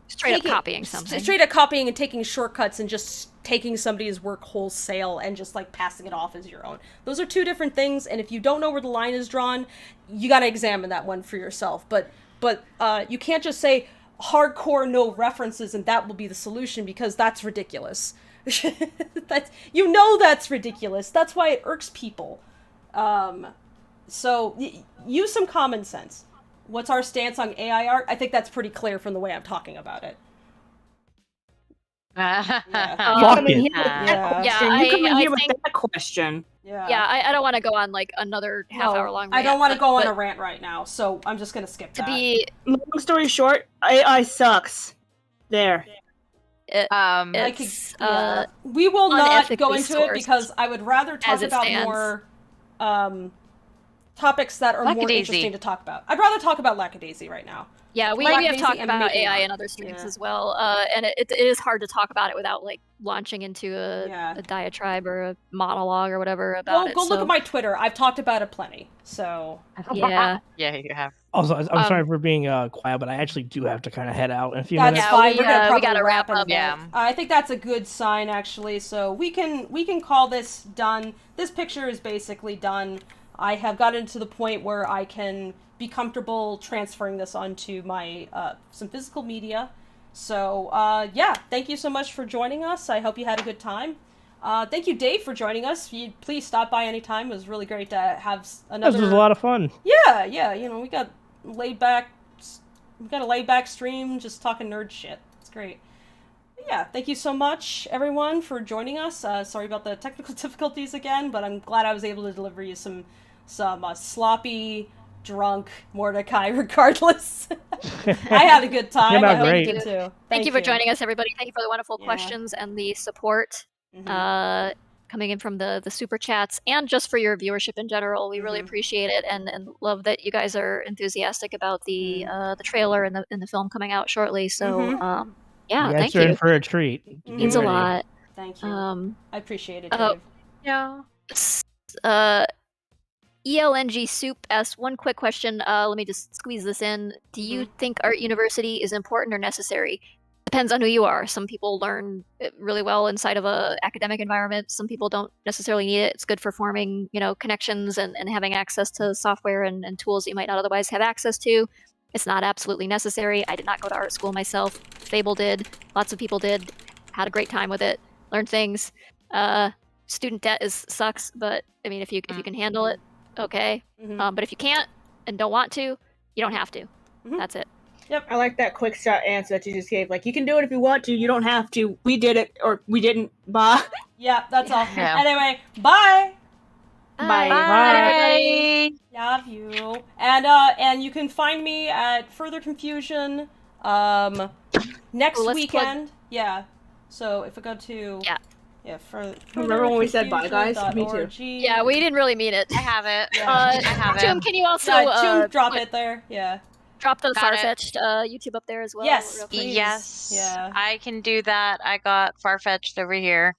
straight up copying something.
Straight up copying and taking shortcuts and just taking somebody's work wholesale and just like passing it off as your own. Those are two different things, and if you don't know where the line is drawn, you got to examine that one for yourself. But but you can't just say hardcore no references and that will be the solution, because that's ridiculous. That's ridiculous. That's why it irks people. So use some common sense. What's our stance on AI art? I think that's pretty clear from the way I'm talking about it.
You come in here with that question.
Yeah, I don't want to go on like another half-hour long rant.
I don't want to go on a rant right now, so I'm just going to skip that.
Long story short, AI sucks. There.
We will not go into it because I would rather talk about more topics that are more interesting to talk about. I'd rather talk about Lackadaisy right now.
Yeah, we have talked about AI in other streams as well, and it is hard to talk about it without like launching into a diatribe or a monologue or whatever about it.
Go look at my Twitter. I've talked about it plenty. So
yeah,
you have.
Also, I'm sorry for being quiet, but I actually do have to kind of head out in a few minutes.
That's fine.
We gotta wrap up.
Yeah,
I think that's a good sign actually. So we can call this done. This picture is basically done. I have gotten to the point where I can be comfortable transferring this onto my some physical media. So yeah, thank you so much for joining us. I hope you had a good time. Thank you, Dave, for joining us. Please stop by anytime. It was really great to have another.
This was a lot of fun.
Yeah. You know, we got a laid back stream, just talking nerd shit. It's great. But yeah, thank you so much, everyone, for joining us. Sorry about the technical difficulties again, but I'm glad I was able to deliver you some sloppy, drunk Mordecai regardless. I had a good time. I hope you did too.
Thank you for joining us, everybody. Thank you for the wonderful questions and the support coming in from the super chats, and just for your viewership in general. We really appreciate it, and love that you guys are enthusiastic about the trailer and the film coming out shortly. So yeah, thank you.
You're in for a treat.
It means a lot.
Thank you. I appreciate it, Dave.
Yeah.
ELNG Soup asks one quick question. Let me just squeeze this in. Do you think Art University is important or necessary? Depends on who you are. Some people learn really well inside of a academic environment. Some people don't necessarily need it. It's good for forming, connections and having access to software and tools that you might not otherwise have access to. It's not absolutely necessary. I did not go to art school myself. Fable did. Lots of people did. Had a great time with it. Learned things. Student debt sucks, but I mean, if you can handle it, okay. But if you can't and don't want to, you don't have to. That's it.
Yep. I like that quick shot answer that you just gave. Like, you can do it if you want to. You don't have to. We did it, or we didn't. Bye.
Yeah, that's all. Yeah. Anyway, bye.
Bye.
Bye.
Love you. And you can find me at Further Confusion next weekend. Yeah. So if I go to
remember when we said bye, guys? Me too.
Yeah, we didn't really mean it.
I have it.
I
have it.
Toom, can you also
drop it there? Yeah.
Drop the Farfetched YouTube up there as well.
Yes,
please. Yes. Yeah. I can do that. I got Farfetched over here.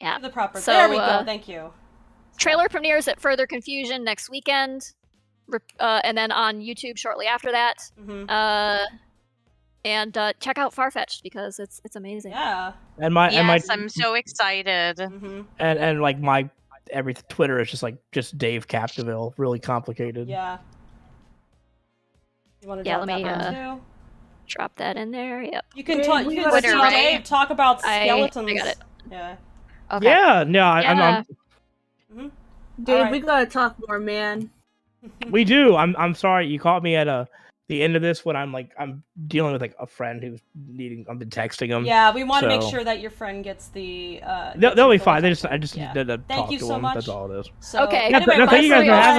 Yeah.
The proper. So, there we go. Thank you.
Trailer premieres at Further Confusion next weekend, and then on YouTube shortly after that. And check out Farfetched because it's amazing.
Yeah.
And
I'm so excited.
And like my Twitter is just Dave Capdevielle, really complicated.
Yeah. You want to drop that one too?
Drop that in there. Yep.
You can talk about skeletons.
I got it.
Yeah.
Okay. Yeah. No. I'm
Dave, we gotta talk more, man.
We do. I'm sorry. You caught me at the end of this when I'm dealing with a friend who's needing. I've been texting him.
Yeah, we want to make sure that your friend gets the.
They'll be fine. I just need to talk to them.
Thank you so much.
That's all it is.
So,
okay.
Anyway, thank you guys for having me.